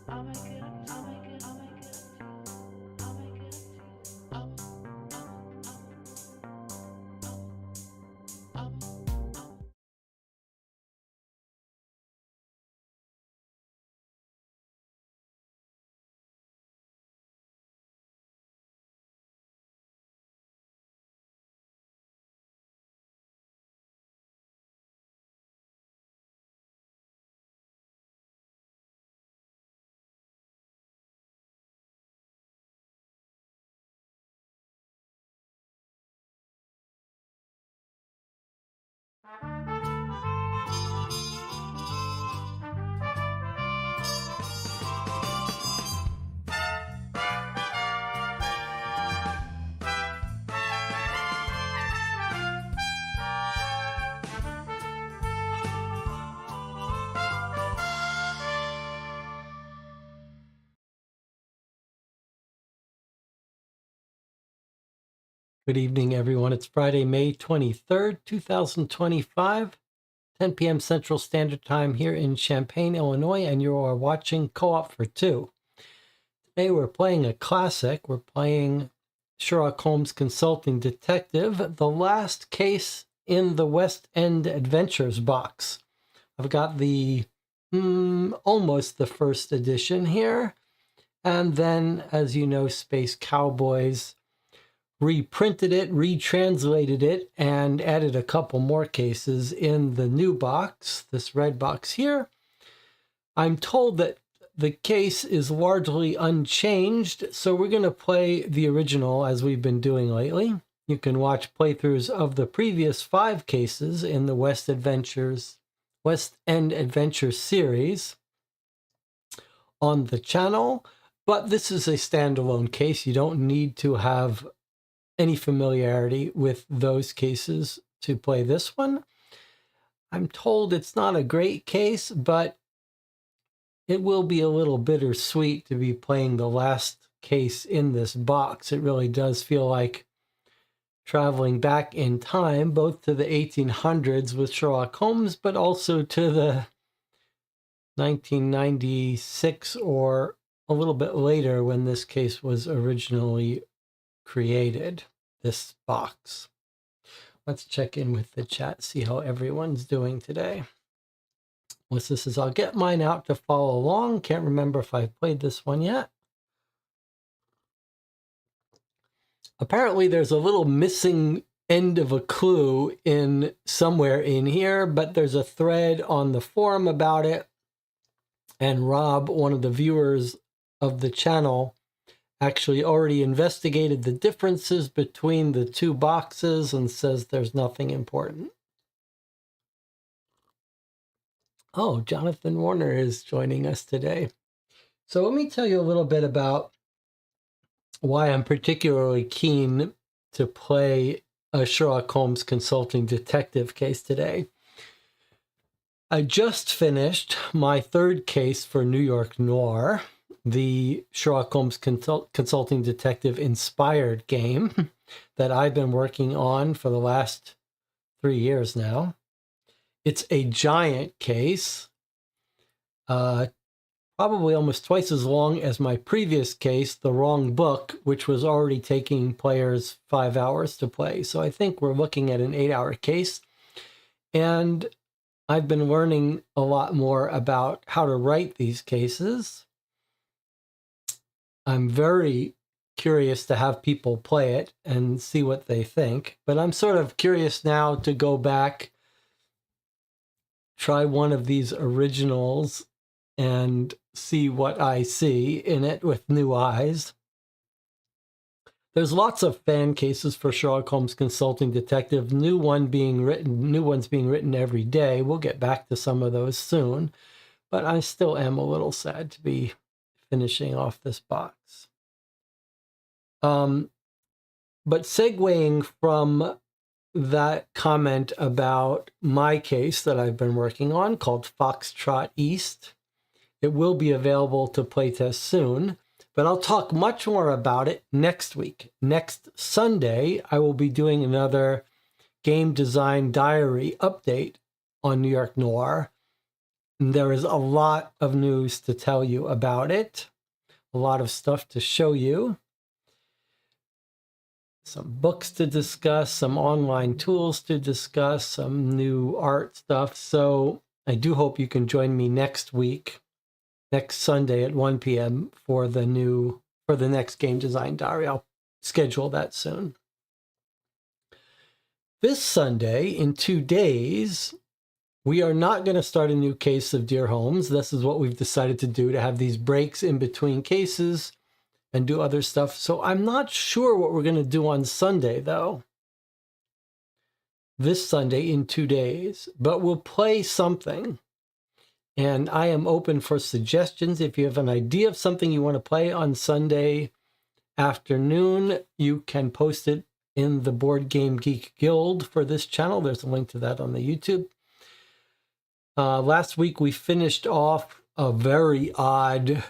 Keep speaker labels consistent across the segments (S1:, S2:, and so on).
S1: I'll make it up to you. I'll make it. I'll make it up to you. I'll make it up to you.
S2: Good evening, everyone. It's Friday, May 23rd, 2025, 10 p.m. Central Standard Time here in Champaign, Illinois, and you are watching Co-op for Two. Today we're playing a classic. We're playing Sherlock Holmes Consulting Detective, the last case in the West End Adventures box. I've got the almost the first edition here, and then, as you know, Space Cowboys reprinted it, retranslated it, and added a couple more cases in the new box, this red box here. I'm told that the case is largely unchanged, so we're going to play the original as we've been doing lately. You can watch playthroughs of the previous 5 cases in the West End Adventures series on the channel, but this is a standalone case. You don't need to have any familiarity with those cases to play this one. I'm told it's not a great case, but it will be a little bittersweet to be playing the last case in this box. It really does feel like traveling back in time, both to the 1800s with Sherlock Holmes, but also to the 1996 or a little bit later when this case was originally created, this box. Let's check in with the chat, see how everyone's doing today. Melissa says, I'll get mine out to follow along. Can't remember if I've played this one yet. Apparently there's a little missing end of a clue in somewhere in here, but there's a thread on the forum about it. And Rob, one of the viewers of the channel, actually already investigated the differences between the 2 boxes and says there's nothing important. Oh, Jonathan Warner is joining us today. So let me tell you a little bit about why I'm particularly keen to play a Sherlock Holmes Consulting Detective case today. I just finished my 3rd case for New York Noir, the Sherlock Holmes Consulting Detective inspired game that I've been working on for the last 3 years now. It's a giant case, probably almost twice as long as my previous case, The Wrong Book, which was already taking players 5 hours to play. So I think we're looking at an 8-hour case. And I've been learning a lot more about how to write these cases. I'm very curious to have people play it and see what they think. But I'm sort of curious now to go back, try one of these originals, and see what I see in it with new eyes. There's lots of fan cases for Sherlock Holmes Consulting Detective, new ones being written every day. We'll get back to some of those soon, but I still am a little sad to be finishing off this box. But segueing from that comment about my case that I've been working on called Foxtrot East, it will be available to playtest soon, but I'll talk much more about it next week. Next Sunday, I will be doing another game design diary update on New York Noir. There is a lot of news to tell you about it, a lot of stuff to show you, some books to discuss, some online tools to discuss, some new art stuff. So I do hope you can join me next week, next Sunday at 1 p.m. for the next Game Design Diary. I'll schedule that soon. This Sunday, in 2 days, we are not going to start a new case of Dear Homes. This is what we've decided to do, to have these breaks in between cases and do other stuff. So I'm not sure what we're going to do on Sunday, though. This Sunday in 2 days. But we'll play something. And I am open for suggestions. If you have an idea of something you want to play on Sunday afternoon, you can post it in the Board Game Geek Guild for this channel. There's a link to that on the YouTube. Last week we finished off a very odd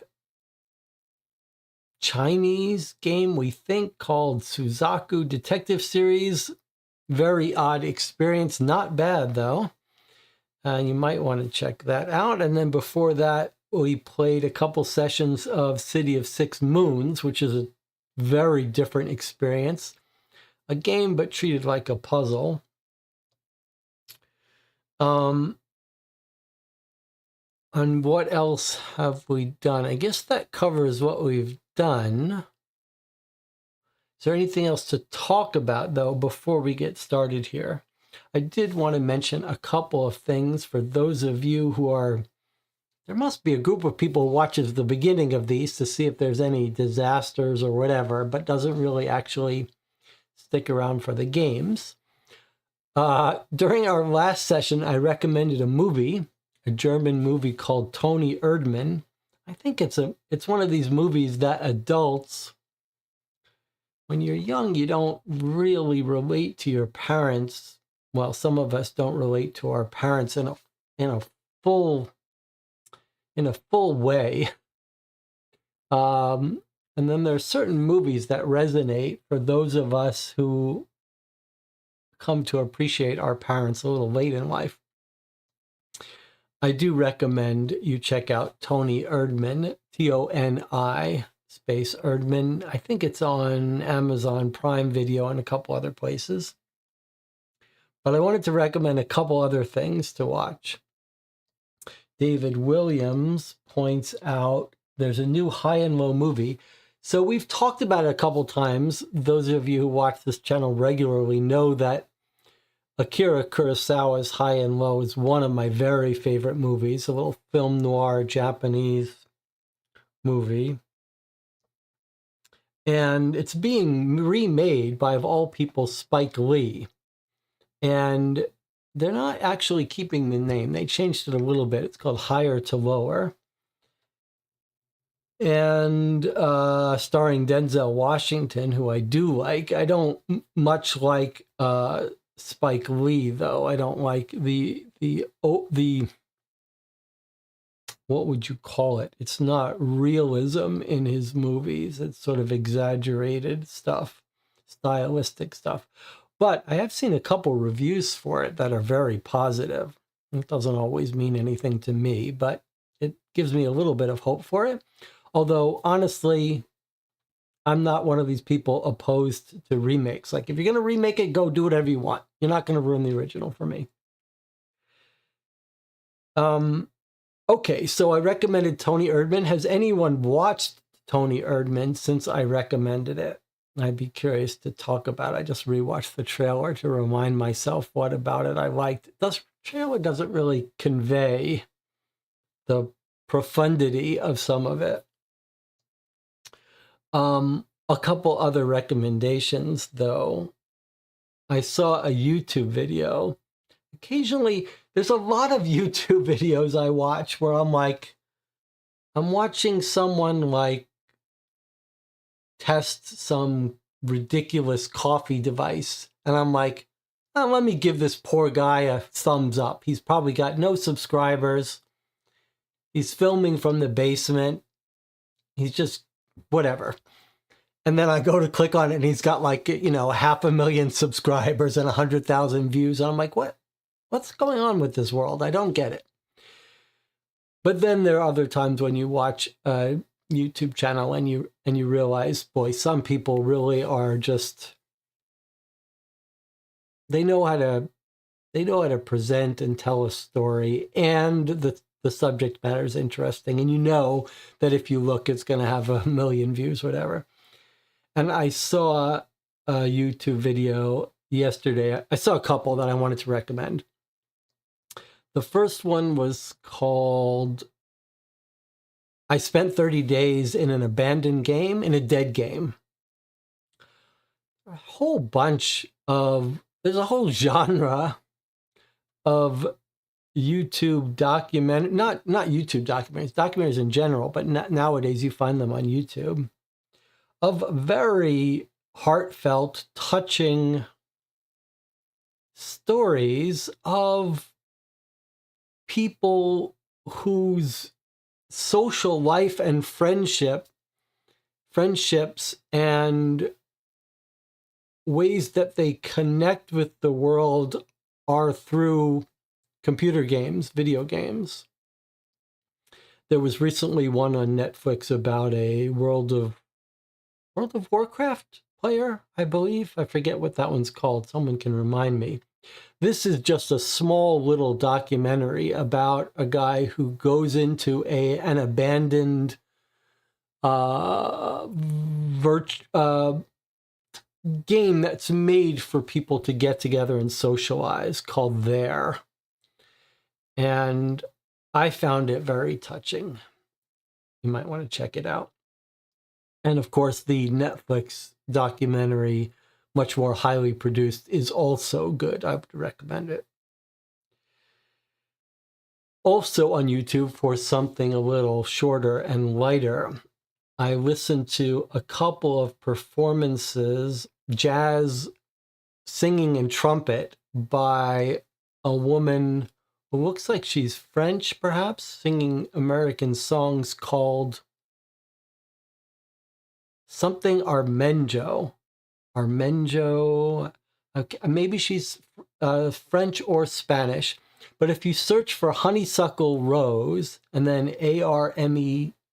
S2: Chinese game, we think, called Suzaku Detective Series. Very odd experience. Not bad, though. You might want to check that out. And then before that, we played a couple sessions of City of Six Moons, which is a very different experience. A game, but treated like a puzzle. And what else have we done? I guess that covers what we've done. Is there anything else to talk about, though, before we get started here? I did want to mention a couple of things for those of you who are... There must be a group of people who watches the beginning of these to see if there's any disasters or whatever, but doesn't really actually stick around for the games. During our last session, I recommended a movie, a German movie called Tony Erdmann. I think it's one of these movies that adults, when you're young, you don't really relate to your parents. Well, some of us don't relate to our parents in a full way. And then there's certain movies that resonate for those of us who come to appreciate our parents a little late in life. I do recommend you check out Tony Erdmann, Toni space Erdmann. I think it's on Amazon Prime Video and a couple other places. But I wanted to recommend a couple other things to watch. David Williams points out there's a new High and Low movie. So we've talked about it a couple times. Those of you who watch this channel regularly know that Akira Kurosawa's High and Low is one of my very favorite movies, a little film noir Japanese movie. And it's being remade by, of all people, Spike Lee. And they're not actually keeping the name. They changed it a little bit. It's called Higher to Lower. And starring Denzel Washington, who I do like. I don't much like Spike Lee, though. I don't like the what would you call it? It's not realism in his movies. It's sort of exaggerated stuff, stylistic stuff. But I have seen a couple reviews for it that are very positive. It doesn't always mean anything to me, but it gives me a little bit of hope for it. Although, honestly, I'm not one of these people opposed to remakes. Like, if you're going to remake it, go do whatever you want. You're not going to ruin the original for me. Okay, so I recommended Tony Erdmann. Has anyone watched Tony Erdmann since I recommended it? I'd be curious to talk about it. I just rewatched the trailer to remind myself what about it I liked. The trailer doesn't really convey the profundity of some of it. A couple other recommendations, though. I saw a YouTube video. Occasionally, there's a lot of YouTube videos I watch where I'm watching someone like test some ridiculous coffee device. And I'm like, oh, let me give this poor guy a thumbs up. He's probably got no subscribers. He's filming from the basement. He's just whatever. And then I go to click on it and he's got 500,000 subscribers and 100,000 views. And I'm like, what's going on with this world? I don't get it. But then there are other times when you watch a YouTube channel and you realize, boy, some people really are just, they know how to present and tell a story, and the subject matter is interesting, and you know that if you look, it's going to have 1 million views, whatever. And I saw a YouTube video yesterday. I saw a couple that I wanted to recommend. The first one was called I Spent 30 Days in an Abandoned Game, in a Dead Game. There's a whole genre of YouTube not YouTube documentaries in general, but nowadays you find them on YouTube, of very heartfelt, touching stories of people whose social life and friendships and ways that they connect with the world are through computer games, video games. There was recently one on Netflix about a World of Warcraft player, I believe. I forget what that one's called. Someone can remind me. This is just a small little documentary about a guy who goes into an abandoned game that's made for people to get together and socialize, called There. And I found it very touching. You might want to check it out. And of course, the Netflix documentary, much more highly produced, is also good. I would recommend it. Also on YouTube, for something a little shorter and lighter, I listened to a couple of performances, jazz, singing, and trumpet by a woman who looks like she's French, perhaps, singing American songs, called something Armenjo. Okay, maybe she's French or Spanish. But if you search for Honeysuckle Rose and then Armengo,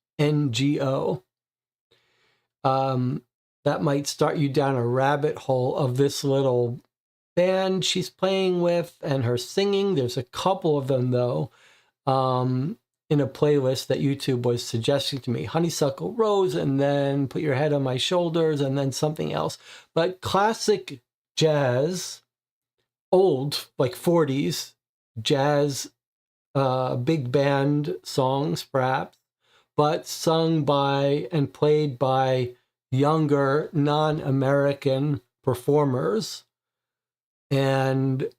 S2: that might start you down a rabbit hole of this little band she's playing with and her singing. There's a couple of them, though, in a playlist that YouTube was suggesting to me. Honeysuckle Rose, and then Put Your Head on My Shoulders, and then something else. But classic jazz, old, like 40s jazz, big band songs, perhaps, but sung by and played by younger, non-American performers. And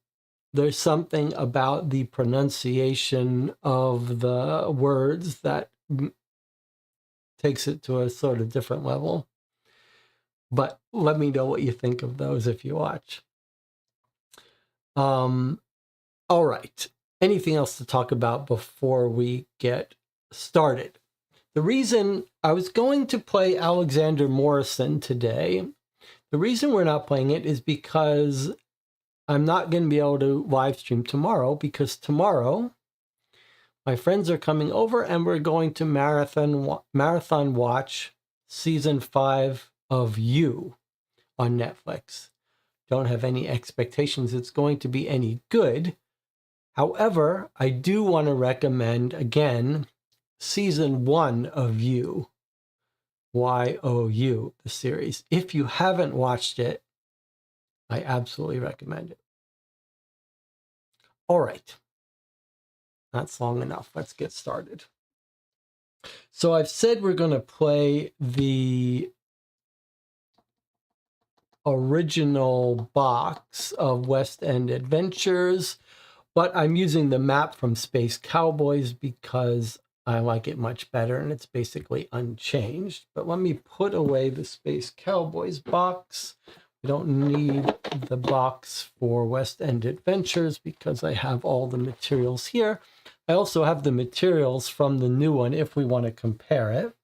S2: there's something about the pronunciation of the words that takes it to a sort of different level. But let me know what you think of those if you watch. All right. Anything else to talk about before we get started? The reason I was going to play Alexander Morrison today, the reason we're not playing it is because I'm not going to be able to live stream tomorrow, because tomorrow my friends are coming over and we're going to marathon watch season 5 of You on Netflix. Don't have any expectations it's going to be any good. However, I do want to recommend, again, season 1 of You, YOU, the series. If you haven't watched it, I absolutely recommend it. All right. That's long enough. Let's get started. So I've said we're going to play the original box of West End Adventures, but I'm using the map from Space Cowboys because I like it much better and it's basically unchanged. But let me put away the Space Cowboys box. We don't need the box for West End Adventures because I have all the materials here. I also have the materials from the new one if we want to compare it.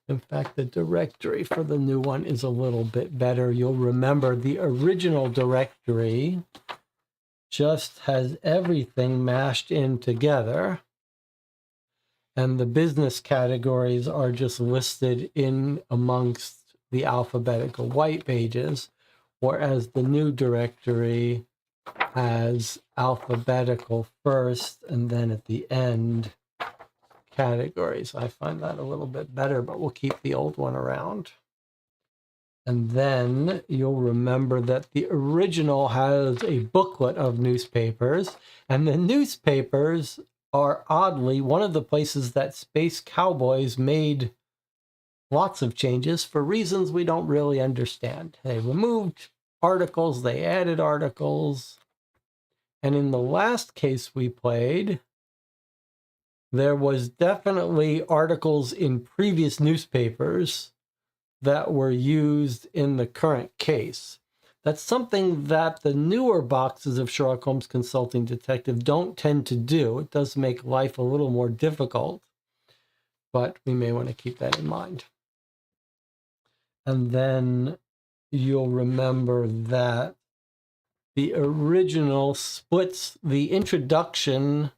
S2: In fact, the directory for the new one is a little bit better. You'll remember the original directory just has everything mashed in together. and the business categories are just listed in amongst the alphabetical white pages, whereas the new directory has alphabetical first and then at the end categories. I find that a little bit better, but we'll keep the old one around. And then you'll remember that the original has a booklet of newspapers, and the newspapers are oddly one of the places that Space Cowboys made lots of changes for reasons we don't really understand. They removed articles, they added articles, and in the last case we played, there was definitely articles in previous newspapers that were used in the current case. That's something that the newer boxes of Sherlock Holmes Consulting Detective don't tend to do. It does make life a little more difficult, but we may want to keep that in mind. And then you'll remember that the original splits the introduction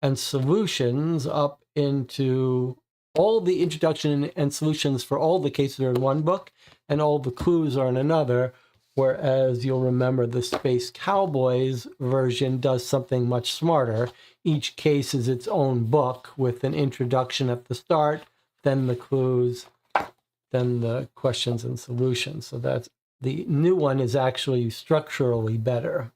S2: and solutions up into all the introduction and solutions for all the cases are in one book and all the clues are in another, whereas you'll remember the Space Cowboys version does something much smarter. Each case is its own book with an introduction at the start, then the clues, then the questions and solutions. So that's the new one is actually structurally better.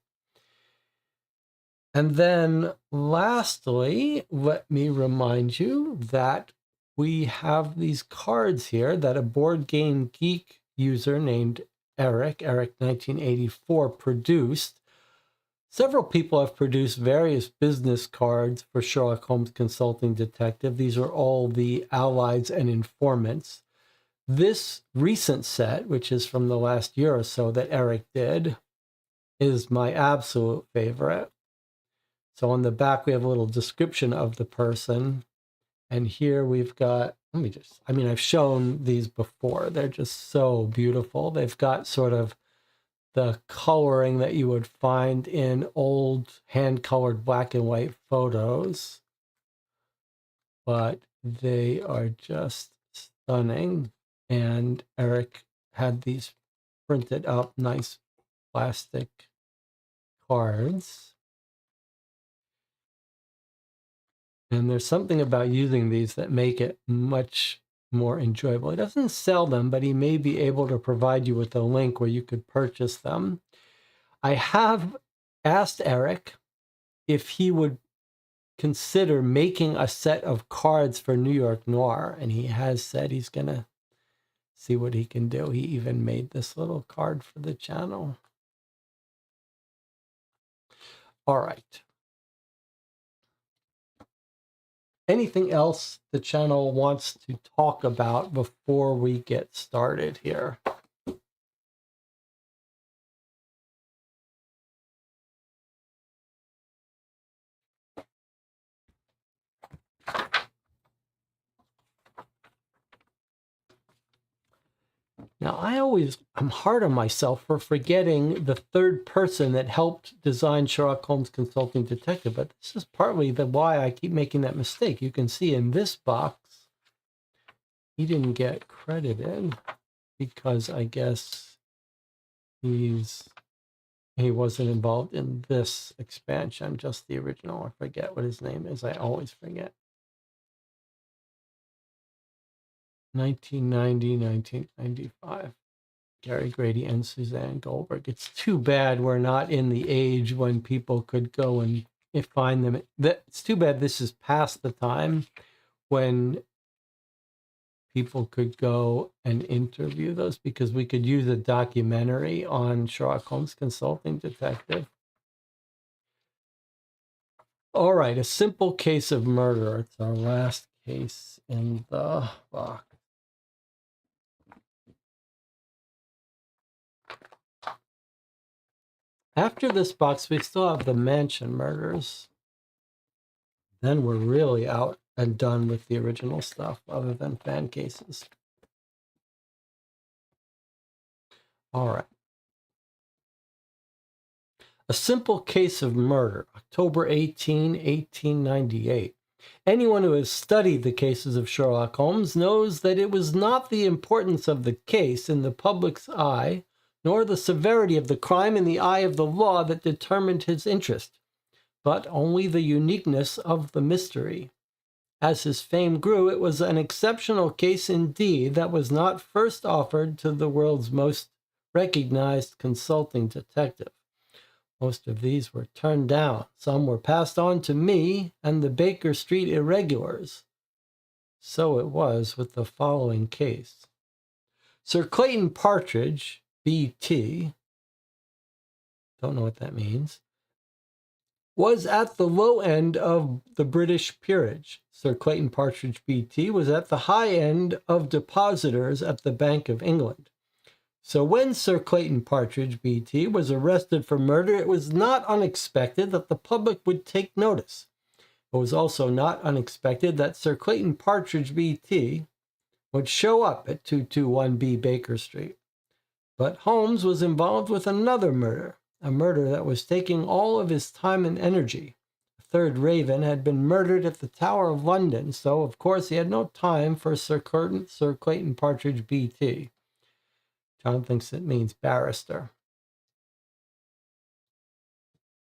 S2: And then lastly, let me remind you that we have these cards here that a Board Game Geek user named Eric 1984 produced. Several people have produced various business cards for Sherlock Holmes Consulting Detective. These are all the allies and informants. This recent set, which is from the last year or so that Eric did, is my absolute favorite. So on the back, we have a little description of the person. And here we've got, I've shown these before. They're just so beautiful. They've got sort of the coloring that you would find in old hand-colored black and white photos. But they are just stunning. And Eric had these printed up, nice plastic cards. And there's something about using these that make it much more enjoyable. He doesn't sell them, but he may be able to provide you with a link where you could purchase them. I have asked Eric if he would consider making a set of cards for New York Noir, and he has said he's going to see what he can do. He even made this little card for the channel. All right. Anything else the channel wants to talk about before we get started here? Now, I'm hard on myself for forgetting the third person that helped design Sherlock Holmes Consulting Detective, but this is partly why I keep making that mistake. You can see in this box, he didn't get credited because I guess he wasn't involved in this expansion, just the original. I forget what his name is. I always forget. 1990, 1995. Gary Grady and Suzanne Goldberg. It's too bad we're not in the age when people could go and find them. It's too bad this is past the time when people could go and interview those, because we could use a documentary on Sherlock Holmes Consulting Detective. All right, A Simple Case of Murder. It's our last case in the box. After this box, we still have the Mansion Murders. Then we're really out and done with the original stuff, other than fan cases. All right. A Simple Case of Murder, October 18, 1898. Anyone who has studied the cases of Sherlock Holmes knows that it was not the importance of the case in the public's eye, nor the severity of the crime in the eye of the law that determined his interest, but only the uniqueness of the mystery. As his fame grew, it was an exceptional case indeed that was not first offered to the world's most recognized consulting detective. Most of these were turned down. Some were passed on to me and the Baker Street irregulars. So it was with the following case. Sir Clayton Partridge, B.T., don't know what that means, was at the low end of the British peerage. Sir Clayton Partridge, B.T., was at the high end of depositors at the Bank of England. So when Sir Clayton Partridge, B.T., was arrested for murder, it was not unexpected that the public would take notice. It was also not unexpected that Sir Clayton Partridge, B.T., would show up at 221B Baker Street. But Holmes was involved with another murder, a murder that was taking all of his time and energy. The third Raven had been murdered at the Tower of London, so of course he had no time for Sir Clayton Partridge, B.T. John thinks it means barrister.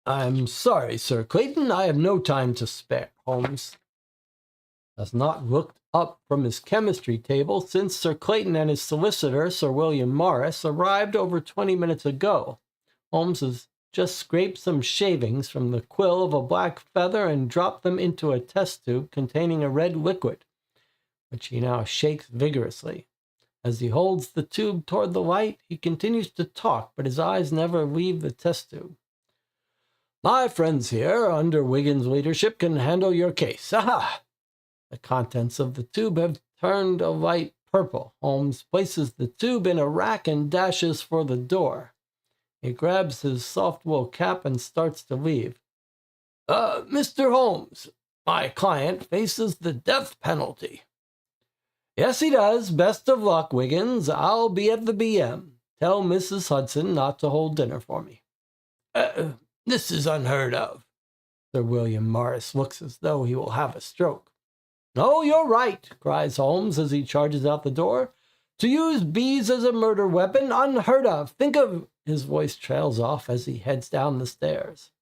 S2: I'm sorry, Sir Clayton, I have no time to spare. Holmes has not looked up from his chemistry table since Sir Clayton and his solicitor, Sir William Morris, arrived over 20 minutes ago. Holmes has just scraped some shavings from the quill of a black feather and dropped them into a test tube containing a red liquid, which he now shakes vigorously. As he holds the tube toward the light, he continues to talk, but his eyes never leave the test tube. My friends here, under Wiggins' leadership, can handle your case. Aha! The contents of the tube have turned a light purple. Holmes places the tube in a rack and dashes for the door. He grabs his soft wool cap and starts to leave. Mr. Holmes, my client faces the death penalty. Yes, he does. Best of luck, Wiggins. I'll be at the BM. Tell Mrs. Hudson not to hold dinner for me. This is unheard of. Sir William Morris looks as though he will have a stroke. Oh, you're right, cries Holmes as he charges out the door. To use bees as a murder weapon, unheard of. Think of... His voice trails off as he heads down the stairs.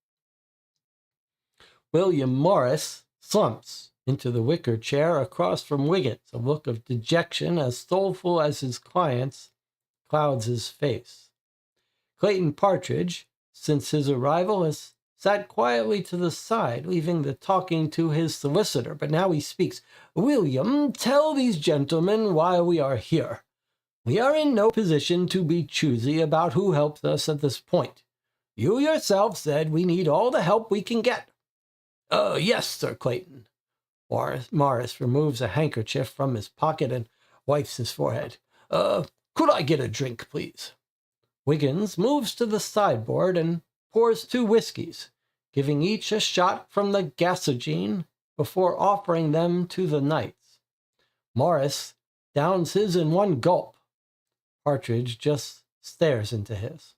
S2: William Morris slumps into the wicker chair across from Wiggins. A look of dejection, as soulful as his client's, clouds his face. Clayton Partridge, since his arrival, has sat quietly to the side, leaving the talking to his solicitor, but now he speaks. William, tell these gentlemen why we are here. We are in no position to be choosy about who helps us at this point. You yourself said we need all the help we can get. Yes, Sir Clayton. Morris removes a handkerchief from his pocket and wipes his forehead. Could I get a drink, please? Wiggins moves to the sideboard and pours 2 whiskeys, giving each a shot from the gasogene before offering them to the knights. Morris downs his in one gulp. Partridge just stares into his.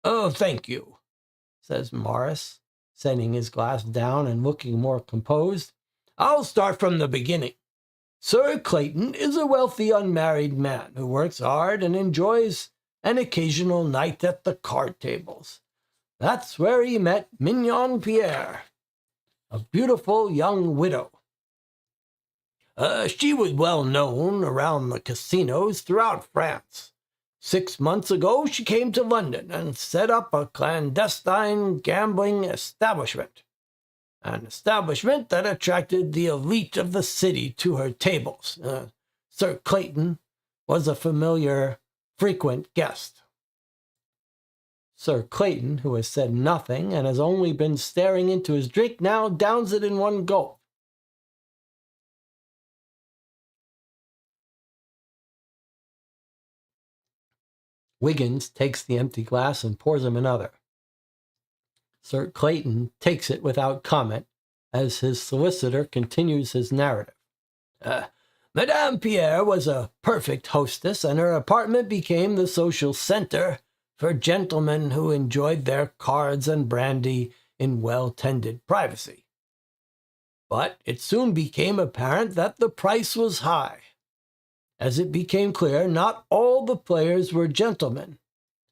S2: Oh, thank you, says Morris, setting his glass down and looking more composed. I'll start from the beginning. Sir Clayton is a wealthy unmarried man who works hard and enjoys an occasional night at the card tables. That's where he met Mignon Pierre, a beautiful young widow. She was well known around the casinos throughout France. 6 months ago, she came to London and set up a clandestine gambling establishment. An establishment that attracted the elite of the city to her tables. Sir Clayton was a familiar, frequent guest. Sir Clayton, who has said nothing and has only been staring into his drink, now downs it in one gulp. Wiggins takes the empty glass and pours him another. Sir Clayton takes it without comment as his solicitor continues his narrative. Madame Pierre was a perfect hostess, and her apartment became the social center for gentlemen who enjoyed their cards and brandy in well-tended privacy. But it soon became apparent that the price was high. As it became clear, not all the players were gentlemen,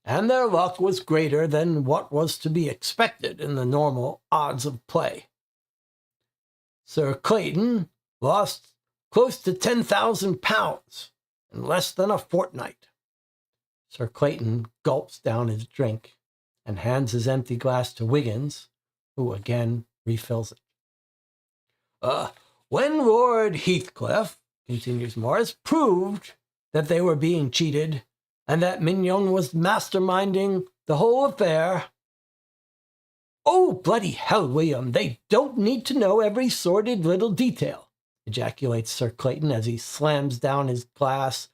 S2: and their luck was greater than what was to be expected in the normal odds of play. Sir Clayton lost close to £10,000 in less than a fortnight. Sir Clayton gulps down his drink and hands his empty glass to Wiggins, who again refills it. When Lord Heathcliff, continues Morris, proved that they were being cheated and that Mignon was masterminding the whole affair. Oh, bloody hell, William, they don't need to know every sordid little detail, ejaculates Sir Clayton as he slams down his glass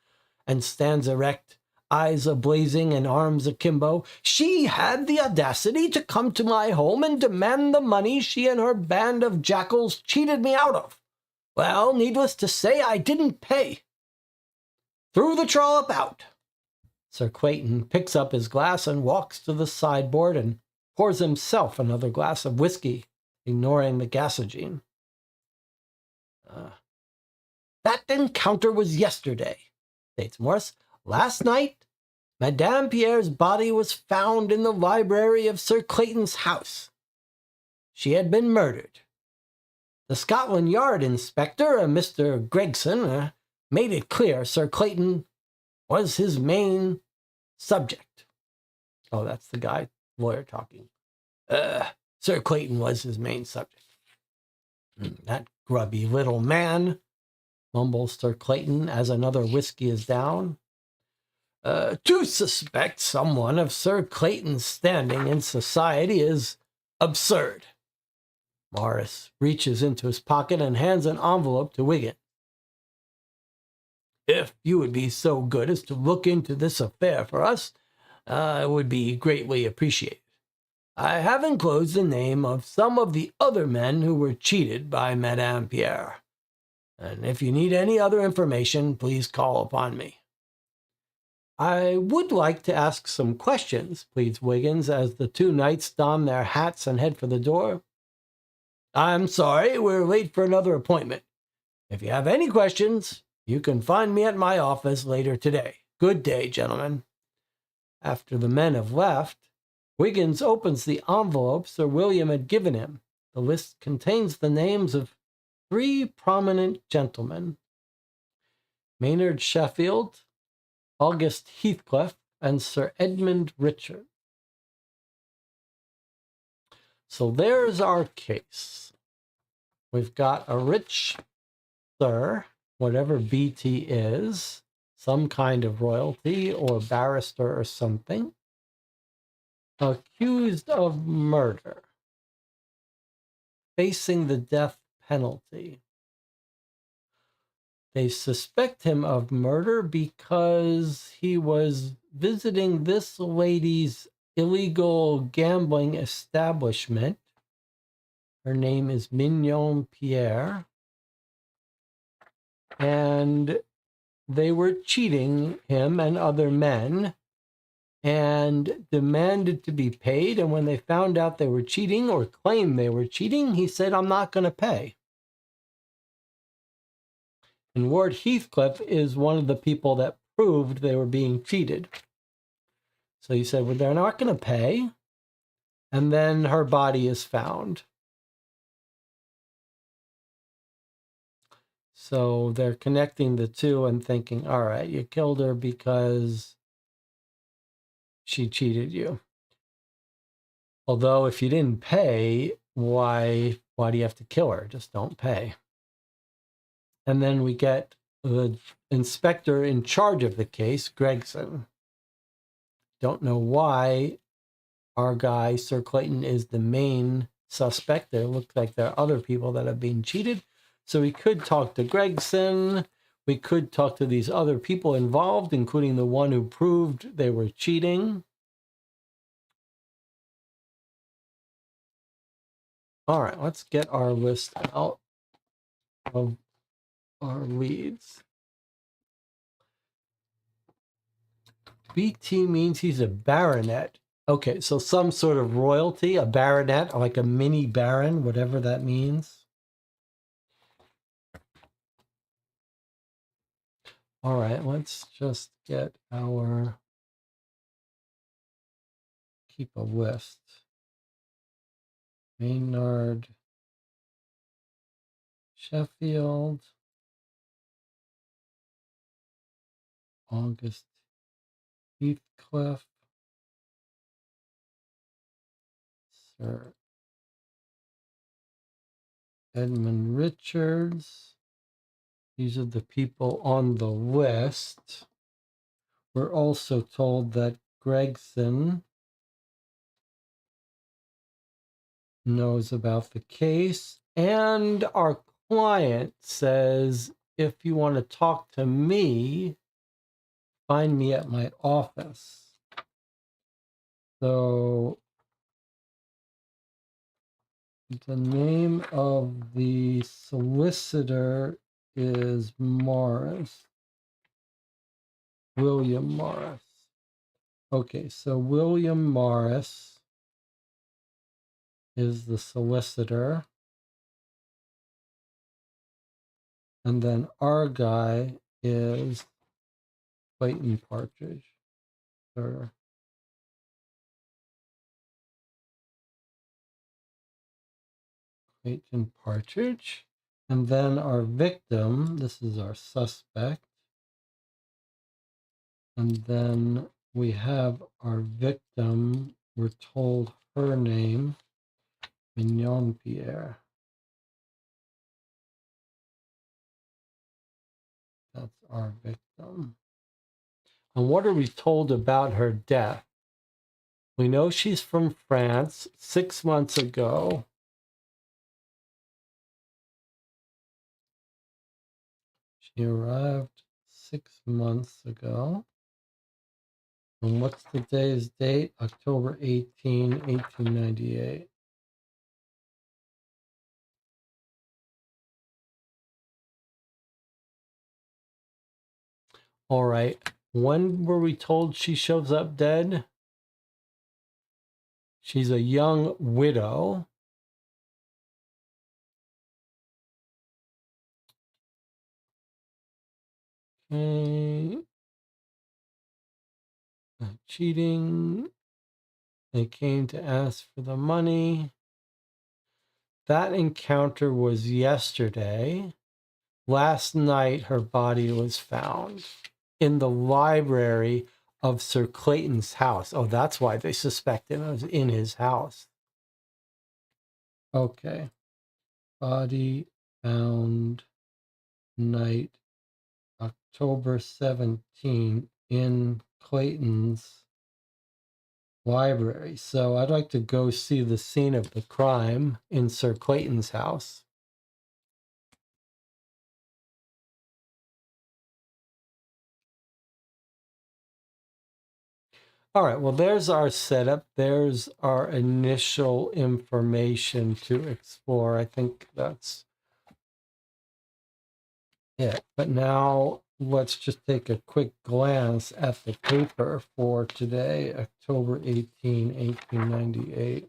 S2: and stands erect, eyes a-blazing and arms akimbo. She had the audacity to come to my home and demand the money she and her band of jackals cheated me out of. Well, needless to say, I didn't pay. Threw the trollop out. Sir Clayton picks up his glass and walks to the sideboard and pours himself another glass of whiskey, ignoring the gasogene. That encounter was yesterday, states Morris. Last night, Madame Pierre's body was found in the library of Sir Clayton's house. She had been murdered. The Scotland Yard inspector, Mr. Gregson, made it clear Sir Clayton was his main subject. Oh, that's the guy, lawyer talking. Sir Clayton was his main subject. That grubby little man, mumbles Sir Clayton as another whiskey is down. To suspect someone of Sir Clayton's standing in society is absurd. Morris reaches into his pocket and hands an envelope to Wiggins. If you would be so good as to look into this affair for us, it would be greatly appreciated. I have enclosed the name of some of the other men who were cheated by Madame Pierre. And if you need any other information, please call upon me. I would like to ask some questions, pleads Wiggins, as the two knights don their hats and head for the door. I'm sorry, we're late for another appointment. If you have any questions, you can find me at my office later today. Good day, gentlemen. After the men have left, Wiggins opens the envelope Sir William had given him. The list contains the names of 3 prominent gentlemen: Maynard Sheffield, August Heathcliff, and Sir Edmund Richard. So there's our case. We've got a rich sir, whatever BT is, some kind of royalty or barrister or something, accused of murder, facing the death penalty. They suspect him of murder because he was visiting this lady's illegal gambling establishment. Her name is Mignon Pierre. And they were cheating him and other men and demanded to be paid. And when they found out they were cheating or claimed they were cheating, he said, I'm not going to pay. And Lord Heathcliff is one of the people that proved they were being cheated. So he said, well, they're not going to pay. And then her body is found. So they're connecting the two and thinking, all right, you killed her because she cheated you. Although if you didn't pay, why do you have to kill her? Just don't pay. And then we get the inspector in charge of the case, Gregson. Don't know why our guy, Sir Clayton, is the main suspect. There looks like there are other people that have been cheated. So we could talk to Gregson. We could talk to these other people involved, including the one who proved they were cheating. All right, let's get our list out of our leads. BT means he's a baronet. Okay, so some sort of royalty, a baronet, like a mini baron, whatever that means. All right, let's just get our keep a list. Maynard, Sheffield, August Heathcliff, Sir Edmund Richards. These are the people on the list. We're also told that Gregson knows about the case, and our client says, if you want to talk to me, find me at my office. So the name of the solicitor is Morris, William Morris. Okay, so William Morris is the solicitor. And then our guy is Clayton Partridge. Or Clayton Partridge. And then our victim, this is our suspect. And then we have our victim, we're told her name, Mignon Pierre. That's our victim. And what are we told about her death? We know she's from France 6 months ago. She arrived 6 months ago. And what's the day's date? October 18, 1898. All right. When were we told she shows up dead? She's a young widow. Okay. Cheating. They came to ask for the money. That encounter was yesterday. Last night, her body was found in the library of Sir Clayton's house. Oh, that's why they suspected it was in his house. Okay. Body found night, October 17 in Clayton's library. So I'd like to go see the scene of the crime in Sir Clayton's house. All right, well, there's our setup. There's our initial information to explore. I think that's it. But now let's just take a quick glance at the paper for today, October 18, 1898.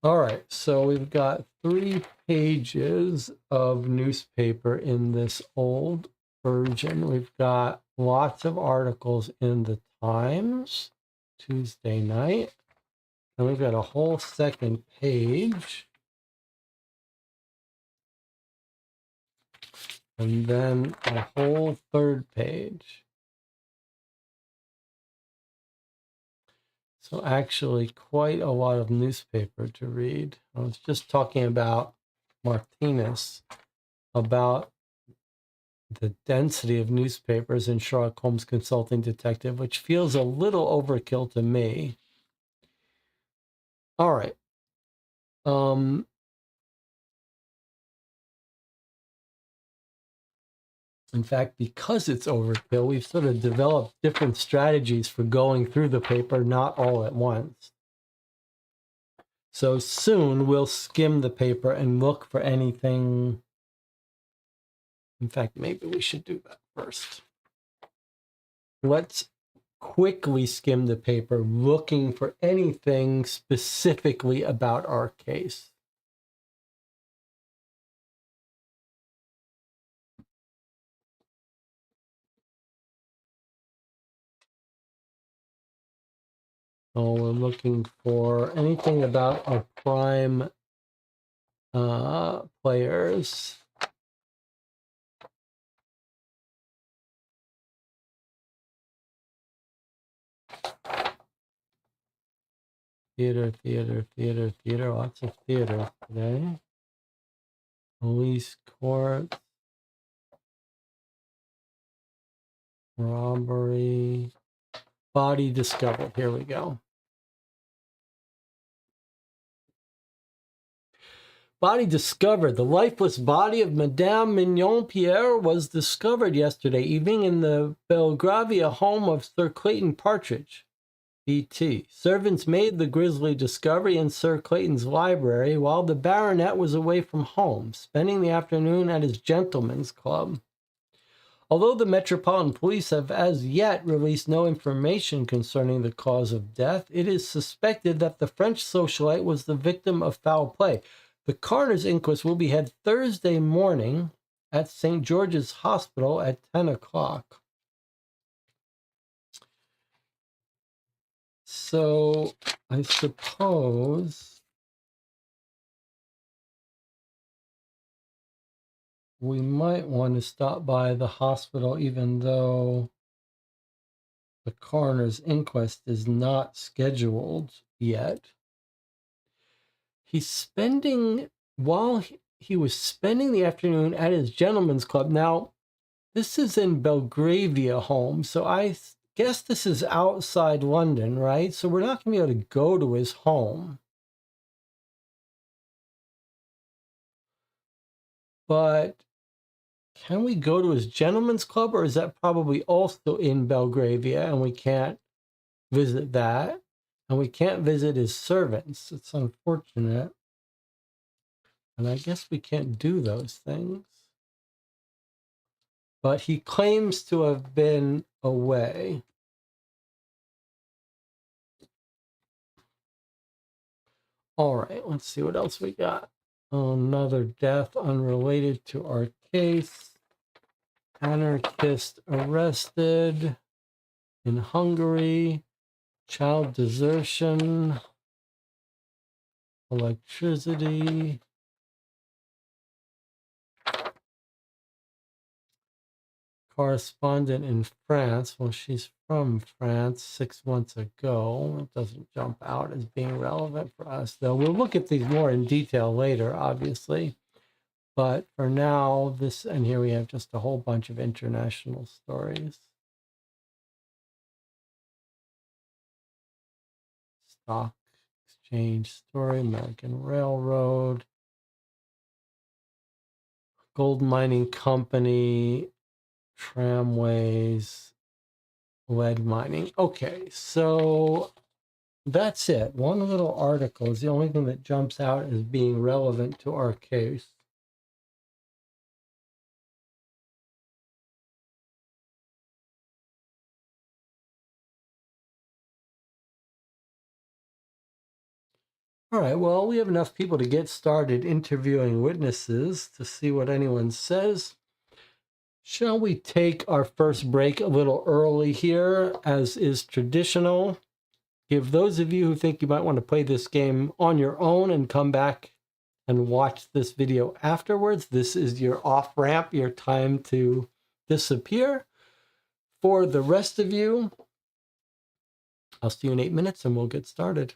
S2: All right, so we've got 3 pages of newspaper in this old version. We've got lots of articles in the Times, Tuesday night. And we've got a whole second page. And then a whole third page. So actually quite a lot of newspaper to read. I was just talking about Martinez, about the density of newspapers in Sherlock Holmes Consulting Detective, which feels a little overkill to me. All right. In fact, because it's overkill, we've sort of developed different strategies for going through the paper, not all at once. So soon we'll skim the paper and look for anything. In fact, maybe we should do that first. Let's quickly skim the paper looking for anything specifically about our case. So we're looking for anything about our prime players. Theater, lots of theater today. Police court, robbery, body discovered. Here we go. Body discovered. The lifeless body of Madame Mignon Pierre was discovered yesterday evening in the Belgravia home of Sir Clayton Partridge, BT. Servants made the grisly discovery in Sir Clayton's library while the baronet was away from home, spending the afternoon at his gentleman's club. Although the Metropolitan Police have as yet released no information concerning the cause of death, it is suspected that the French socialite was the victim of foul play. The coroner's inquest will be held Thursday morning at St. George's Hospital at 10 o'clock. So I suppose we might want to stop by the hospital even though the coroner's inquest is not scheduled yet. While he was spending the afternoon at his gentleman's club. Now, this is in Belgravia home, so I guess this is outside London, right? So we're not going to be able to go to his home. But can we go to his gentleman's club, or is that probably also in Belgravia and we can't visit that? And we can't visit his servants. It's unfortunate. And I guess we can't do those things. But he claims to have been away. All right, let's see what else we got. Another death unrelated to our case. Anarchist arrested in Hungary. Child desertion. Electricity. Correspondent in France. Well, she's from France 6 months ago. It doesn't jump out as being relevant for us, though. We'll look at these more in detail later, obviously. But for now, and here we have just a whole bunch of international stories. Stock exchange story, American Railroad, gold mining company, tramways, lead mining. Okay, so that's it. One little article is the only thing that jumps out as being relevant to our case. All right, well, we have enough people to get started interviewing witnesses to see what anyone says. Shall we take our first break a little early here, as is traditional? Give those of you who think you might want to play this game on your own and come back and watch this video afterwards. This is your off-ramp, your time to disappear. For the rest of you, I'll see you in 8 minutes and we'll get started.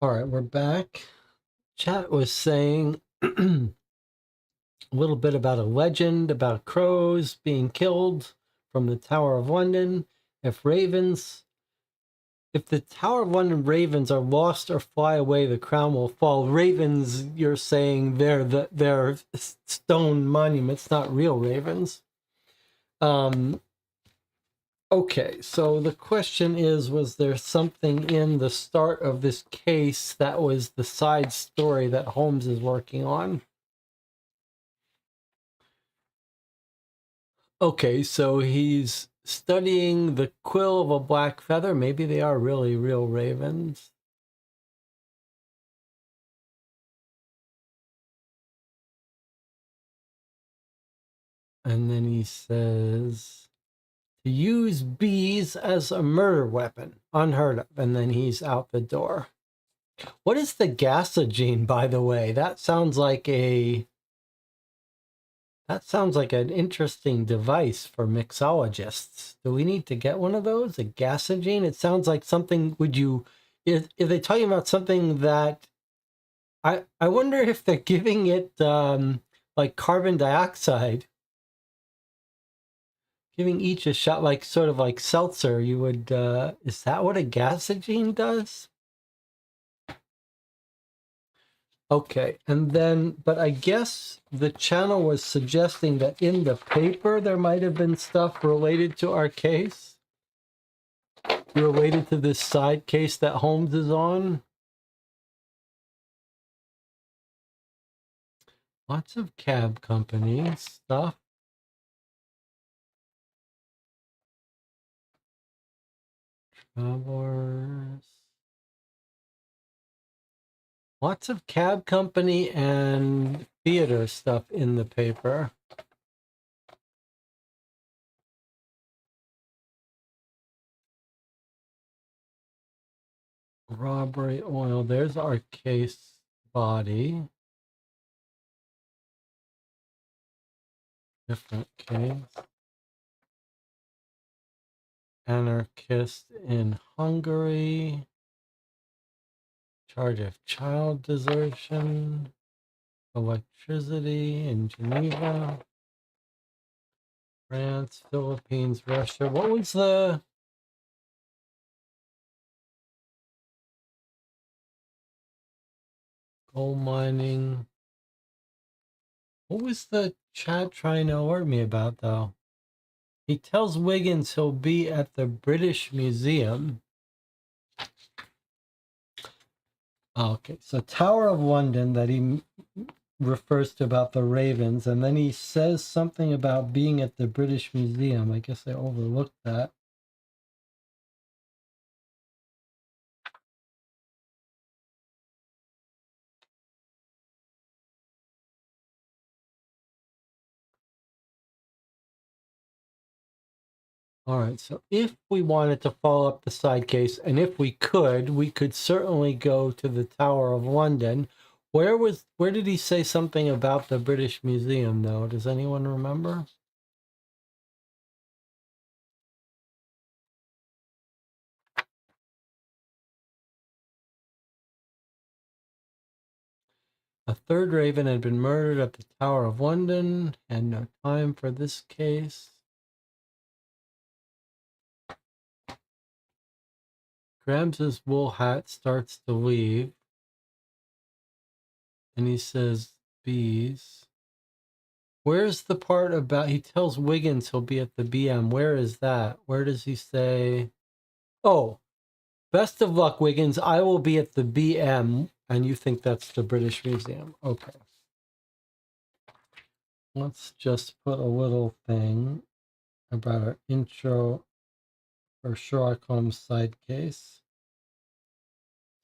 S2: All right, we're back. Chat was saying a little bit about a legend about crows being killed from the Tower of London. If the Tower of London ravens are lost or fly away, the crown will fall. Ravens, you're saying they're stone monuments, not real ravens. Okay, so the question is, was there something in the start of this case that was the side story that Holmes is working on? Okay, so he's studying the quill of a black feather. Maybe they are really real ravens. And then he says to use bees as a murder weapon, unheard of. And then he's out the door. What is the gasogene, by the way? That sounds like an interesting device for mixologists. Do we need to get one of those? A gasogene? It sounds like something. If they talking about something that I wonder if they're giving it like carbon dioxide, giving each a shot, like sort of like seltzer. You would is that what a gasogene does? Okay, and then, but I guess the channel was suggesting that in the paper there might have been stuff related to our case, related to this side case that Holmes is on. Lots of cab company stuff. Travelers. Lots of cab company and theater stuff in the paper. Robbery oil. There's our case body. Different case. Anarchist in Hungary. Charge of child desertion. Electricity in Geneva. France, Philippines, Russia. What was the gold mining? What was the chat trying to alert me about, though? He tells Wiggins he'll be at the British Museum. Okay, so Tower of London that he refers to about the ravens, and then he says something about being at the British Museum. I guess I overlooked that. All right, so if we wanted to follow up the side case, and if we could certainly go to the Tower of London. Where did he say something about the British Museum, though? Does anyone remember? A third raven had been murdered at the Tower of London, and no time for this case. Grabs his wool hat, starts to leave. And he says, bees. Where's the part about, he tells Wiggins he'll be at the BM. Where is that? Where does he say? Oh, best of luck, Wiggins. I will be at the BM. And you think that's the British Museum. Okay. Let's just put a little thing about our intro for Sherlock Holmes side case.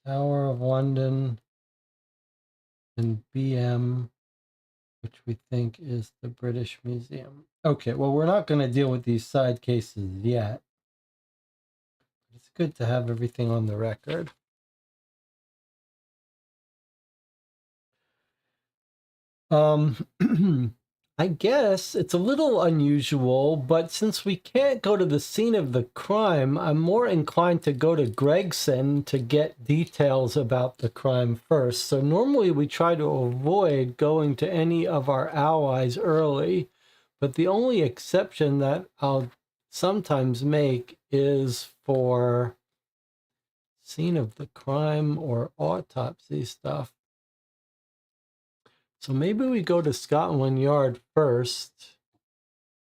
S2: Tower of London and BM, which we think is the British Museum. Okay, well, we're not going to deal with these side cases yet. It's good to have everything on the record. I guess it's a little unusual, but since we can't go to the scene of the crime, I'm more inclined to go to Gregson to get details about the crime first. So normally we try to avoid going to any of our allies early, but the only exception that I'll sometimes make is for scene of the crime or autopsy stuff. So maybe we go to Scotland Yard first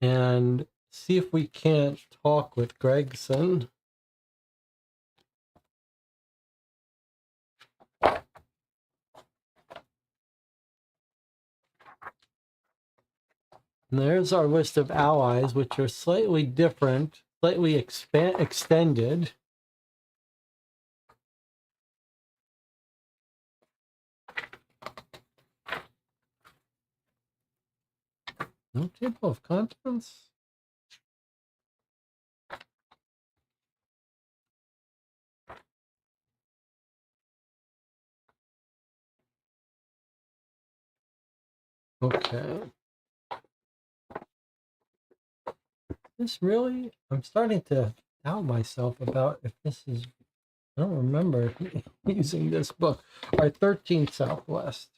S2: and see if we can't talk with Gregson. And there's our list of allies, which are slightly different, slightly extended. No table of contents? Okay. This really, I'm starting to doubt myself about if this is, I don't remember using this book. All right, 13 Southwest.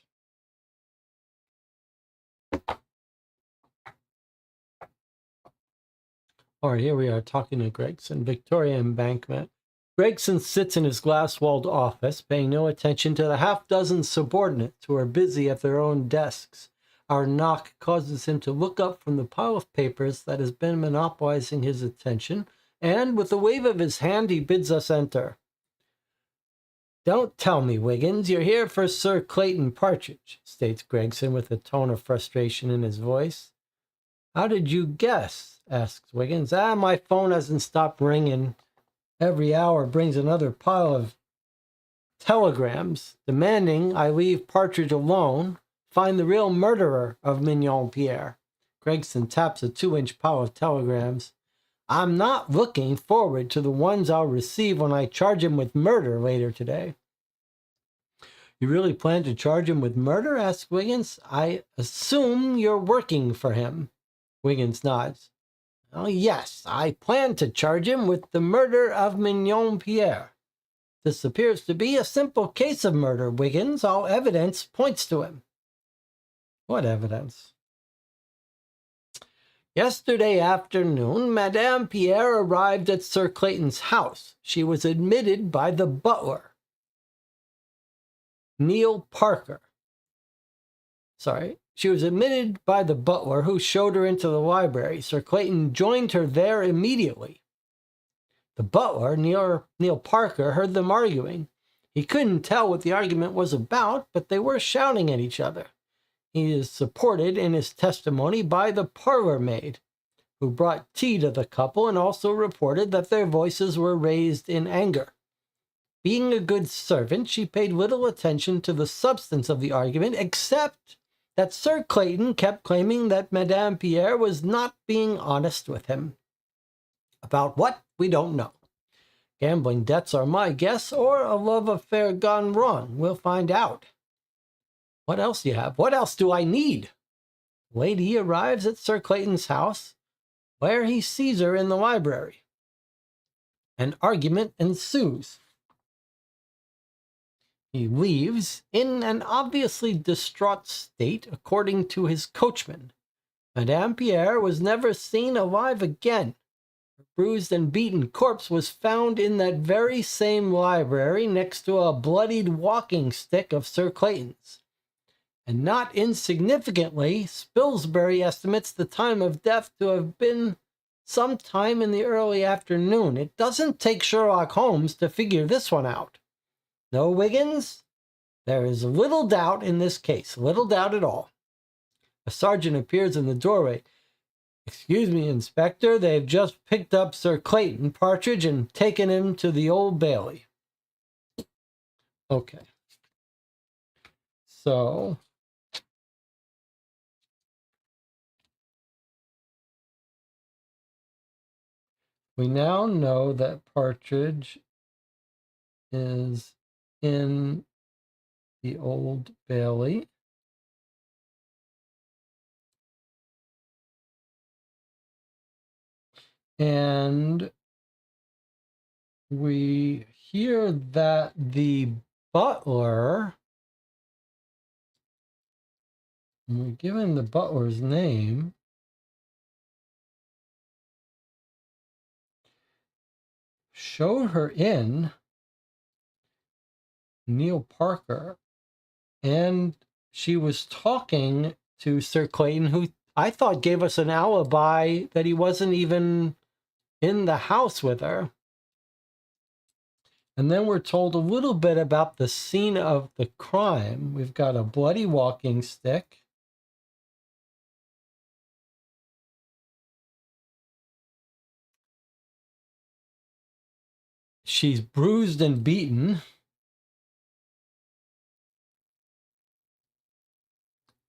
S2: All right, here we are talking to Gregson, Victoria Embankment. Gregson sits in his glass-walled office, paying no attention to the half-dozen subordinates who are busy at their own desks. Our knock causes him to look up from the pile of papers that has been monopolizing his attention, and with a wave of his hand, he bids us enter. "Don't tell me, Wiggins, you're here for Sir Clayton Partridge," states Gregson with a tone of frustration in his voice. "How did you guess?" asks Wiggins. My phone hasn't stopped ringing. Every hour brings another pile of telegrams demanding I leave Partridge alone, find the real murderer of Mignon Pierre. Gregson taps a 2-inch pile of telegrams. "I'm not looking forward to the ones I'll receive when I charge him with murder later today." "You really plan to charge him with murder?" asks Wiggins. "I assume you're working for him." Wiggins nods. "Oh, yes, I plan to charge him with the murder of Mignon Pierre. This appears to be a simple case of murder, Wiggins. All evidence points to him." "What evidence?" "Yesterday afternoon, Madame Pierre arrived at Sir Clayton's house. She was admitted by the butler, Neil Parker. She was admitted by the butler who showed her into the library. Sir Clayton joined her there immediately. The butler, Neil Parker, heard them arguing. He couldn't tell what the argument was about, but they were shouting at each other. He is supported in his testimony by the parlor maid, who brought tea to the couple and also reported that their voices were raised in anger. Being a good servant, she paid little attention to the substance of the argument, except that Sir Clayton kept claiming that Madame Pierre was not being honest with him. About what, we don't know. Gambling debts are my guess, or a love affair gone wrong. We'll find out. What else do you have? What else do I need? Lady arrives at Sir Clayton's house, where he sees her in the library. An argument ensues. He leaves in an obviously distraught state, according to his coachman. Madame Pierre was never seen alive again. Her bruised and beaten corpse was found in that very same library next to a bloodied walking stick of Sir Clayton's. And not insignificantly, Spilsbury estimates the time of death to have been sometime in the early afternoon. It doesn't take Sherlock Holmes to figure this one out. No, Wiggins? There is little doubt in this case, little doubt at all. A sergeant appears in the doorway. "Excuse me, Inspector, they've just picked up Sir Clayton Partridge and taken him to the Old Bailey." Okay. So we now know that Partridge is in the Old Bailey. And we hear that the butler, and we're given the butler's name, showed her in, Neil Parker, and she was talking to Sir Clayton, who I thought gave us an alibi that he wasn't even in the house with her. And then we're told a little bit about the scene of the crime. We've got a bloody walking stick. She's bruised and beaten.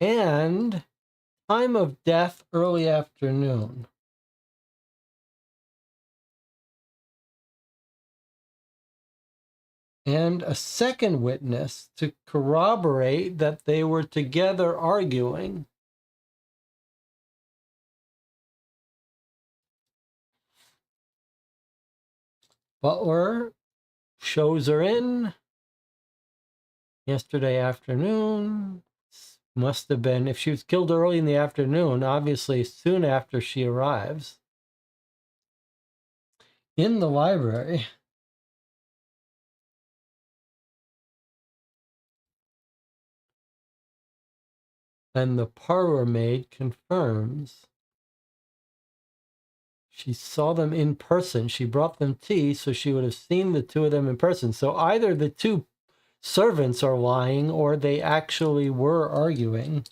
S2: And time of death, early afternoon. And a second witness to corroborate that they were together arguing. Butler shows her in yesterday afternoon. Must have been, if she was killed early in the afternoon, obviously soon after she arrives. In the library. And the parlor maid confirms she saw them in person. She brought them tea, so she would have seen the two of them in person. So either the two servants are lying or they actually were arguing.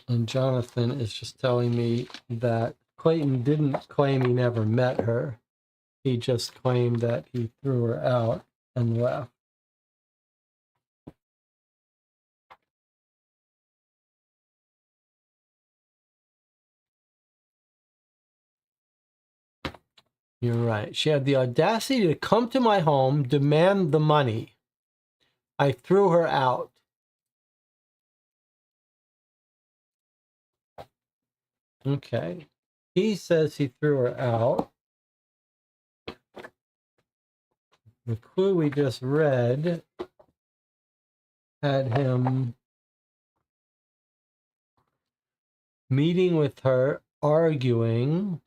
S2: And Jonathan is just telling me that Clayton didn't claim he never met her. He just claimed that he threw her out and left. You're right. She had the audacity to come to my home, demand the money. I threw her out. Okay. He says he threw her out. The clue we just read had him meeting with her, arguing,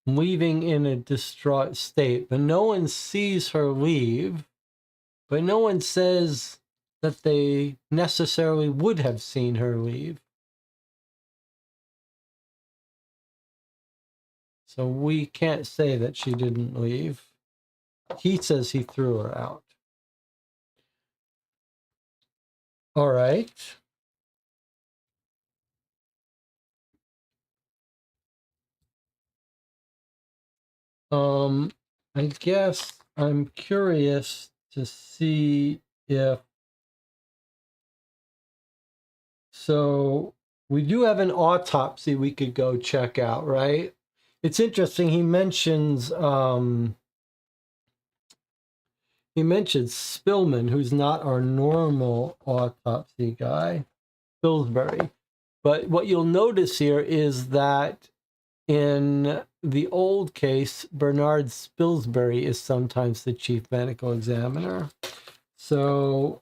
S2: leaving in a distraught state. But no one sees her leave. But no one says that they necessarily would have seen her leave. So we can't say that she didn't leave. He says he threw her out. All right. I guess I'm curious to see if, so we do have an autopsy we could go check out, right? It's interesting. He mentions Spillman, who's not our normal autopsy guy, Spilsbury. But what you'll notice here is that in the old case, Bernard Spilsbury is sometimes the chief medical examiner. So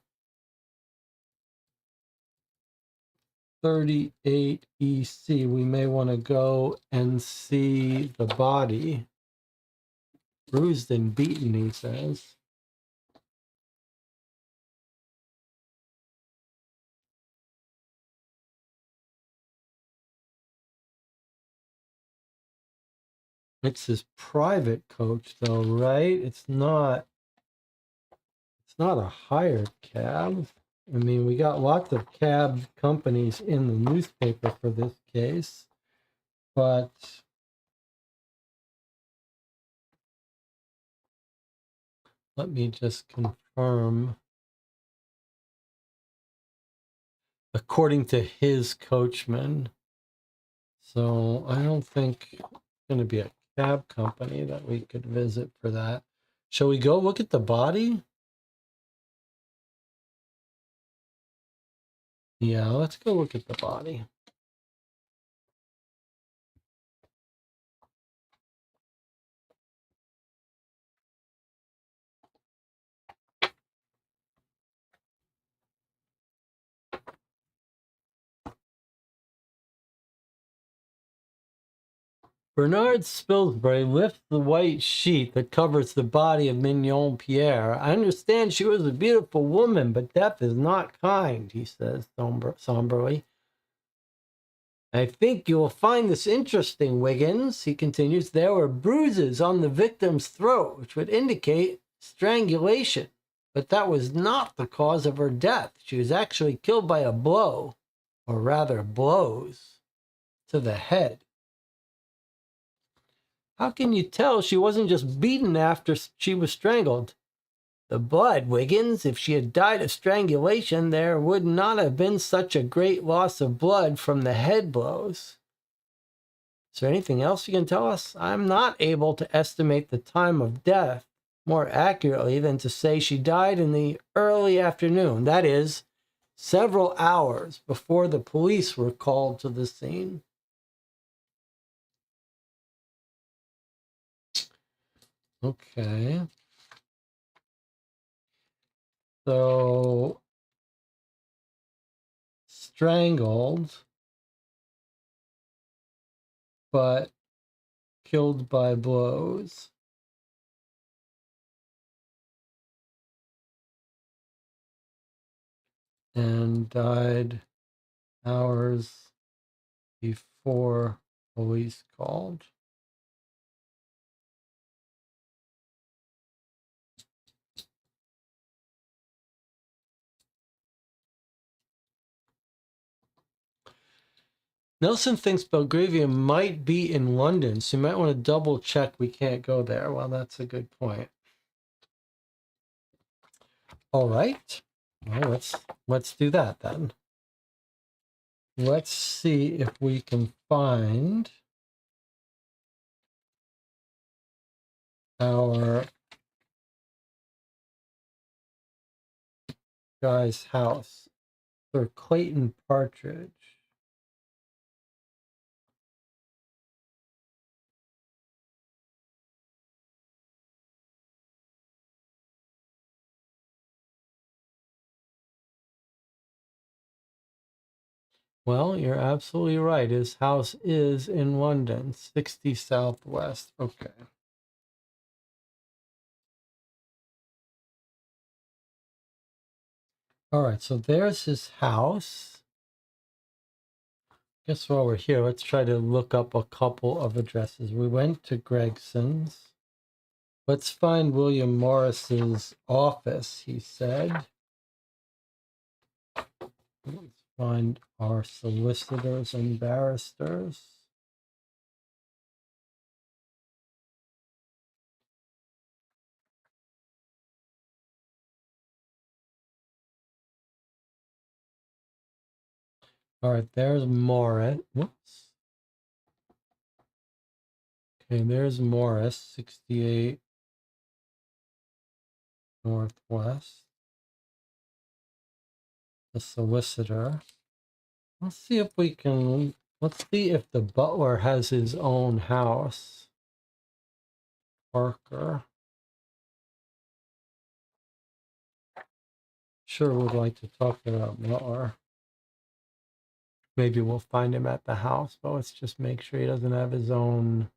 S2: 38 EC, we may want to go and see the body. Bruised and beaten, he says. It's his private coach, though, right? It's not a hired cab. I mean, we got lots of cab companies in the newspaper for this case, but let me just confirm. According to his coachman, So I don't think it's going to be a cab company that we could visit for that. Shall we go look at the body? Yeah, let's go look at the body. Bernard Spilsbury lifts the white sheet that covers the body of Mignon Pierre. I understand she was a beautiful woman, but death is not kind, he says somberly. I think you will find this interesting, Wiggins, he continues. There were bruises on the victim's throat, which would indicate strangulation, but that was not the cause of her death. She was actually killed by a blow, or rather blows, to the head. How can you tell she wasn't just beaten after she was strangled? The blood, Wiggins. If she had died of strangulation, there would not have been such a great loss of blood from the head blows. Is there anything else you can tell us? I'm not able to estimate the time of death more accurately than to say she died in the early afternoon. That is, several hours before the police were called to the scene. Okay. So, strangled, but killed by blows. And died hours before police called. Nelson thinks Belgravia might be in London, so you might want to double check we can't go there. Well, that's a good point. All right. Well, let's do that then. Let's see if we can find our guy's house for Clayton Partridge. Well, you're absolutely right. His house is in London, 60 Southwest. Okay. All right, so there's his house. Guess while we're here, let's try to look up a couple of addresses. We went to Gregson's. Let's find William Morris's office, he said. Let's find our solicitors and barristers. All right, there's Morris. Whoops. Okay, there's Morris, 68 Northwest. The solicitor. Let's see if we can, let's see if the butler has his own house. Parker. Sure would like to talk to that butler. Maybe we'll find him at the house, but let's just make sure he doesn't have his own.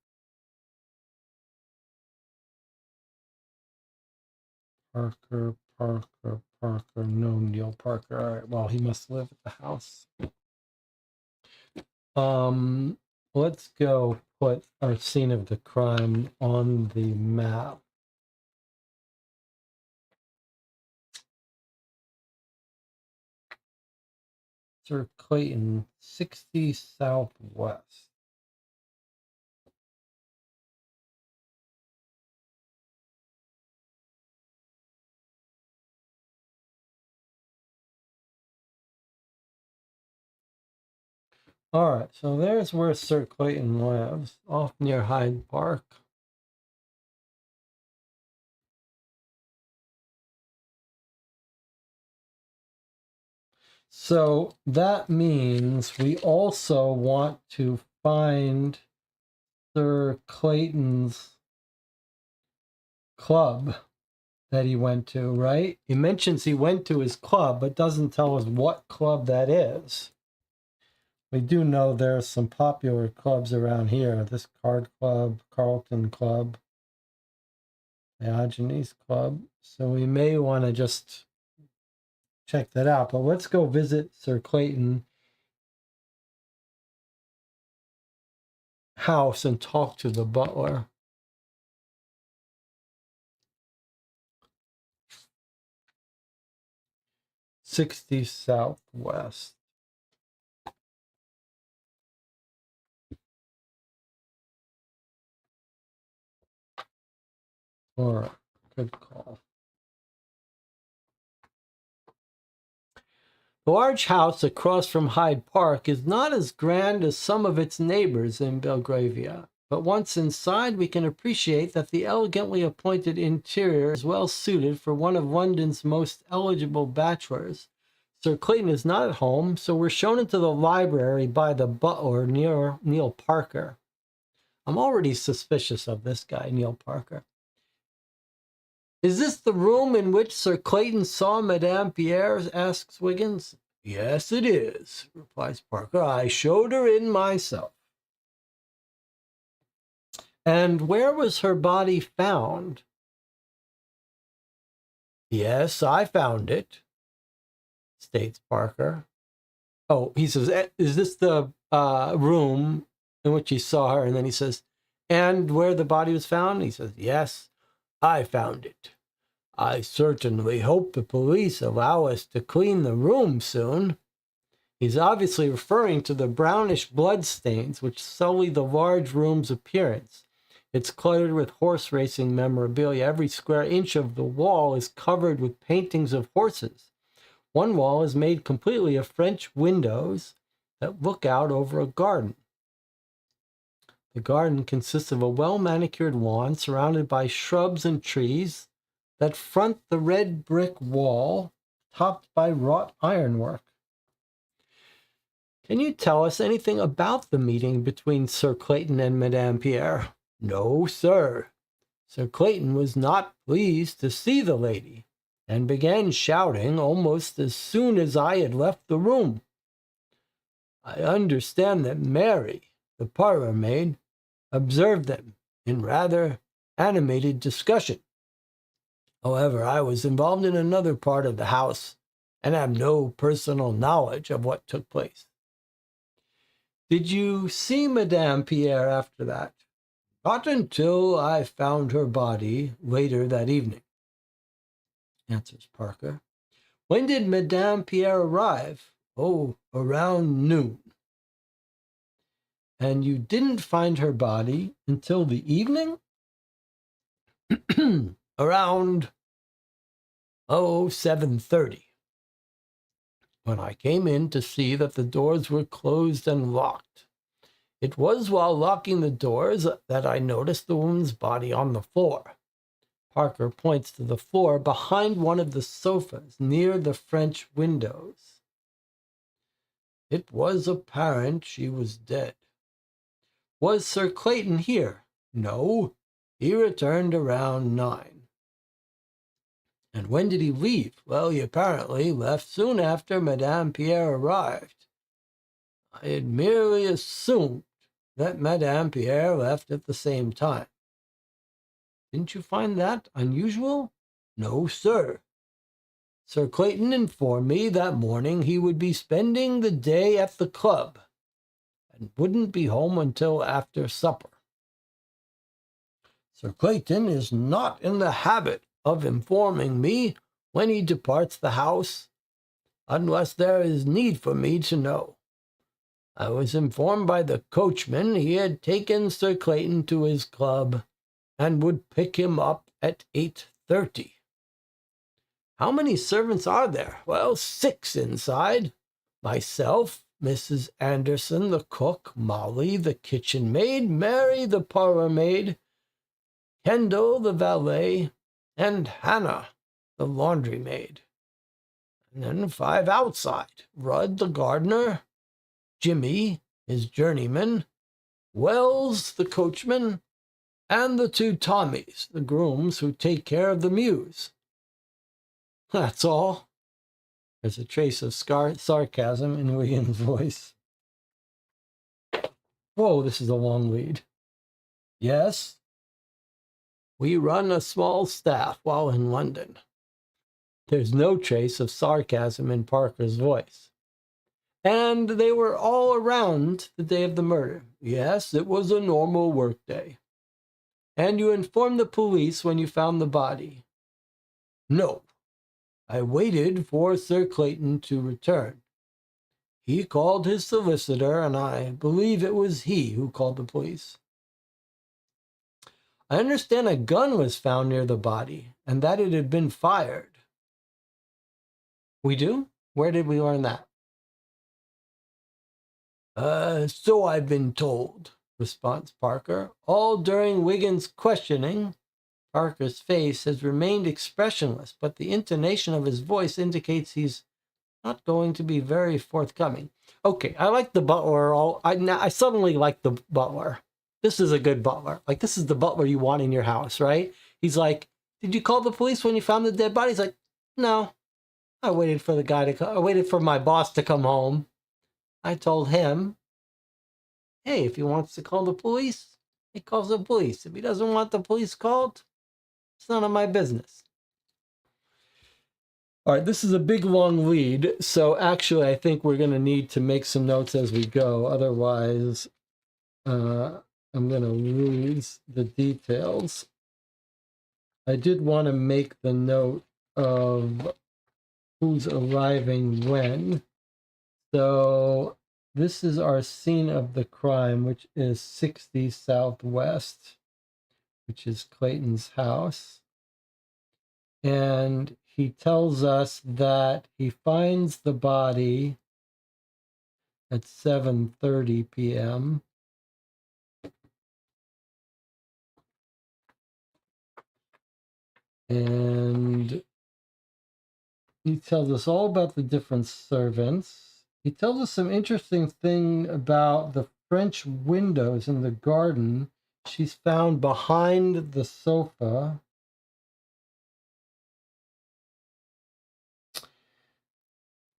S2: Parker. No, Neil Parker. All right, well, he must live at the house. Let's go put our scene of the crime on the map. Sir Clayton, 60 Southwest. All right, so there's where Sir Clayton lives, off near Hyde Park. So that means we also want to find Sir Clayton's club that he went to, right? He mentions he went to his club, but doesn't tell us what club that is. We do know there's some popular clubs around here. This Card Club, Carlton Club, Diogenes Club. So we may want to just check that out. But let's go visit Sir Clayton house and talk to the butler. 60 Southwest. All right, good call. The large house across from Hyde Park is not as grand as some of its neighbors in Belgravia, but once inside we can appreciate that the elegantly appointed interior is well suited for one of London's most eligible bachelors. Sir Clayton is not at home, so we're shown into the library by the butler, Neil Parker. I'm already suspicious of this guy, Neil Parker. Is this the room in which Sir Clayton saw Madame Pierre? Asks Wiggins. Yes, it is, replies Parker. I showed her in myself. And where was her body found? Yes, I found it, states Parker. Oh, he says, is this the room in which he saw her? And then he says, and where the body was found? He says, yes, I found it. I certainly hope the police allow us to clean the room soon. He's obviously referring to the brownish blood stains which sully the large room's appearance. It's cluttered with horse racing memorabilia. Every square inch of the wall is covered with paintings of horses. One wall is made completely of French windows that look out over a garden. The garden consists of a well-manicured lawn surrounded by shrubs and trees that front the red brick wall topped by wrought ironwork. Can you tell us anything about the meeting between Sir Clayton and Madame Pierre? No, sir. Sir Clayton was not pleased to see the lady, and began shouting almost as soon as I had left the room. I understand that Mary, the parlor maid, observed them in rather animated discussion. However, I was involved in another part of the house and have no personal knowledge of what took place. Did you see Madame Pierre after that? Not until I found her body later that evening, answers Parker. When did Madame Pierre arrive? Oh, around noon. And you didn't find her body until the evening? Around 7:30. When I came in to see that the doors were closed and locked. It was while locking the doors that I noticed the woman's body on the floor. Parker points to the floor behind one of the sofas near the French windows. It was apparent she was dead. Was Sir Clayton here? No, he returned around 9. And when did he leave? Well, he apparently left soon after Madame Pierre arrived. I had merely assumed that Madame Pierre left at the same time. Didn't you find that unusual? No, sir. Sir Clayton informed me that morning he would be spending the day at the club and wouldn't be home until after supper. Sir Clayton is not in the habit of informing me when he departs the house, unless there is need for me to know. I was informed by the coachman he had taken Sir Clayton to his club and would pick him up at 8:30. How many servants are there? Well, 6 inside. Myself, Mrs. Anderson, the cook, Molly, the kitchen maid, Mary, the parlor maid, Kendall, the valet, and Hannah, the laundry maid. And then 5 outside: Rudd, the gardener, Jimmy, his journeyman, Wells, the coachman, and the 2 Tommies, the grooms who take care of the mews. That's all. There's a trace of sarcasm in Wiggins' voice. Whoa, this is a long lead. Yes, we run a small staff while in London. There's no trace of sarcasm in Parker's voice. And they were all around the day of the murder. Yes, it was a normal workday. And you informed the police when you found the body. No, I waited for Sir Clayton to return. He called his solicitor, and I believe it was he who called the police. I understand a gun was found near the body, and that it had been fired. We do? Where did we learn that? So I've been told, responds Parker. All during Wiggins' questioning, Parker's face has remained expressionless, but the intonation of his voice indicates he's not going to be very forthcoming. Okay, I like the butler. I suddenly like the butler. This is a good butler. Like, this is the butler you want in your house, right? He's like, did you call the police when you found the dead body? He's like, no. I waited for the guy to come. I waited for my boss to come home. I told him, hey, if he wants to call the police, he calls the police. If he doesn't want the police called, it's none of my business. All right, this is a big, long lead. So actually, I think we're going to need to make some notes as we go. Otherwise, I'm going to lose the details. I did want to make the note of who's arriving when. So this is our scene of the crime, which is 60 Southwest, which is Clayton's house. And he tells us that he finds the body at 7:30 p.m. And he tells us all about the different servants. He tells us some interesting thing about the French windows in the garden. She's found behind the sofa.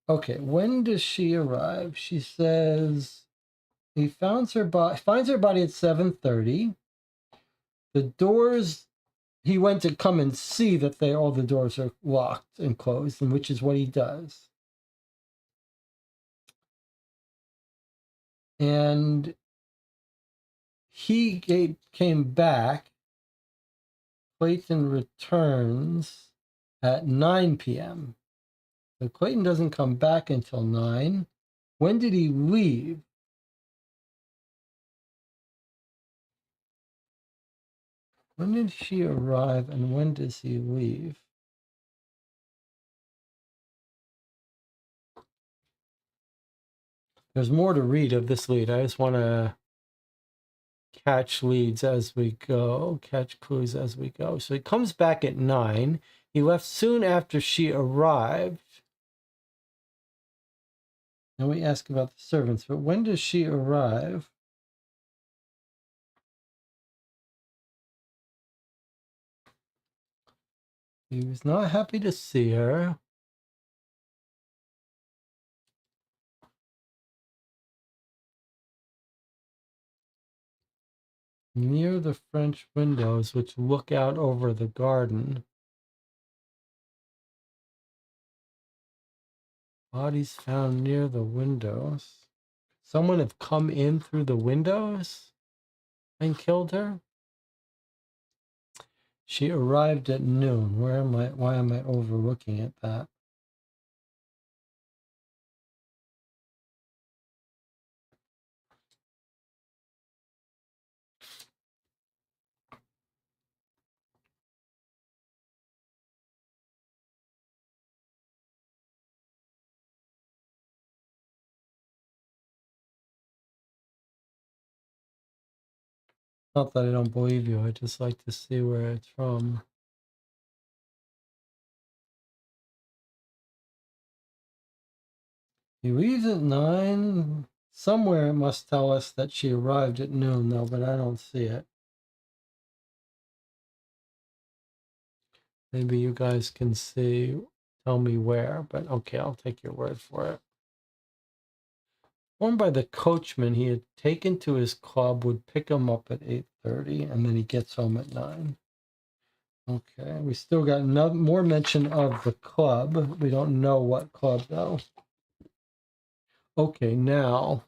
S2: Okay, when does she arrive? She says he finds her body at 7:30. The doors, he went to come and see that all the doors are locked and closed, and which is what he does. And he came back. Clayton returns at 9 p.m. So Clayton doesn't come back until 9. When did he leave? When did she arrive and when does he leave? There's more to read of this lead. I just want to catch leads as we go, catch clues as we go. So he comes back at 9. He left soon after she arrived. And we ask about the servants, but when does she arrive? He was not happy to see her. Near the French windows, which look out over the garden. Bodies found near the windows. Someone have come in through the windows and killed her? She arrived at noon. Why am I overlooking at that? Not that I don't believe you. I just like to see where it's from. He leaves at 9. Somewhere it must tell us that she arrived at noon, though, but I don't see it. Maybe you guys can tell me where, but okay, I'll take your word for it. Informed by the coachman he had taken to his club would pick him up at 8:30, and then he gets home at 9. Okay, we still got more mention of the club. We don't know what club, though. Okay, now,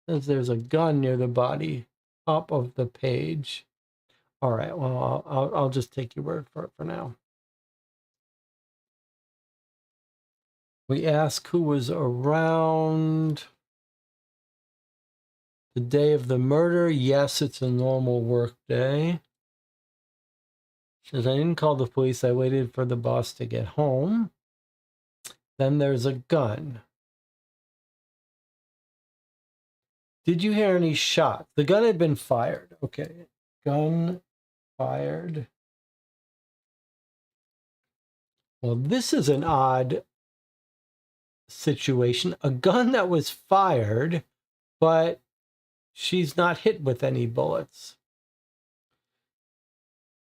S2: since there's a gun near the body, top of the page. All right, well, I'll just take your word for it for now. We ask who was around the day of the murder. Yes, it's a normal work day. Says I didn't call the police. I waited for the boss to get home. Then there's a gun. Did you hear any shots? The gun had been fired. Okay, gun fired. Well, this is an odd situation. A gun that was fired, but she's not hit with any bullets.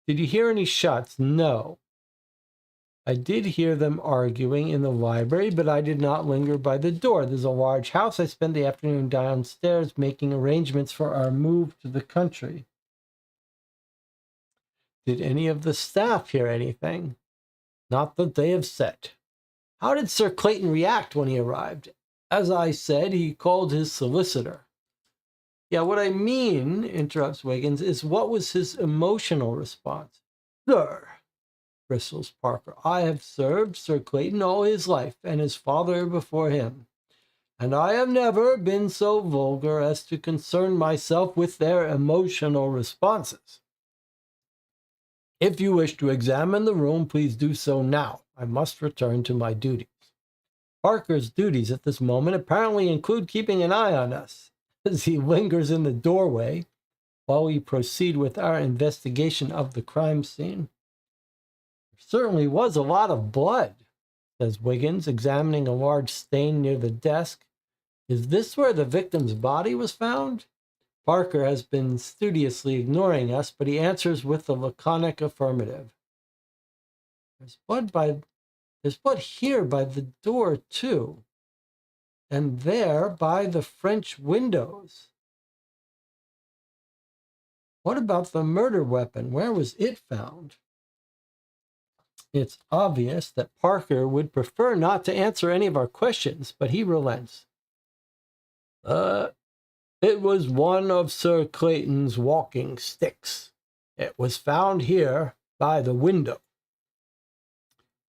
S2: Did you hear any shots? No. I did hear them arguing in the library, but I did not linger by the door. There's a large house. I spent the afternoon downstairs making arrangements for our move to the country. Did any of the staff hear anything? Not that they have said. How did Sir Clayton react when he arrived? As I said, he called his solicitor. Yeah, what I mean, interrupts Wiggins, is what was his emotional response? Sir, bristles Parker, I have served Sir Clayton all his life, and his father before him, and I have never been so vulgar as to concern myself with their emotional responses. If you wish to examine the room, please do so now. I must return to my duties. Parker's duties at this moment apparently include keeping an eye on us, as he lingers in the doorway while we proceed with our investigation of the crime scene. There certainly was a lot of blood, says Wiggins, examining a large stain near the desk. Is this where the victim's body was found? Parker has been studiously ignoring us, but he answers with a laconic affirmative. There's blood here by the door, too, and there by the French windows. What about the murder weapon? Where was it found? It's obvious that Parker would prefer not to answer any of our questions, but he relents. It was one of Sir Clayton's walking sticks. It was found here by the window.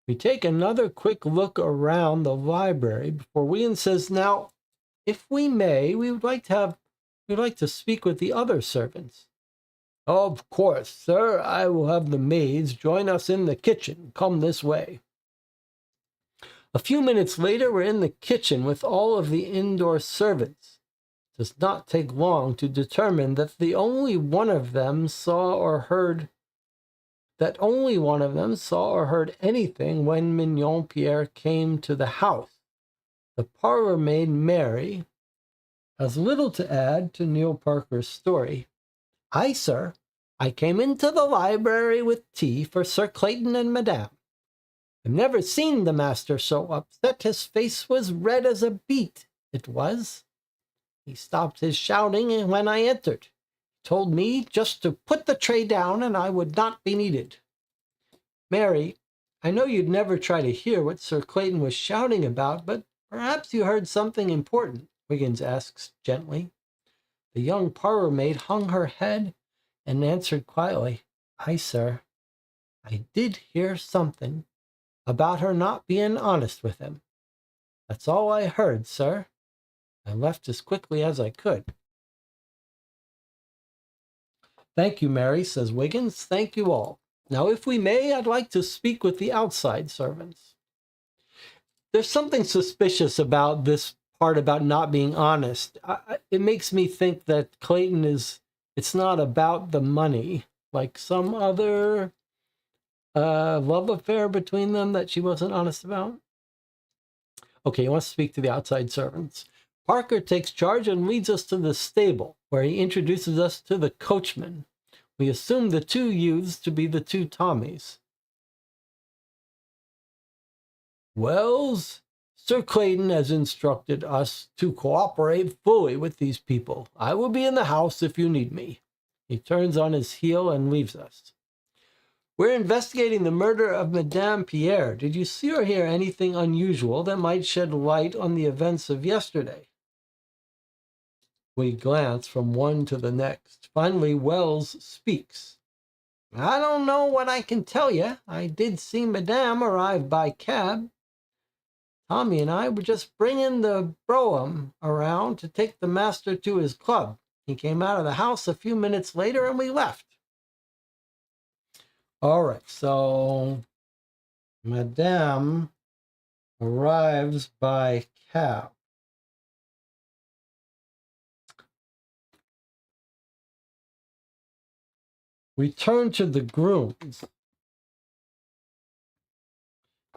S2: We take another quick look around the library before Wiggins says, now, if we may, we'd like to speak with the other servants. Of course, sir. I will have the maids join us in the kitchen. Come this way. A few minutes later, we're in the kitchen with all of the indoor servants. It does not take long to determine that only one of them saw or heard anything when Mignon Pierre came to the house. The parlor maid, Mary, has little to add to Neil Parker's story. Aye, sir. I came into the library with tea for Sir Clayton and Madame. I've never seen the master so upset. His face was red as a beet, it was. He stopped his shouting when I entered. He told me just to put the tray down and I would not be needed. Mary, I know you'd never try to hear what Sir Clayton was shouting about, but perhaps you heard something important, Wiggins asks gently. The young parlor maid hung her head and answered quietly, Aye, sir. I did hear something about her not being honest with him. That's all I heard, sir. I left as quickly as I could. Thank you, Mary, says Wiggins. Thank you all. Now, if we may, I'd like to speak with the outside servants. There's something suspicious about this part about not being honest. It makes me think that Clayton is It's not about the money, like some other love affair between them that she wasn't honest about. Okay, he wants to speak to the outside servants. Parker takes charge and leads us to the stable, where he introduces us to the coachman. We assume the two youths to be the two Tommies. Wells, Sir Clayton has instructed us to cooperate fully with these people. I will be in the house if you need me. He turns on his heel and leaves us. We're investigating the murder of Madame Pierre. Did you see or hear anything unusual that might shed light on the events of yesterday? We glance from one to the next. Finally, Wells speaks. I don't know what I can tell you. I did see Madame arrive by cab. Tommy and I were just bringing the brougham around to take the master to his club. He came out of the house a few minutes later and we left. All right, so Madame arrives by cab. We turn to the grooms.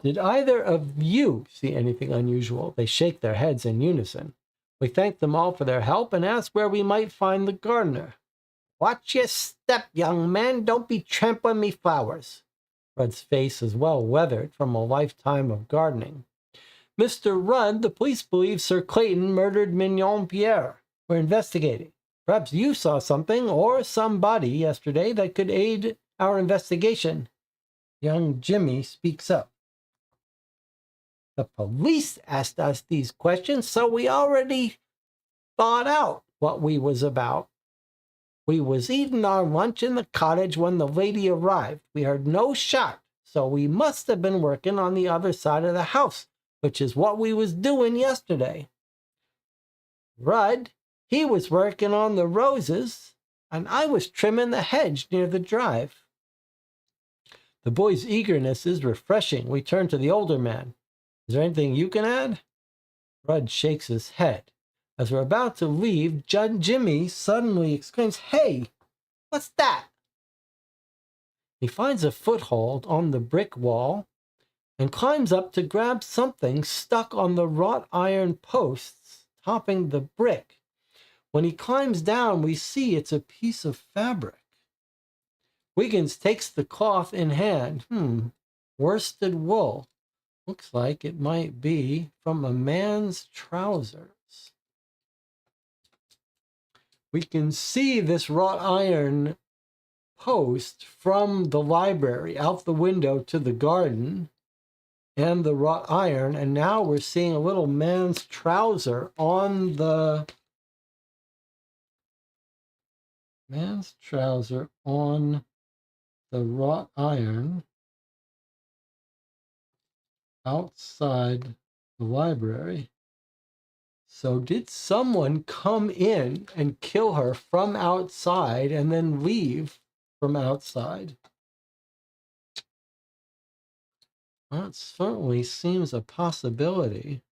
S2: Did either of you see anything unusual? They shake their heads in unison. We thank them all for their help and ask where we might find the gardener. Watch your step, young man. Don't be trampling me flowers. Rudd's face is well weathered from a lifetime of gardening. Mr. Rudd, the police believe Sir Clayton murdered Mignon Pierre. We're investigating. Perhaps you saw something or somebody yesterday that could aid our investigation. Young Jimmy speaks up. The police asked us these questions, so we already thought out what we was about. We was eating our lunch in the cottage when the lady arrived. We heard no shot, so we must have been working on the other side of the house, which is what we was doing yesterday. Rudd, he was working on the roses, and I was trimming the hedge near the drive. The boy's eagerness is refreshing. We turn to the older man. Is there anything you can add? Rudd shakes his head. As we're about to leave, Jimmy suddenly exclaims, Hey, what's that? He finds a foothold on the brick wall and climbs up to grab something stuck on the wrought iron posts topping the brick. When he climbs down, we see it's a piece of fabric. Wiggins takes the cloth in hand. Worsted wool. Looks like it might be from a man's trousers. We can see this wrought iron post from the library out the window to the garden and the wrought iron, and now we're seeing a little man's trouser on the wrought iron outside the library. So did someone come in and kill her from outside and then leave from outside? That certainly seems a possibility.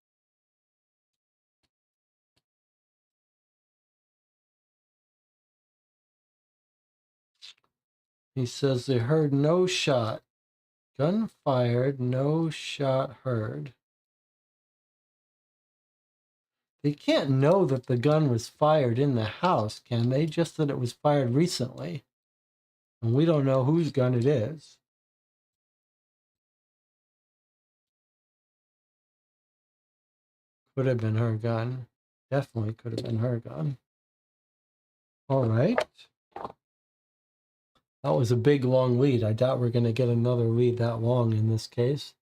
S2: He says they heard no shot. Gun fired, no shot heard. They can't know that the gun was fired in the house, can they? Just that it was fired recently. And we don't know whose gun it is. Could have been her gun. Definitely could have been her gun. All right. That was a big, long lead. I doubt we're going to get another lead that long in this case.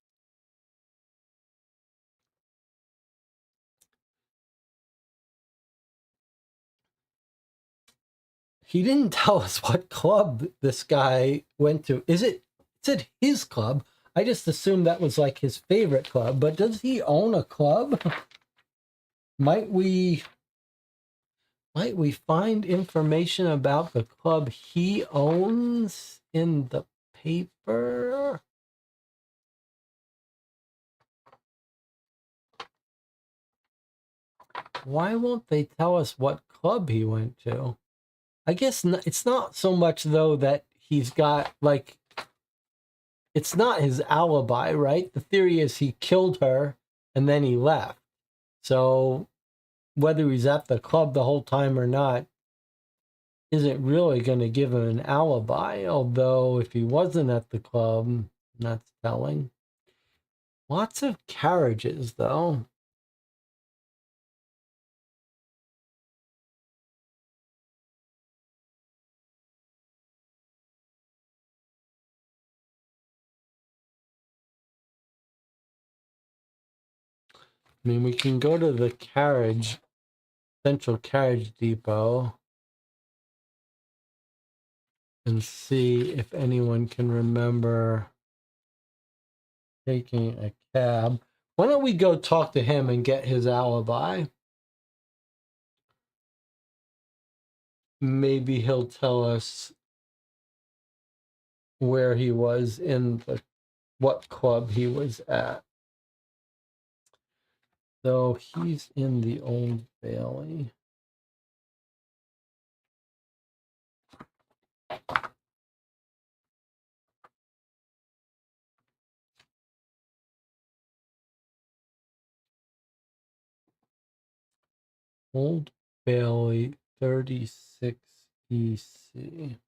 S2: He didn't tell us what club this guy went to. It said his club. I just assumed that was like his favorite club, but does he own a club? Might we find information about the club he owns in the paper? Why won't they tell us what club he went to? I guess it's not so much, though, that he's got, like, it's not his alibi, right? The theory is he killed her and then he left. So whether he's at the club the whole time or not isn't really going to give him an alibi. Although if he wasn't at the club, that's telling. Lots of carriages, though. I mean, we can go to the central carriage depot and see if anyone can remember taking a cab. Why don't we go talk to him and get his alibi? Maybe he'll tell us where he was what club he was at. So he's in the Old Bailey. Old Bailey 36 EC.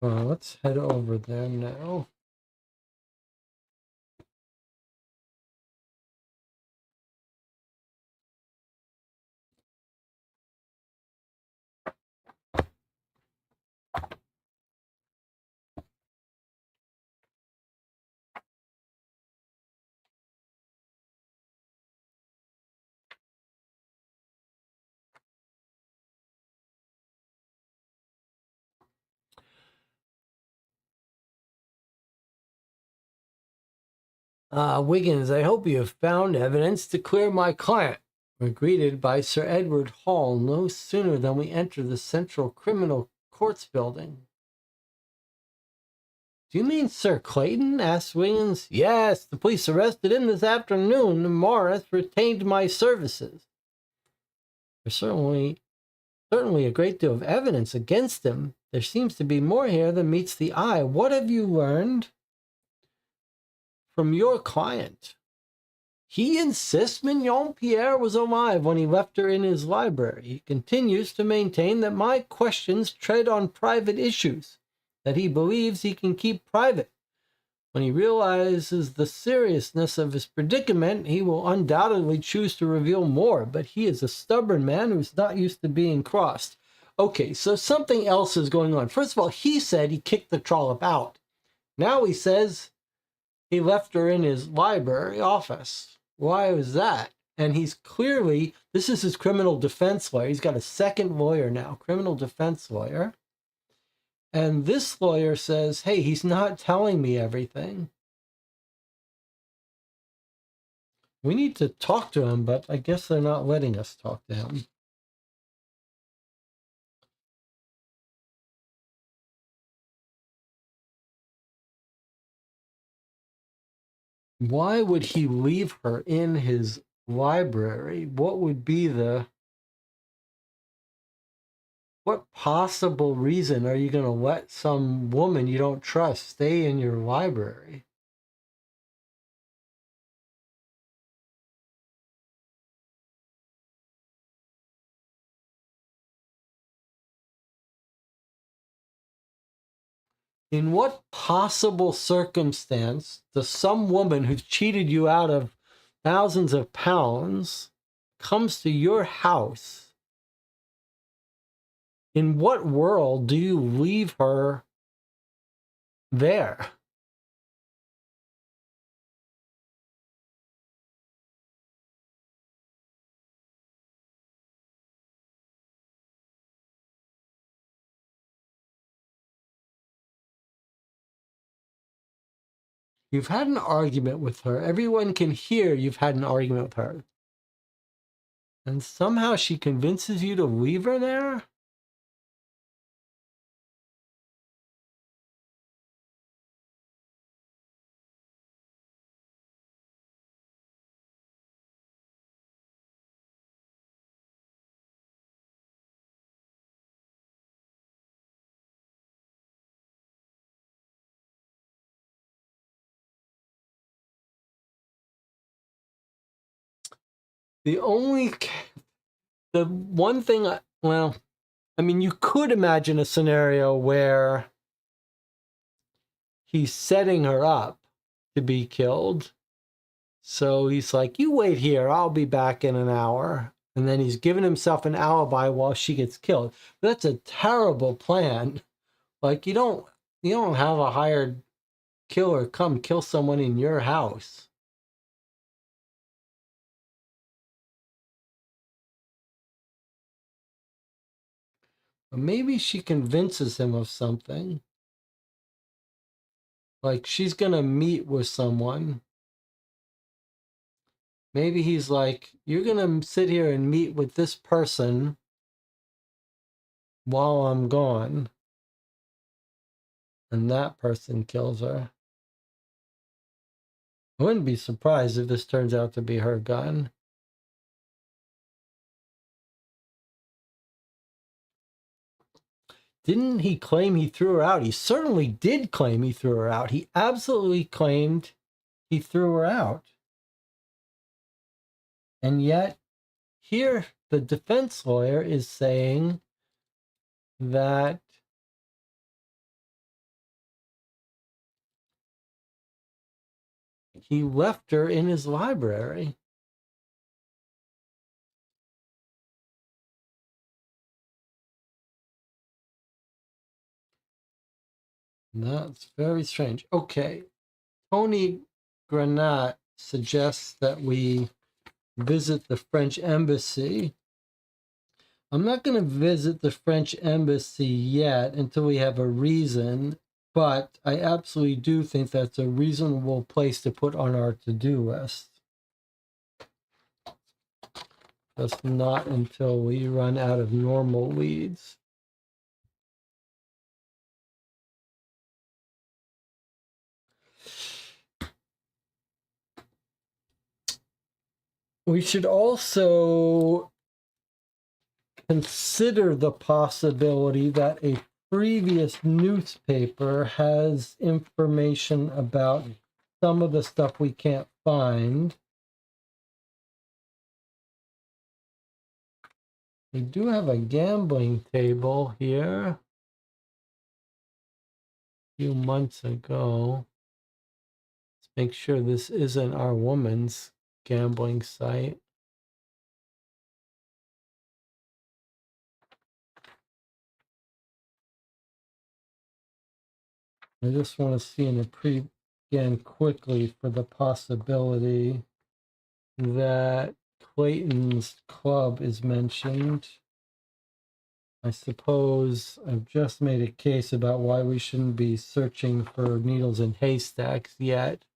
S2: Let's head over there now. Wiggins, I hope you have found evidence to clear my client. We're greeted by Sir Edward Hall no sooner than we enter the Central Criminal Courts building. Do you mean Sir Clayton? Asked Wiggins. Yes, the police arrested him this afternoon, and Morris retained my services. There's certainly a great deal of evidence against him. There seems to be more here than meets the eye. What have you learned from your client? He insists Mignon Pierre was alive when he left her in his library. He continues to maintain that my questions tread on private issues, that he believes he can keep private. When he realizes the seriousness of his predicament, he will undoubtedly choose to reveal more, but he is a stubborn man who's not used to being crossed. Okay, so something else is going on. First of all, he said he kicked the trollop out. Now he says he left her in his library office. Why was that? And he's clearly, this is his criminal defense lawyer. He's got a second lawyer now, criminal defense lawyer. And this lawyer says, hey, he's not telling me everything. We need to talk to him, but I guess they're not letting us talk to him. Why would he leave her in his library? What possible reason are you going to let some woman you don't trust stay in your library? In what possible circumstance does some woman who's cheated you out of thousands of pounds comes to your house? In what world do you leave her there? You've had an argument with her. Everyone can hear you've had an argument with her. And somehow she convinces you to leave her there? The only, the one thing, well, I mean, you could imagine a scenario where he's setting her up to be killed. So he's like, you wait here, I'll be back in an hour. And then he's given himself an alibi while she gets killed. That's a terrible plan. Like you don't have a hired killer come kill someone in your house. But maybe she convinces him of something. Like she's gonna meet with someone. Maybe he's like, you're gonna sit here and meet with this person while I'm gone. And that person kills her. I wouldn't be surprised if this turns out to be her gun. Didn't he claim he threw her out? He certainly did claim he threw her out. He absolutely claimed he threw her out. And yet, here, the defense lawyer is saying that he left her in his library. That's very strange. Okay. Tony Granat suggests that we visit the French embassy. I'm not going to visit the French embassy yet until we have a reason, but I absolutely do think that's a reasonable place to put on our to-do list. Just not until we run out of normal leads. We should also consider the possibility that a previous newspaper has information about some of the stuff we can't find. We do have a gambling table here a few months ago. Let's make sure this isn't our woman's gambling site. I just want to see in the again quickly for the possibility that Clayton's club is mentioned. I suppose I've just made a case about why we shouldn't be searching for needles in haystacks yet.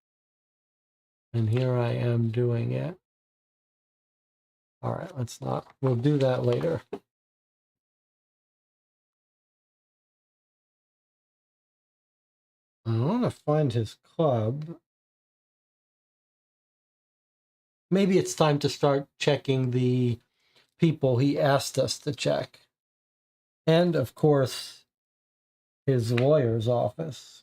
S2: And here I am doing it. All right, let's not. We'll do that later. I want to find his club. Maybe it's time to start checking the people he asked us to check. And, of course, his lawyer's office.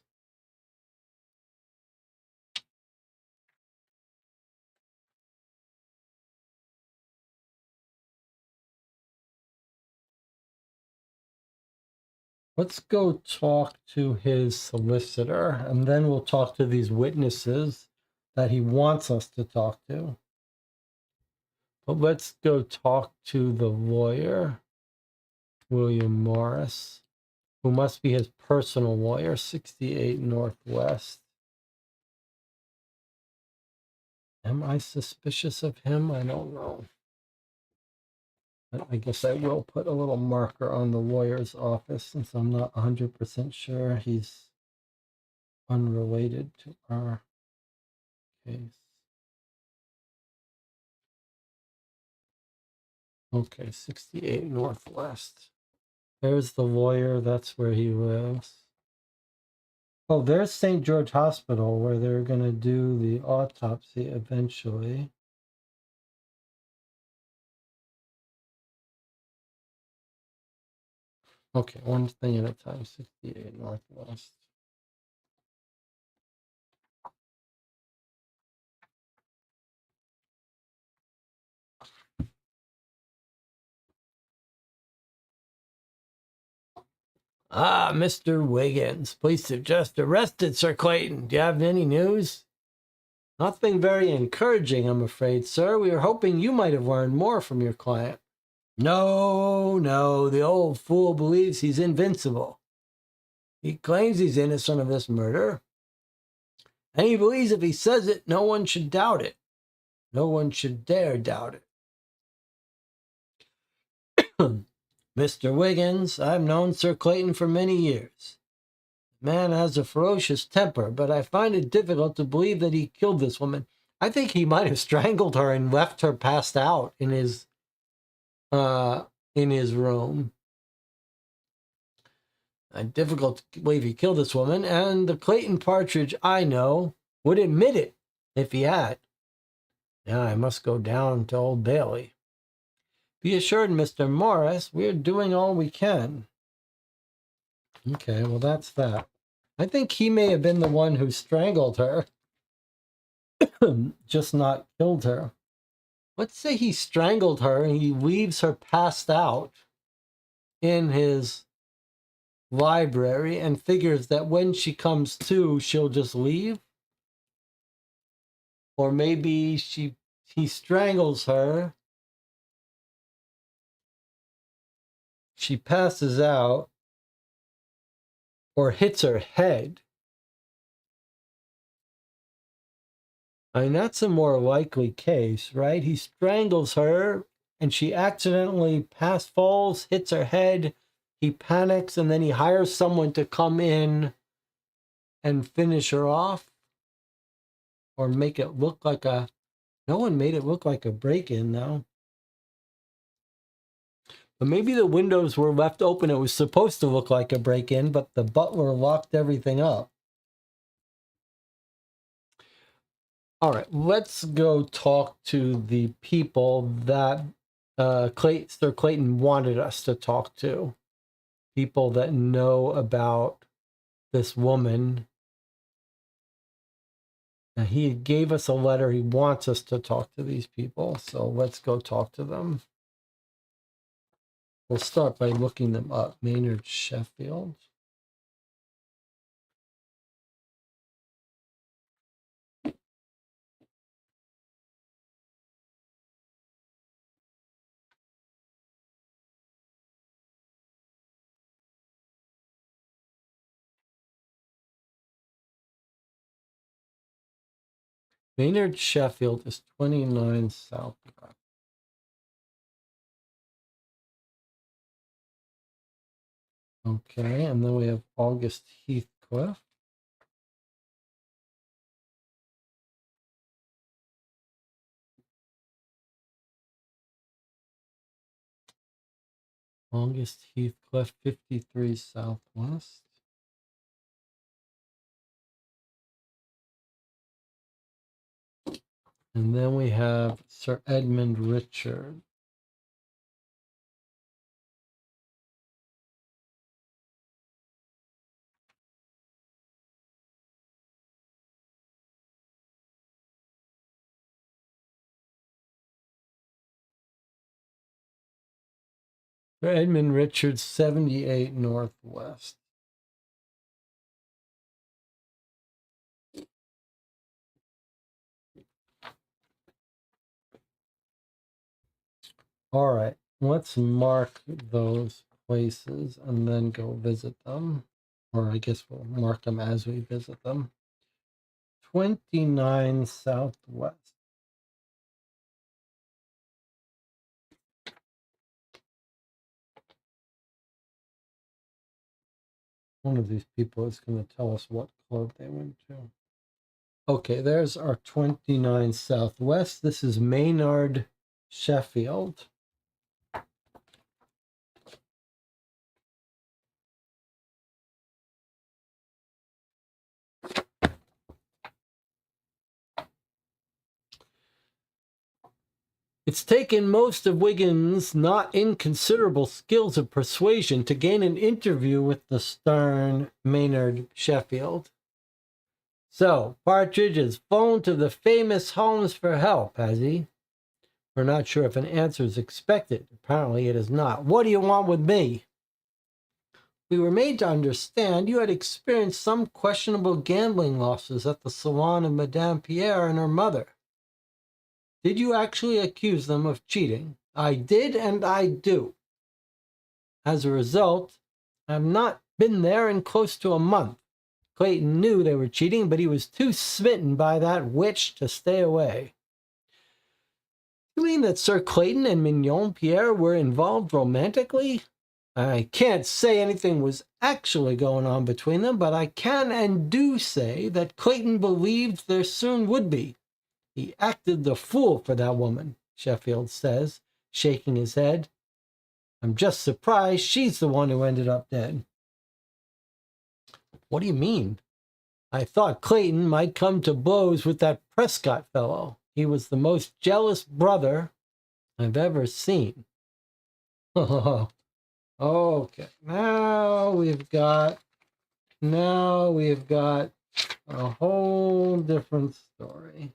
S2: Let's go talk to his solicitor, and then we'll talk to these witnesses that he wants us to talk to. But let's go talk to the lawyer, William Morris, who must be his personal lawyer, 68 Northwest. Am I suspicious of him? I don't know. I guess I will put a little marker on the lawyer's office since I'm not 100% sure he's unrelated to our case. Okay, 68 Northwest. There's the lawyer. That's where he lives. Oh, there's St. George Hospital where they're going to do the autopsy eventually. Okay, one thing at a time, 68 Northwest. Ah, Mr. Wiggins. Police have just arrested Sir Clayton. Do you have any news? Nothing very encouraging, I'm afraid, sir. We were hoping you might have learned more from your client. No, the old fool believes he's invincible. He claims he's innocent of this murder, and he believes if he says it, no one should doubt it. No one should dare doubt it. Mr. Wiggins, I've known Sir Clayton for many years. The man has a ferocious temper, but I find it difficult to believe that he killed this woman. I think he might have strangled her and left her passed out in his room. Difficult to believe he killed this woman, and the Clayton Partridge I know would admit it if he had. Now I must go down to Old Bailey. Be assured, Mr. Morris, we're doing all we can. Okay, well, that's that. I think he may have been the one who strangled her, just not killed her. Let's say he strangled her and he leaves her passed out in his library and figures that when she comes to, she'll just leave. Or maybe he strangles her, she passes out, or hits her head. I mean, that's a more likely case, right? He strangles her, and she accidentally falls, hits her head. He panics, and then he hires someone to come in and finish her off, or make it look like a... No one made it look like a break-in, though. But maybe the windows were left open. It was supposed to look like a break-in, but the butler locked everything up. All right, let's go talk to the people that Sir Clayton wanted us to talk to. People that know about this woman. Now, he gave us a letter. He wants us to talk to these people. So let's go talk to them. We'll start by looking them up. Maynard Sheffield. Maynard Sheffield is 29 South. Okay, and then we have August Heathcliff. August Heathcliff, 53 Southwest. And then we have Sir Edmund Richard. Sir Edmund Richard, 78 Northwest. All right, let's mark those places and then go visit them. Or I guess we'll mark them as we visit them. 29 Southwest. One of these people is going to tell us what club they went to. Okay, there's our 29 Southwest. This is Maynard Sheffield. It's taken most of Wiggins' not inconsiderable skills of persuasion to gain an interview with the stern Maynard Sheffield. So, Partridge has phoned to the famous Holmes for help, has he? We're not sure if an answer is expected. Apparently it is not. What do you want with me? We were made to understand you had experienced some questionable gambling losses at the salon of Madame Pierre and her mother. Did you actually accuse them of cheating? I did, and I do. As a result, I have not been there in close to a month. Clayton knew they were cheating, but he was too smitten by that witch to stay away. You mean that Sir Clayton and Mignon Pierre were involved romantically? I can't say anything was actually going on between them, but I can and do say that Clayton believed there soon would be. He acted the fool for that woman, Sheffield says, shaking his head. I'm just surprised she's the one who ended up dead. What do you mean? I thought Clayton might come to blows with that Prescott fellow. He was the most jealous brother I've ever seen. Okay, now we've got a whole different story.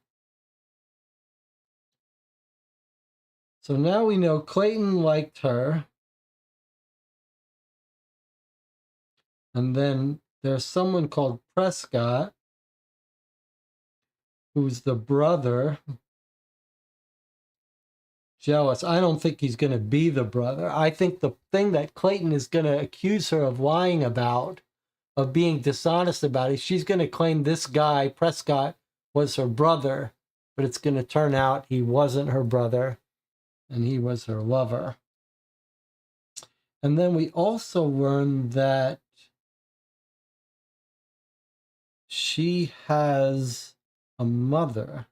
S2: So now we know Clayton liked her. And then there's someone called Prescott, who's the brother. Jealous. I don't think he's going to be the brother. I think the thing that Clayton is going to accuse her of lying about, of being dishonest about, is she's going to claim this guy, Prescott, was her brother, but it's going to turn out he wasn't her brother and he was her lover. And then we also learned that she has a mother.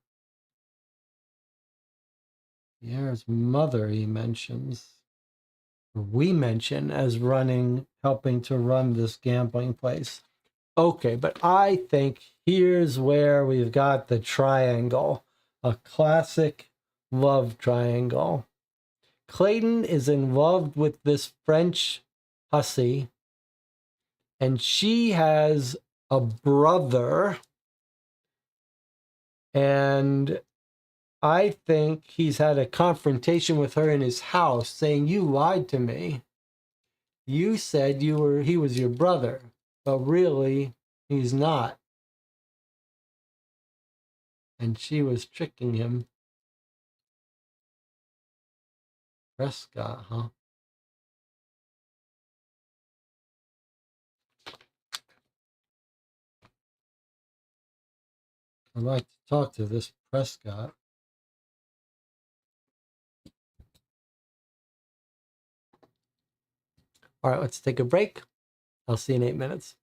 S2: Pierre's mother, he mentions, or we mention, as helping to run this gambling place. Okay, but I think here's where we've got the triangle, a classic love triangle. Clayton is in love with this French hussy, and she has a brother, and I think he's had a confrontation with her in his house saying, you lied to me. You said he was your brother, but really he's not. And she was tricking him. Prescott, huh? I'd like to talk to this Prescott. All right, let's take a break. I'll see you in 8 minutes.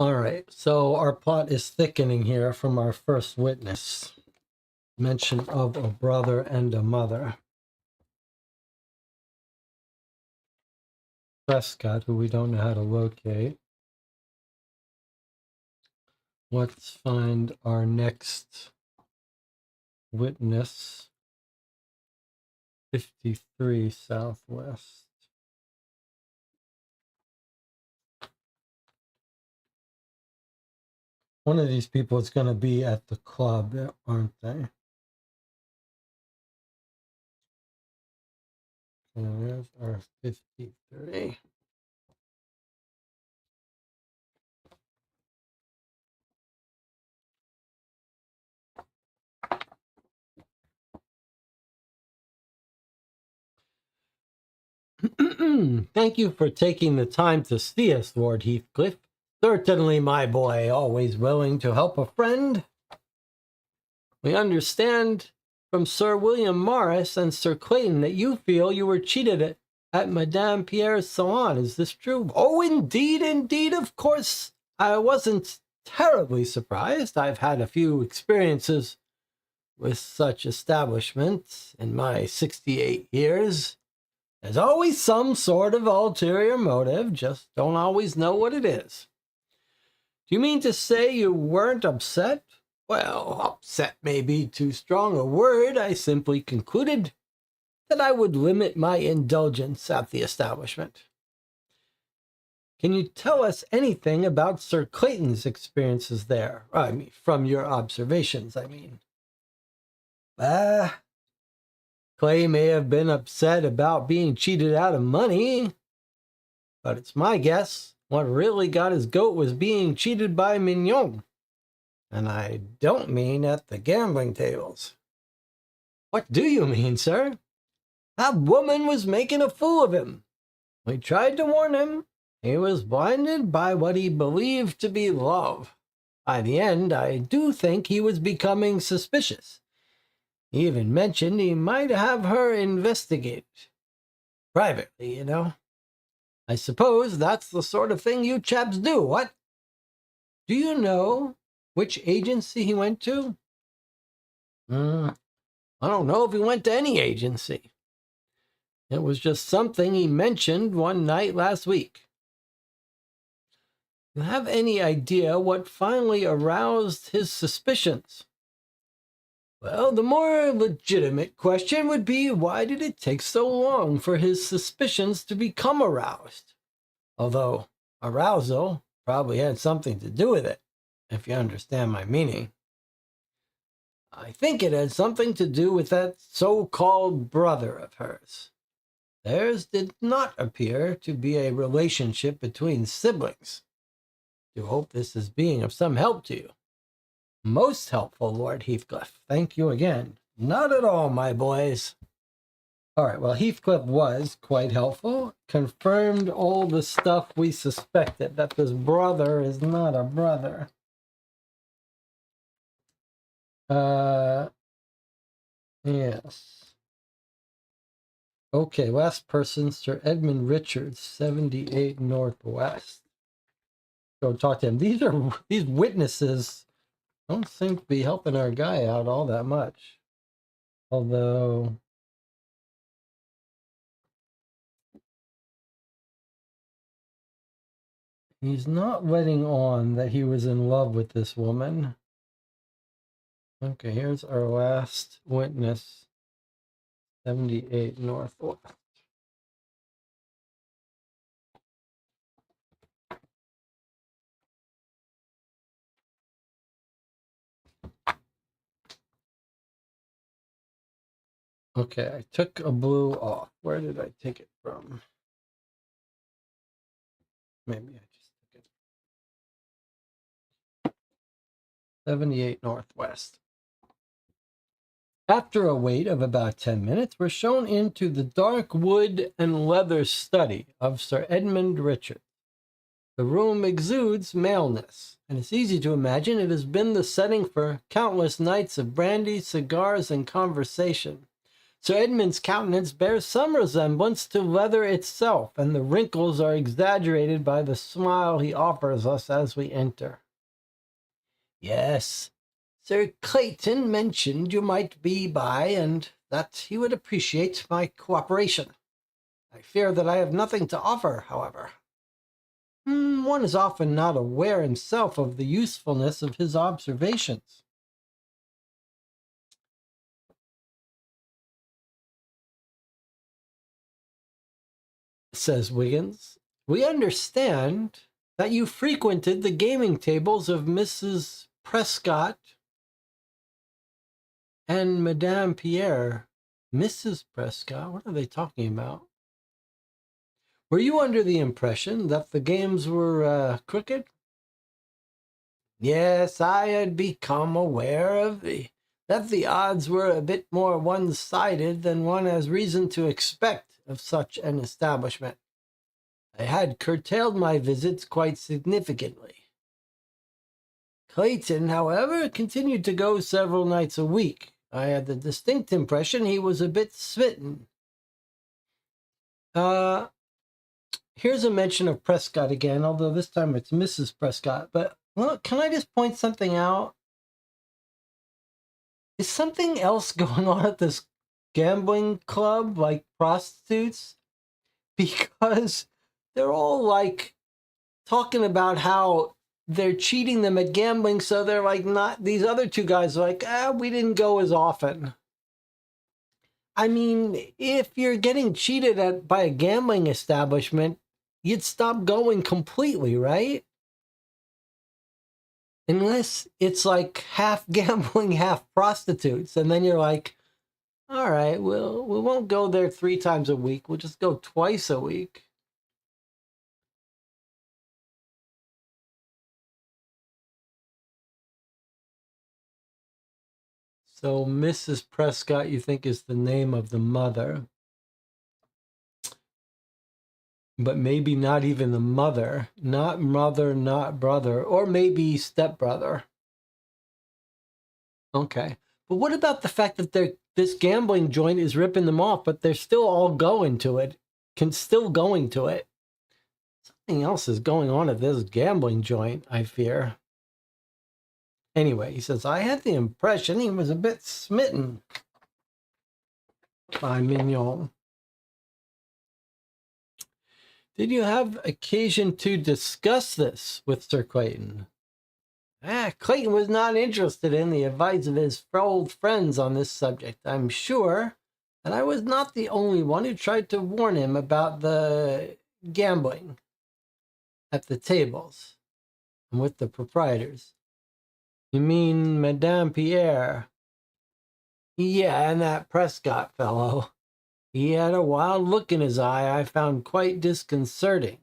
S2: All right, so our plot is thickening here from our first witness. Mention of a brother and a mother. Prescott, who we don't know how to locate. Let's find our next witness. 53 Southwest. One of these people is going to be at the club, aren't they? And there's our 53. Thank you for taking the time to see us, Lord Heathcliff. Certainly, my boy, always willing to help a friend. We understand from Sir William Morris and Sir Clayton that you feel you were cheated at Madame Pierre's salon. Is this true? Oh, indeed, indeed, of course. I wasn't terribly surprised. I've had a few experiences with such establishments in my 68 years. There's always some sort of ulterior motive, just don't always know what it is. Do you mean to say you weren't upset? Well, upset may be too strong a word. I simply concluded that I would limit my indulgence at the establishment. Can you tell us anything about Sir Clayton's experiences there? I mean, from your observations, I mean. Clay may have been upset about being cheated out of money, but it's my guess what really got his goat was being cheated by Mignon. And I don't mean at the gambling tables. What do you mean, sir? That woman was making a fool of him. We tried to warn him. He was blinded by what he believed to be love. By the end, I do think he was becoming suspicious. He even mentioned he might have her investigate. Privately, you know. I suppose that's the sort of thing you chaps do, what? Do you know which agency he went to? I don't know if he went to any agency. It was just something he mentioned one night last week. You have any idea what finally aroused his suspicions? Well, the more legitimate question would be, why did it take so long for his suspicions to become aroused? Although arousal probably had something to do with it, if you understand my meaning. I think it had something to do with that so-called brother of hers. Theirs did not appear to be a relationship between siblings. I hope this is being of some help to you. Most helpful, Lord Heathcliff. Thank you again. Not at all, my boys. All right, well, Heathcliff was quite helpful. Confirmed all the stuff we suspected, that this brother is not a brother. Yes. Okay, last person, Sir Edmund Richards, 78 Northwest. Go talk to him. These witnesses don't seem to be helping our guy out all that much. Although he's not letting on that he was in love with this woman. Okay, here's our last witness, 78 Northwest. Okay, I took a blue off. Where did I take it from? Maybe I just took it. 78 Northwest. After a wait of about 10 minutes, we're shown into the dark wood and leather study of Sir Edmund Richards. The room exudes maleness, and it's easy to imagine it has been the setting for countless nights of brandy, cigars, and conversation. Sir Edmund's countenance bears some resemblance to leather itself, and the wrinkles are exaggerated by the smile he offers us as we enter. Yes, Sir Clayton mentioned you might be by, and that he would appreciate my cooperation. I fear that I have nothing to offer, however. One is often not aware himself of the usefulness of his observations. Says Wiggins. We understand that you frequented the gaming tables of Mrs. Prescott and Madame Pierre. Mrs. Prescott? What are they talking about? Were you under the impression that the games were crooked? Yes, I had become aware of that the odds were a bit more one-sided than one has reason to expect of such an establishment. I had curtailed my visits quite significantly. Clayton, however, continued to go several nights a week. I had the distinct impression he was a bit smitten. Here's a mention of Prescott again, although this time it's Mrs. Prescott. But, well, can I just point something out? Is something else going on at this gambling club, like prostitutes? Because they're all, like, talking about how they're cheating them at gambling, so they're, like, not... These other two guys are like, we didn't go as often. I mean, if you're getting cheated at by a gambling establishment, you'd stop going completely, right? Unless it's like half gambling, half prostitutes. And then you're like, all right, we won't go there 3 times a week. We'll just go twice a week. So Mrs. Prescott, you think, is the name of the mother, but maybe not even the mother, not mother, not brother, or maybe stepbrother. Okay. But what about the fact that this gambling joint is ripping them off, but they're still all going to it, still going to it? Something else is going on at this gambling joint, I fear. Anyway, he says, I had the impression he was a bit smitten by Mignon. Did you have occasion to discuss this with Sir Clayton? Clayton was not interested in the advice of his old friends on this subject. I'm sure that I was not the only one who tried to warn him about the gambling at the tables and with the proprietors. You mean Madame Pierre? Yeah, and that Prescott fellow. He had a wild look in his eye I found quite disconcerting.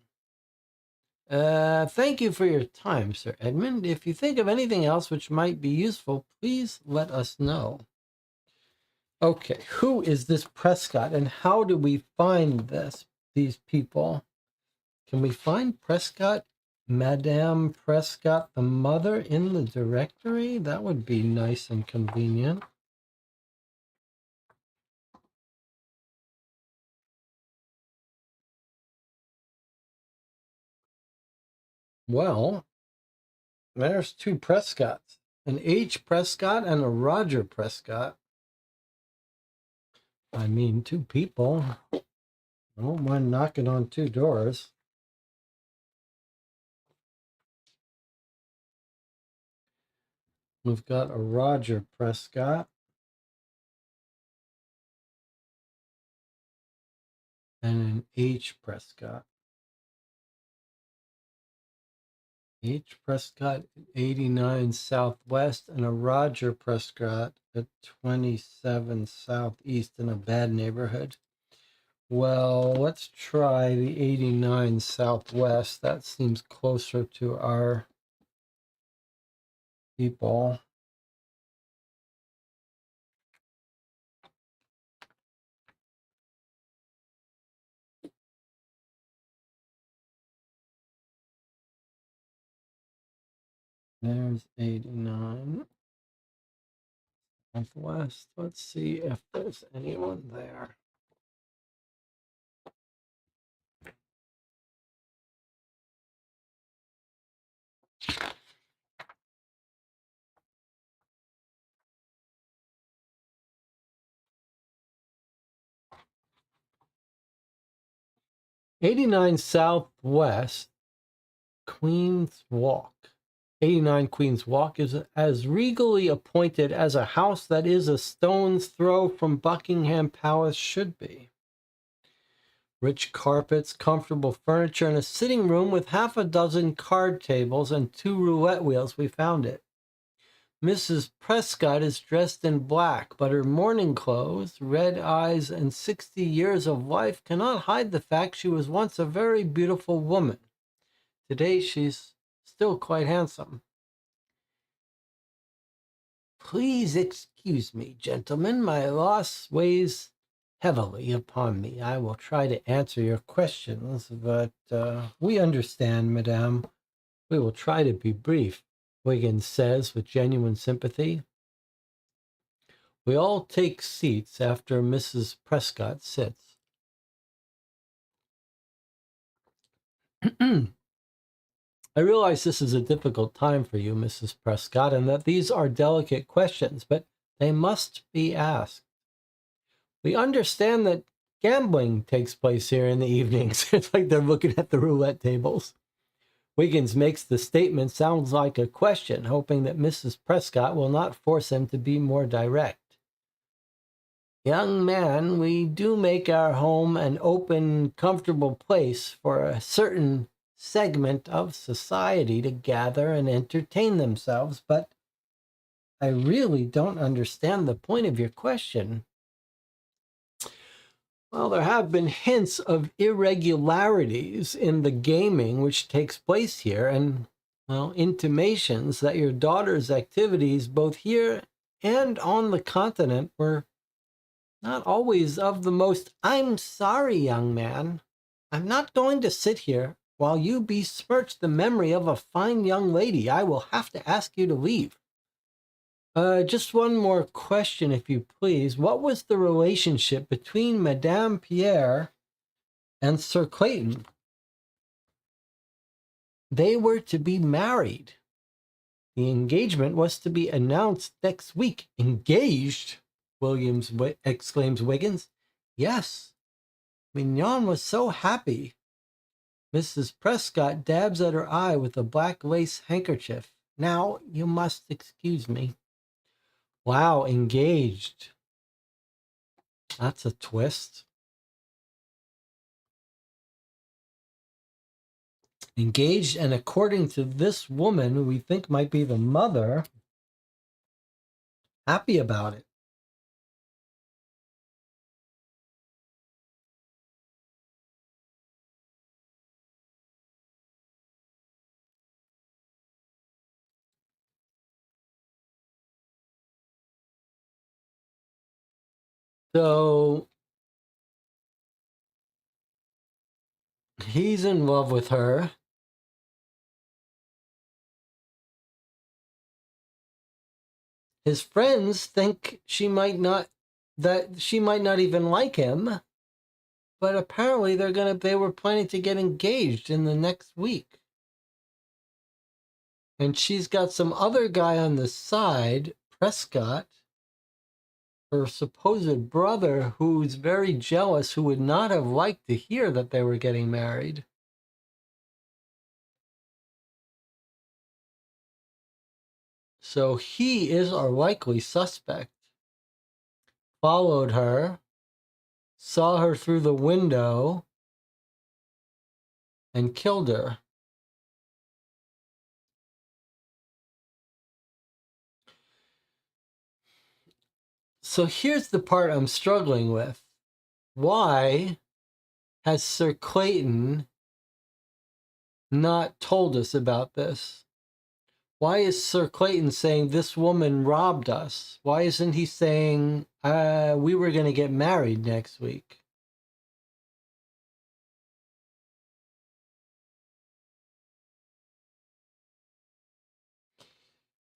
S2: Thank you for your time, Sir Edmund. If you think of anything else which might be useful, please let us know. Okay, who is this Prescott and how do we find these people? Can we find Prescott, Madame Prescott, the mother, in the directory? That would be nice and convenient. Well, there's 2 Prescotts, an H. Prescott and a Roger Prescott. I mean, 2 people. I don't mind knocking on 2 doors. We've got a Roger Prescott and an H. Prescott. H. Prescott at 89 Southwest and a Roger Prescott at 27 Southeast in a bad neighborhood. Well, let's try the 89 Southwest. That seems closer to our people. There's 89 Southwest. Let's see if there's anyone there. '89 Southwest, Queen's Walk. 89 Queen's Walk is as regally appointed as a house that is a stone's throw from Buckingham Palace should be. Rich carpets, comfortable furniture, and a sitting room with half a dozen card tables and 2 roulette wheels. We found it. Mrs. Prescott is dressed in black, but her mourning clothes, red eyes, and 60 years of life cannot hide the fact she was once a very beautiful woman. Today she's still quite handsome. Please excuse me, gentlemen. My loss weighs heavily upon me. I will try to answer your questions, but we understand, madame. We will try to be brief, Wiggins says with genuine sympathy. We all take seats after Mrs. Prescott sits. I realize this is a difficult time for you, Mrs. Prescott, and that these are delicate questions, but they must be asked. We understand that gambling takes place here in the evenings. It's like they're looking at the roulette tables. Wiggins makes the statement sound like a question, hoping that Mrs. Prescott will not force him to be more direct. Young man, we do make our home an open, comfortable place for a certain segment of society to gather and entertain themselves, but I really don't understand the point of your question. Well, there have been hints of irregularities in the gaming which takes place here, and, well, intimations that your daughter's activities both here and on the continent were not always of the most. I'm sorry, young man. I'm not going to sit here while you besmirch the memory of a fine young lady. I will have to ask you to leave. Just one more question, if you please. What was the relationship between Madame Pierre and Sir Clayton? They were to be married. The engagement was to be announced next week. Engaged? Exclaims Wiggins. Yes. Mignon was so happy. Mrs. Prescott dabs at her eye with a black lace handkerchief. Now, you must excuse me. Wow, engaged. That's a twist. Engaged, and according to this woman, who we think might be the mother, happy about it. So he's in love with her. His friends think that she might not even like him, but apparently they were planning to get engaged in the next week. And she's got some other guy on the side, Prescott, her supposed brother, who's very jealous, who would not have liked to hear that they were getting married. So he is our likely suspect. Followed her, saw her through the window, and killed her. So here's the part I'm struggling with. Why has Sir Clayton not told us about this? Why is Sir Clayton saying this woman robbed us? Why isn't he saying we were going to get married next week?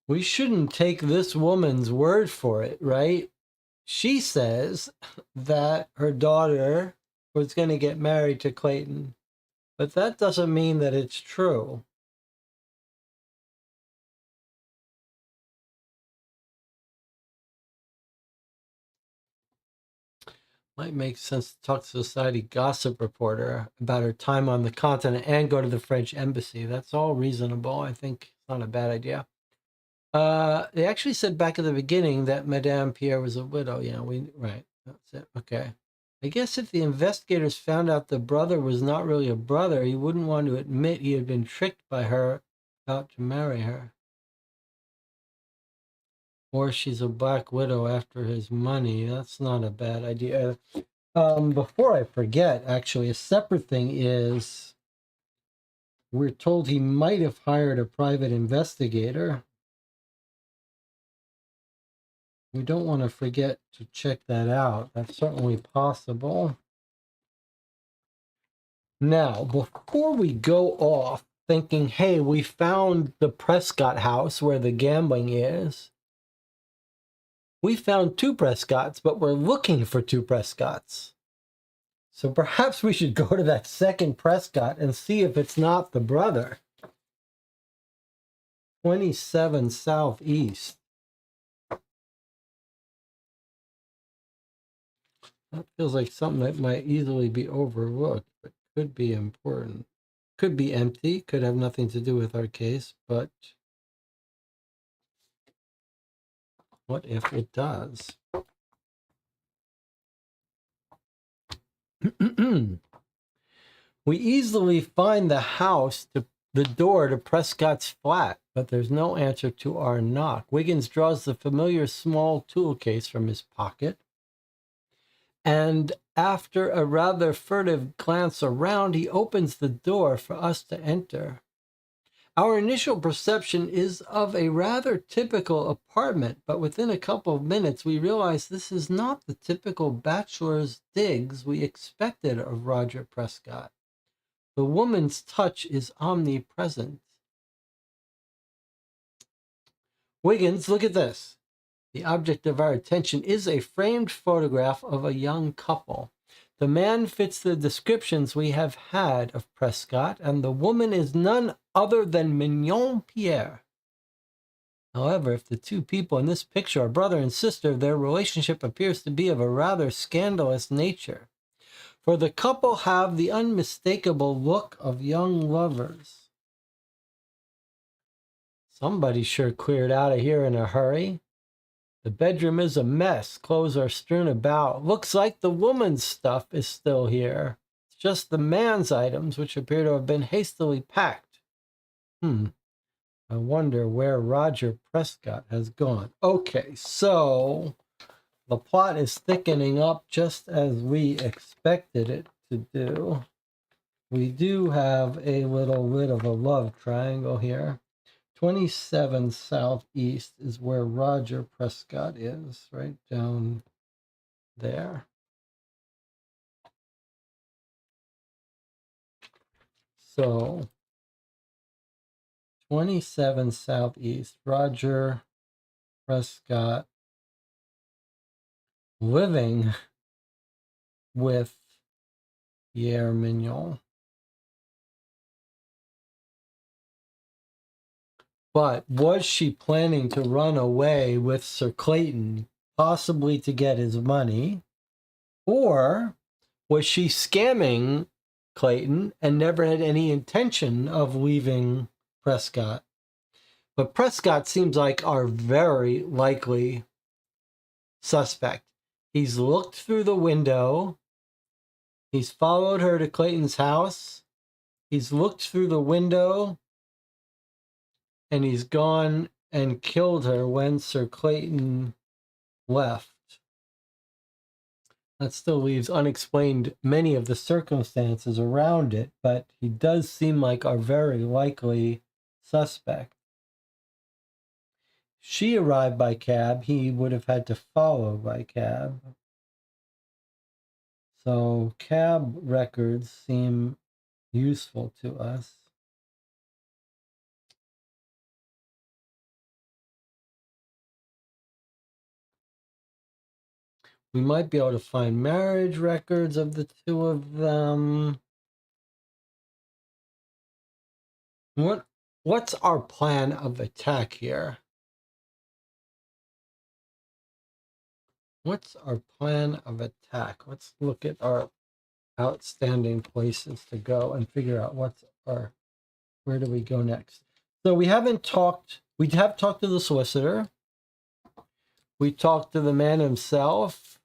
S2: We shouldn't take this woman's word for it, right? She says that her daughter was going to get married to Clayton, but that doesn't mean that it's true. Might make sense to talk to the Society gossip reporter about her time on the continent and go to the French embassy. That's all reasonable. I think it's not a bad idea. They actually said back at the beginning that Madame Pierre was a widow. Yeah, right. That's it. Okay. I guess if the investigators found out the brother was not really a brother, he wouldn't want to admit he had been tricked by her about to marry her. Or she's a black widow after his money. That's not a bad idea. Before I forget, actually, a separate thing is we're told he might have hired a private investigator. We don't want to forget to check that out. That's certainly possible. Now, before we go off thinking, hey, we found the Prescott house where the gambling is, we found two Prescotts, but we're looking for two Prescotts. So perhaps we should go to that second Prescott and see if it's not the brother. 27 Southeast. That feels like something that might easily be overlooked, but could be important. Could be empty, could have nothing to do with our case, but what if it does? We easily find the door to Prescott's flat, but there's no answer to our knock. Wiggins draws the familiar small tool case from his pocket, and after a rather furtive glance around, he opens the door for us to enter. Our initial perception is of a rather typical apartment, but within a couple of minutes, we realize this is not the typical bachelor's digs we expected of Roger Prescott. The woman's touch is omnipresent. Wiggins, look at this. The object of our attention is a framed photograph of a young couple. The man fits the descriptions we have had of Prescott, and the woman is none other than Mignon Pierre. However, if the two people in this picture are brother and sister, their relationship appears to be of a rather scandalous nature. For the couple have the unmistakable look of young lovers. Somebody sure cleared out of here in a hurry. The bedroom is a mess. Clothes are strewn about. Looks like the woman's stuff is still here. It's just the man's items, which appear to have been hastily packed. I wonder where Roger Prescott has gone. Okay, so the plot is thickening up just as we expected it to do. We do have a little bit of a love triangle here. 27 Southeast is where Roger Prescott is, right down there. So 27 Southeast, Roger Prescott living with Pierre Mignon. But was she planning to run away with Sir Clayton, possibly to get his money? Or was she scamming Clayton and never had any intention of leaving Prescott? But Prescott seems like our very likely suspect. He's looked through the window. He's followed her to Clayton's house. He's looked through the window. And he's gone and killed her when Sir Clayton left. That still leaves unexplained many of the circumstances around it, but he does seem like our very likely suspect. She arrived by cab. He would have had to follow by cab. So cab records seem useful to us. We might be able to find marriage records of the two of them. What's our plan of attack here? What's our plan of attack? Let's look at our outstanding places to go and figure out where do we go next? So we have talked to the solicitor. We talked to the man himself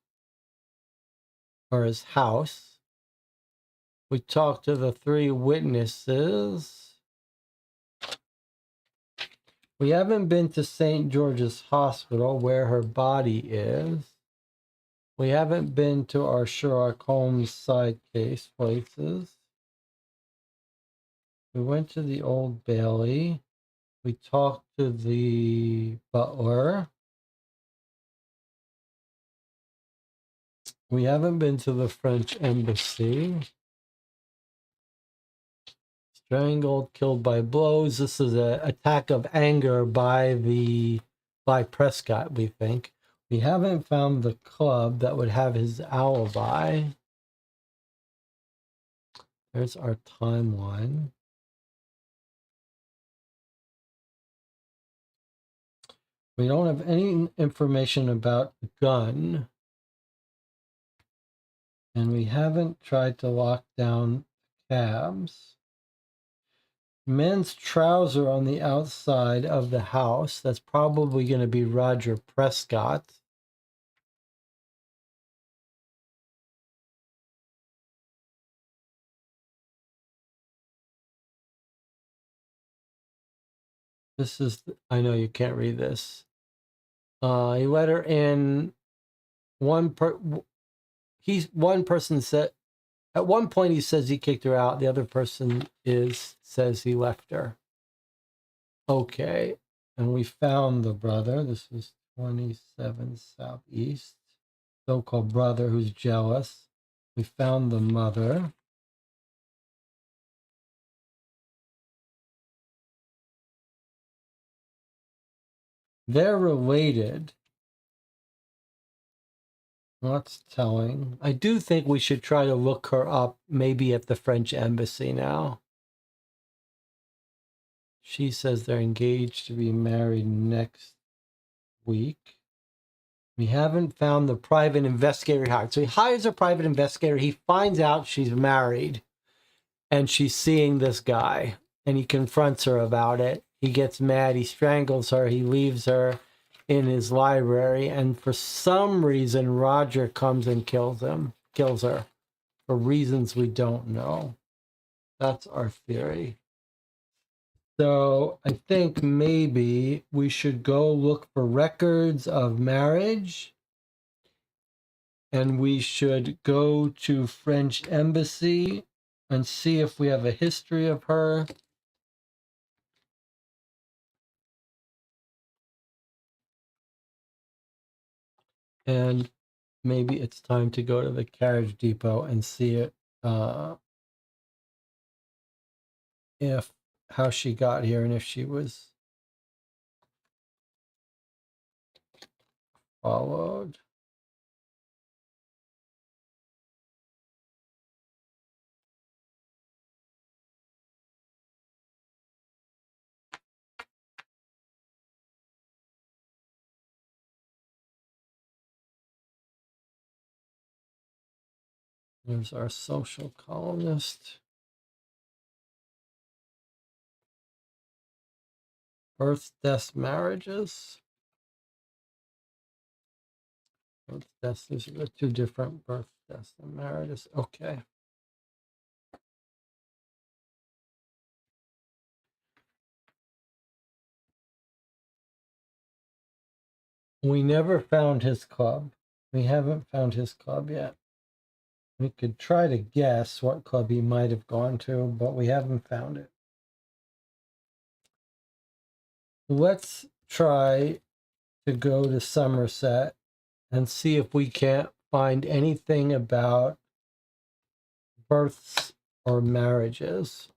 S2: or his house. We talked to the three witnesses. We haven't been to St. George's Hospital where her body is. We haven't been to our Sherlock Holmes side case places. We went to the Old Bailey. We talked to the butler. We haven't been to the French embassy. Strangled, killed by blows. This is an attack of anger by Prescott, we think. We haven't found the club that would have his alibi. There's our timeline. We don't have any information about the gun. And we haven't tried to lock down cabs. Men's trouser on the outside of the house. That's probably going to be Roger Prescott. This is, I know you can't read this. He let her in. One person said, at one point he says he kicked her out. The other person says he left her. Okay. And we found the brother. This is 27 Southeast. So-called brother who's jealous. We found the mother. They're related. That's telling. I do think we should try to look her up, maybe at the French embassy now. She says they're engaged to be married next week. We haven't found the private investigator he hired. So he hires a private investigator. He finds out she's married and she's seeing this guy, and he confronts her about it. He gets mad. He strangles her. He leaves her in his library. And for some reason, Roger comes and kills her for reasons we don't know. That's our theory. So I think maybe we should go look for records of marriage, and we should go to French embassy and see if we have a history of her. And maybe it's time to go to the carriage depot and see it, if how she got here and if she was followed. There's our social columnist. Births, deaths, marriages. Birth, deaths, these are the two different birth, deaths, and marriages. Okay. We never found his club. We haven't found his club yet. We could try to guess what club he might have gone to, but we haven't found it. Let's try to go to Somerset and see if we can't find anything about births or marriages.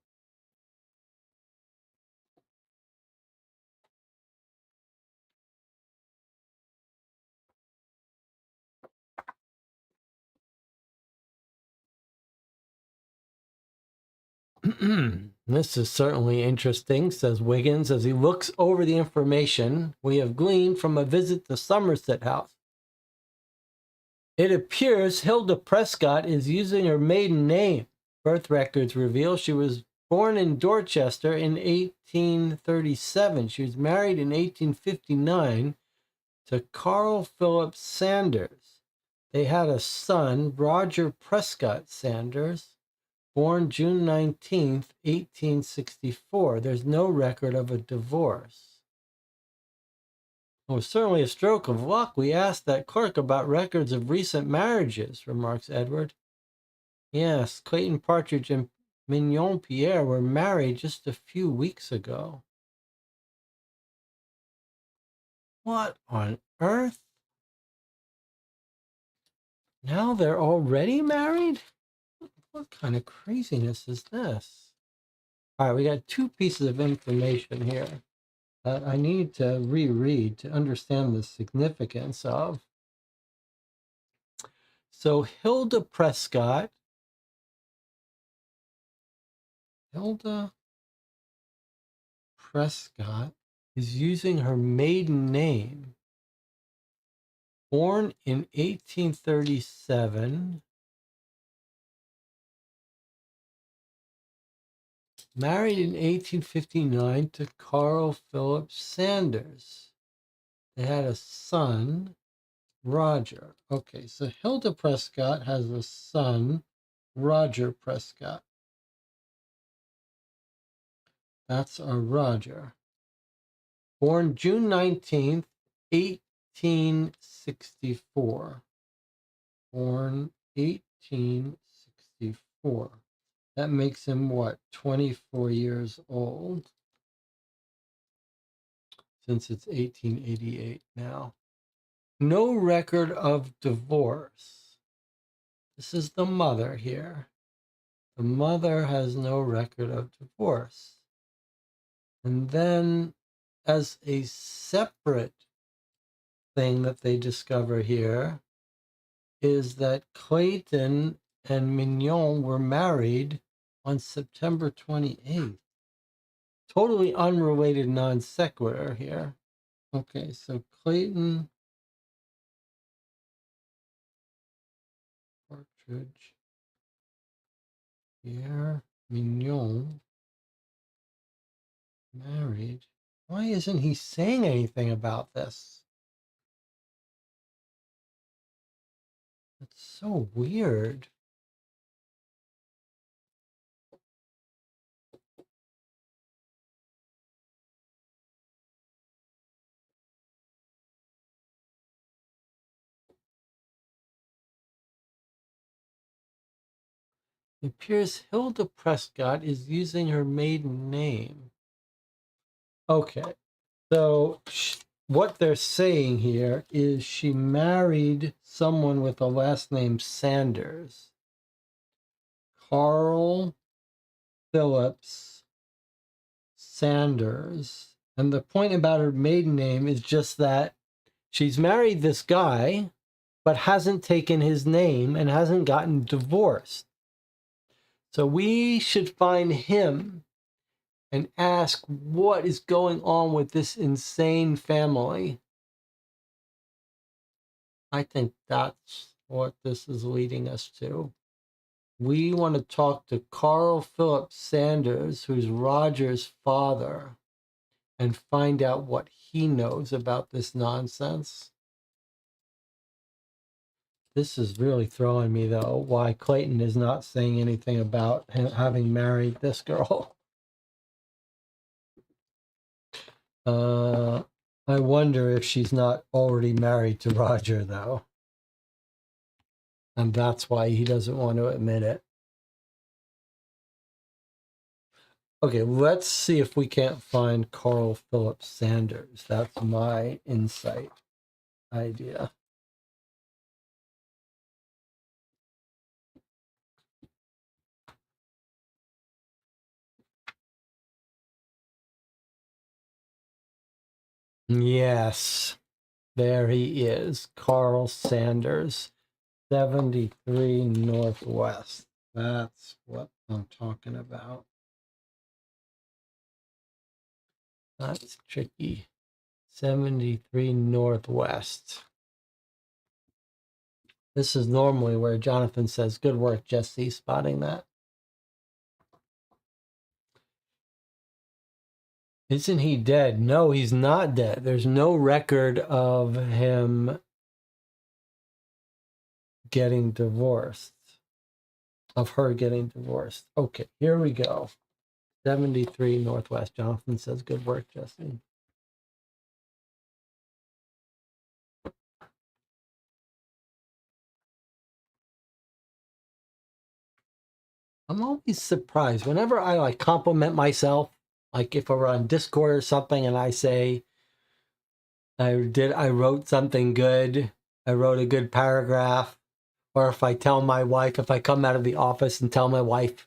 S2: This is certainly interesting, says Wiggins as he looks over the information we have gleaned from a visit to Somerset House. It appears Hilda Prescott is using her maiden name. Birth records reveal she was born in Dorchester in 1837. She was married in 1859 to Carl Philip Sanders. They had a son, Roger Prescott Sanders, born June 19th, 1864. There's no record of a divorce. It was certainly a stroke of luck. We asked that clerk about records of recent marriages, remarks Edward. Yes, Clayton Partridge and Mignon Pierre were married just a few weeks ago. What on earth? Now they're already married? What kind of craziness is this? All right, we got two pieces of information here that I need to reread to understand the significance of. So Hilda Prescott is using her maiden name. Born in 1837, married in 1859 to Carl Philip Sanders. They had a son, Roger. Okay, so Hilda Prescott has a son, Roger Prescott. That's our Roger. Born June 19th, 1864. Born 1864. That makes him what, 24 years old? Since it's 1888 now. No record of divorce. This is the mother here. The mother has no record of divorce. And then, as a separate thing that they discover here, is that Clayton and Mignon were married on September 28th. Totally unrelated non sequitur here. Okay, so Clayton, Partridge, Pierre, Mignon, married. Why isn't he saying anything about this? It's so weird. It appears Hilda Prescott is using her maiden name. Okay, so what they're saying here is she married someone with the last name Sanders. Carl Phillips Sanders. And the point about her maiden name is just that she's married this guy, but hasn't taken his name and hasn't gotten divorced. So we should find him and ask what is going on with this insane family. I think that's what this is leading us to. We want to talk to Carl Phillips Sanders, who's Roger's father, and find out what he knows about this nonsense. This is really throwing me, though, why Clayton is not saying anything about him having married this girl. I wonder if she's not already married to Roger, though. And that's why he doesn't want to admit it. Okay, let's see if we can't find Carl Phillips Sanders. That's my insight idea. Yes, there he is, Carl Sanders, 73 Northwest. That's what I'm talking about. That's tricky. 73 Northwest. This is normally where Jonathan says, "Good work, Jesse, spotting that." Isn't he dead? No, he's not dead. There's no record of him getting divorced, of her getting divorced. Okay, here we go. 73 Northwest. Jonathan says, "Good work, Jesse." I'm always surprised whenever I like compliment myself, like if we're on Discord or something and I say, I wrote something good, I wrote a good paragraph, or if I tell my wife, if I come out of the office and tell my wife,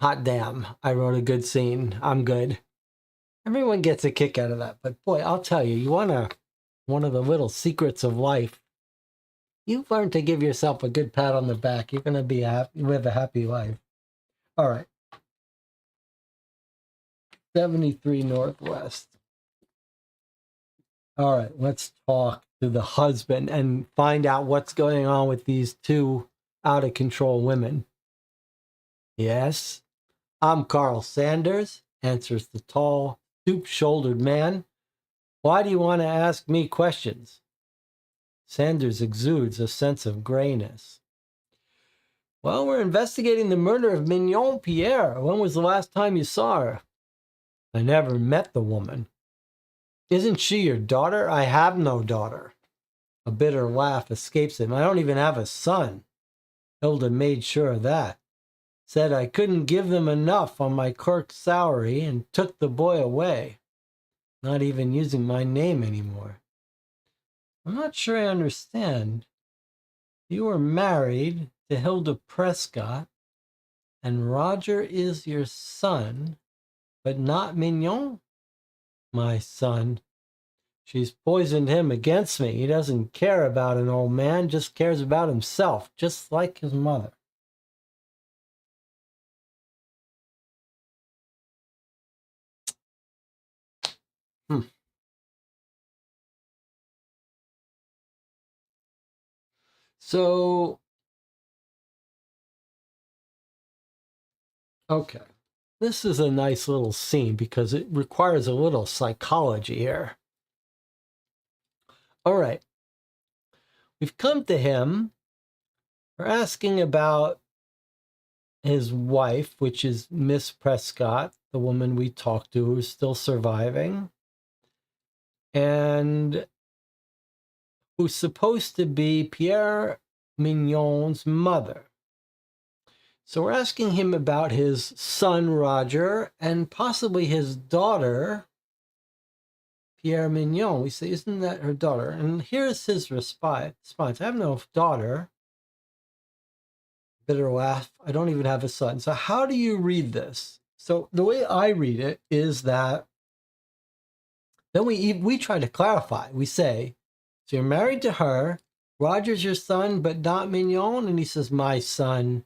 S2: "Hot damn, I wrote a good scene, I'm good." Everyone gets a kick out of that. But boy, I'll tell you, one of the little secrets of life, you've learned to give yourself a good pat on the back. You're going to be happy, live a happy life. All right. 73 Northwest. All right, let's talk to the husband and find out what's going on with these two out of control women. "Yes, I'm Carl Sanders," answers the tall, stoop-shouldered man. "Why do you want to ask me questions?" Sanders exudes a sense of grayness. "Well, we're investigating the murder of Mignon Pierre. When was the last time you saw her?" "I never met the woman." Isn't she your daughter? I have no daughter. A bitter laugh escapes him. I don't even have a son. Hilda made sure of that. Said I couldn't give them enough on my clerk's salary and took the boy away, not even using my name anymore. I'm not sure I understand. You were married to Hilda Prescott, and Roger is your son, but not Mignon? My son. She's poisoned him against me. He doesn't care about an old man, just cares about himself, just like his mother. Hmm. So, okay. This is a nice little scene because it requires a little psychology here. All right. We've come to him. We're asking about his wife, which is Miss Prescott, the woman we talked to who's still surviving, and who's supposed to be Pierre Mignon's mother. So we're asking him about his son, Roger, and possibly his daughter, Pierre Mignon. We say, isn't that her daughter? And here's his response. I have no daughter. Bitter laugh. I don't even have a son. So how do you read this? So the way I read it is that then we try to clarify. We say, so you're married to her. Roger's your son, but not Mignon. And he says, my son.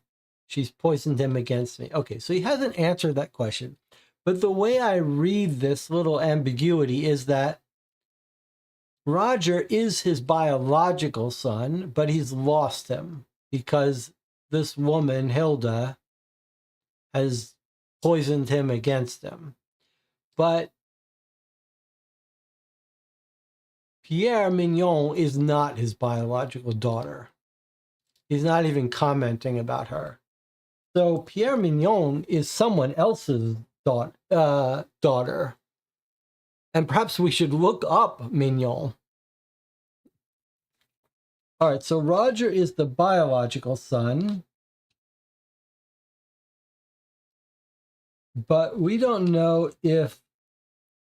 S2: She's poisoned him against me. Okay, so he hasn't answered that question. But the way I read this little ambiguity is that Roger is his biological son, but he's lost him because this woman, Hilda, has poisoned him against him. But Pierre Mignon is not his biological daughter. He's not even commenting about her. So Pierre Mignon is someone else's daughter. And perhaps we should look up Mignon. All right, so Roger is the biological son. But we don't know if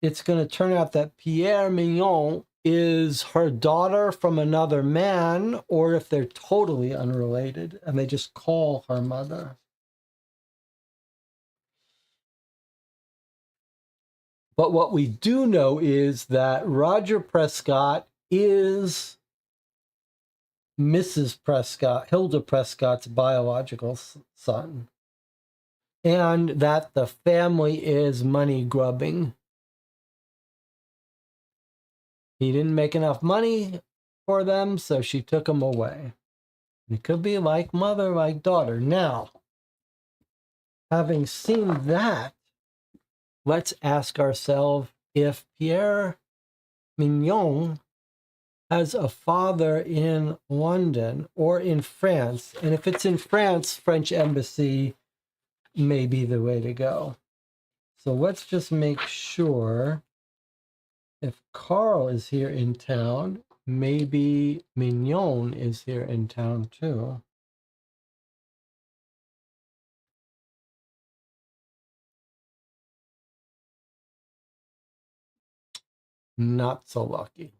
S2: it's going to turn out that Pierre Mignon is her daughter from another man, or if they're totally unrelated and they just call her mother. But what we do know is that Roger Prescott is Mrs. Prescott, Hilda Prescott's biological son, and that the family is money grubbing. He didn't make enough money for them, so she took him away. It could be like mother, like daughter. Now, having seen that, let's ask ourselves if Pierre Mignon has a father in London or in France. And if it's in France, French embassy may be the way to go. So let's just make sure if Carl is here in town, maybe Mignon is here in town too. Not so lucky.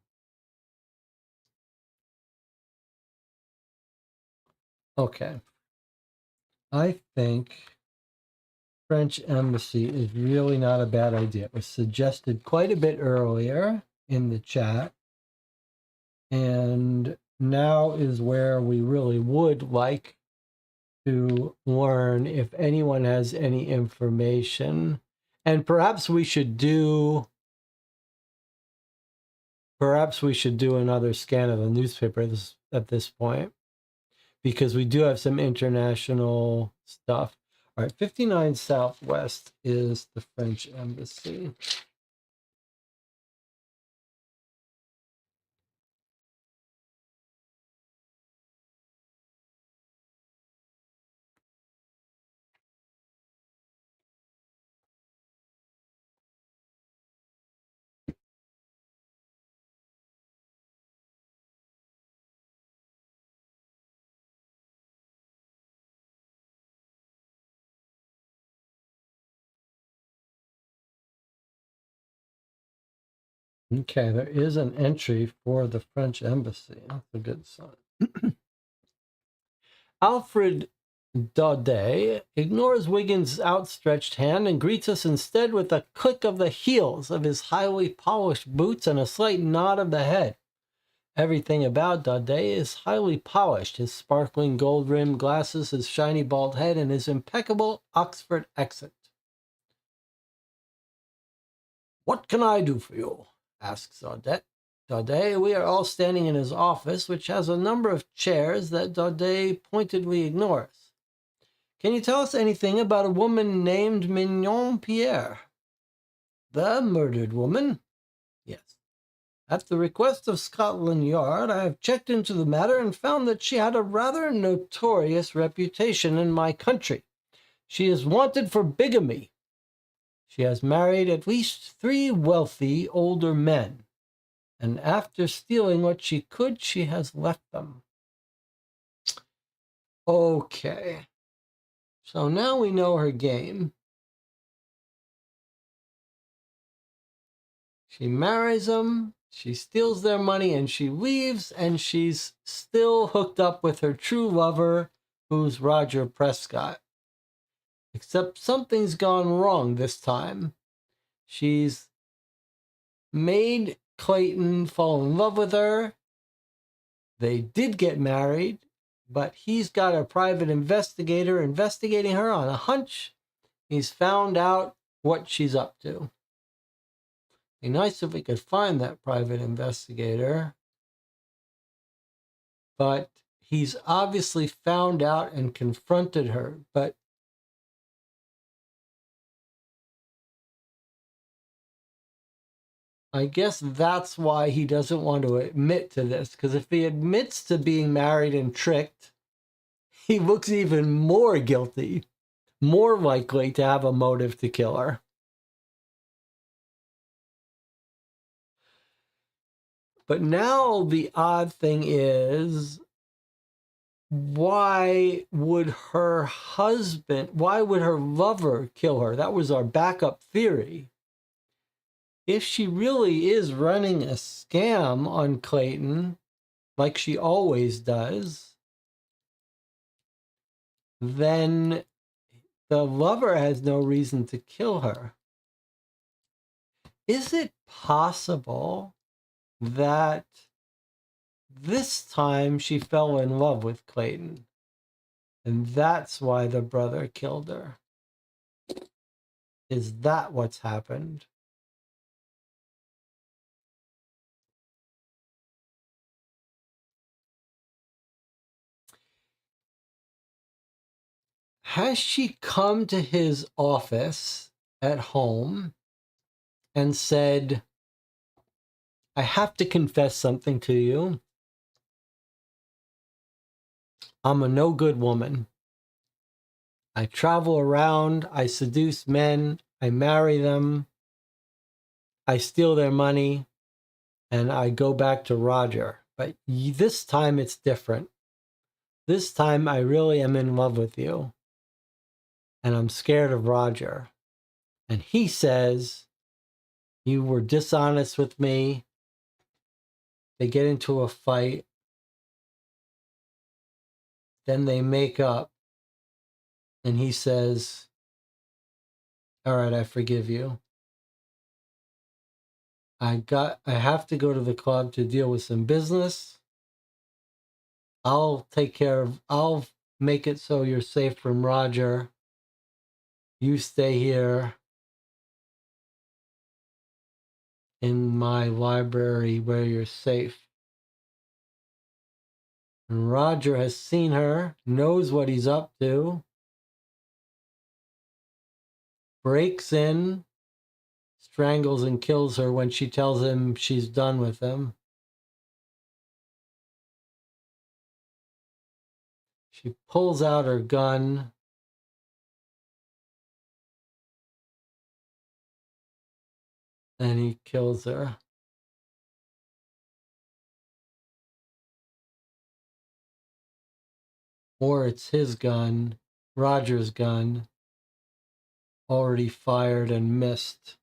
S2: Okay. I think French embassy is really not a bad idea. It was suggested quite a bit earlier in the chat. And now is where we really would like to learn if anyone has any information. And perhaps we should do another scan of the newspaper at this point, because we do have some international stuff. All right, 59 Southwest is the French embassy. Okay, there is an entry for the French embassy. That's a good sign. Alfred Daudet ignores Wiggins' outstretched hand and greets us instead with a click of the heels of his highly polished boots and a slight nod of the head. Everything about Daudet is highly polished: his sparkling gold-rimmed glasses, his shiny bald head, and his impeccable Oxford accent. "What can I do for you?" asks Daudet. We are all standing in his office, which has a number of chairs that Daudet pointedly ignores. "Can you tell us anything about a woman named Mignon Pierre?" "The murdered woman?" "Yes. At the request of Scotland Yard, I have checked into the matter and found that she had a rather notorious reputation in my country. She is wanted for bigamy. She has married at least 3 wealthy older men, and after stealing what she could, she has left them." Okay, so now we know her game. She marries them, she steals their money, and she leaves, and she's still hooked up with her true lover, who's Roger Prescott. Except something's gone wrong this time. She's made Clayton fall in love with her. They did get married, but he's got a private investigator investigating her on a hunch. He's found out what she's up to. Be nice if we could find that private investigator. But he's obviously found out and confronted her. But I guess that's why he doesn't want to admit to this. Because if he admits to being married and tricked, he looks even more guilty, more likely to have a motive to kill her. But now the odd thing is, why would her lover kill her? That was our backup theory. If she really is running a scam on Clayton, like she always does, then the lover has no reason to kill her. Is it possible that this time she fell in love with Clayton, and that's why the brother killed her? Is that what's happened? Has she come to his office at home and said, "I have to confess something to you. I'm a no good woman. I travel around, I seduce men, I marry them, I steal their money, and I go back to Roger. But this time it's different. This time I really am in love with you, and I'm scared of Roger." And he says, "You were dishonest with me." They get into a fight. Then they make up. And he says, "All right, I forgive you. I have to go to the club to deal with some business. I'll make it so you're safe from Roger. You stay here in my library where you're safe." And Roger has seen her, knows what he's up to, breaks in, strangles and kills her when she tells him she's done with him. She pulls out her gun, and he kills her. Or it's his gun, Roger's gun, already fired and missed,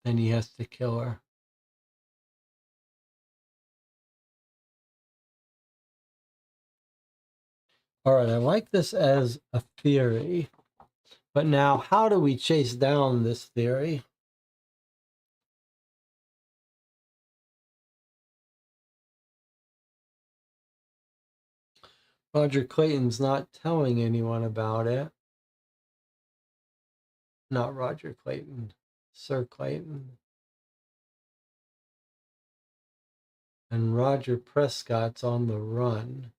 S2: and he has to kill her. All right, I like this as a theory, but now how do we chase down this theory? Roger Clayton's not telling anyone about it. Not Roger Clayton, Sir Clayton. And Roger Prescott's on the run.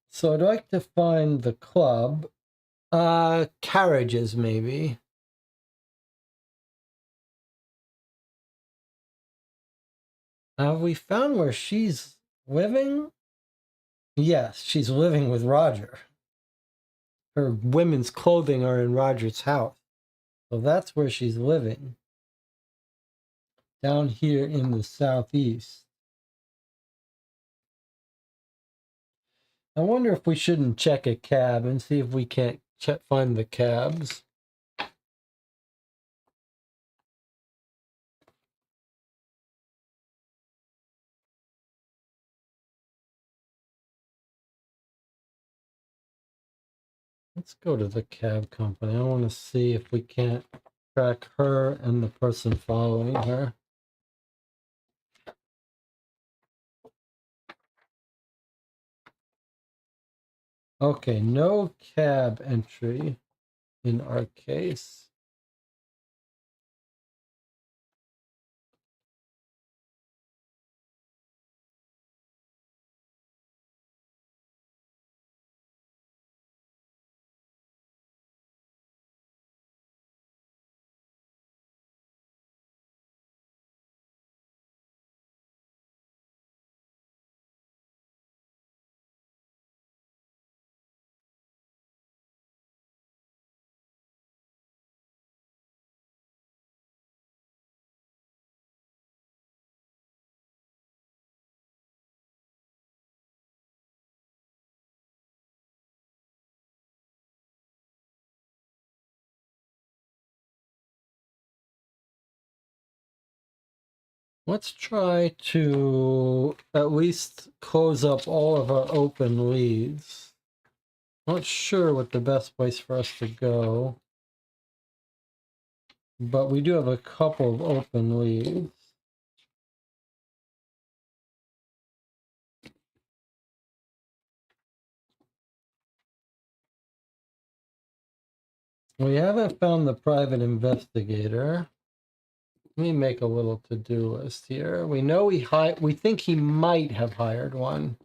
S2: So I'd like to find the club. Carriages, maybe. Have we found where she's living? Yes, she's living with Roger. Her women's clothing are in Roger's house. So that's where she's living. Down here in the southeast. I wonder if we shouldn't check a cab and see if we can't find the cabs. Let's go to the cab company. I want to see if we can't track her and the person following her. Okay, no cab entry in our case. Let's try to at least close up all of our open leads. Not sure what the best place for us to go, but we do have a couple of open leads. We haven't found the private investigator. Let me make a little to-do list here. We know we think he might have hired one.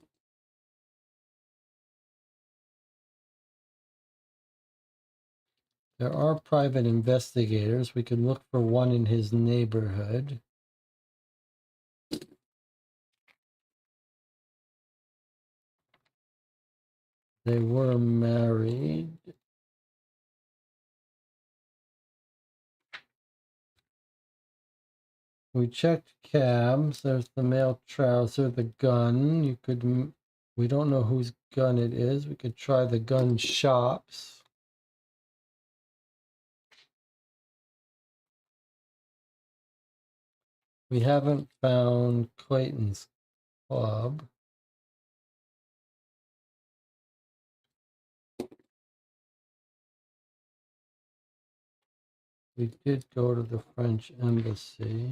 S2: There are private investigators. We could look for one in his neighborhood. They were married. We checked cabs. There's the male trouser, the gun. We don't know whose gun it is. We could try the gun shops. We haven't found Clayton's club. We did go to the French embassy.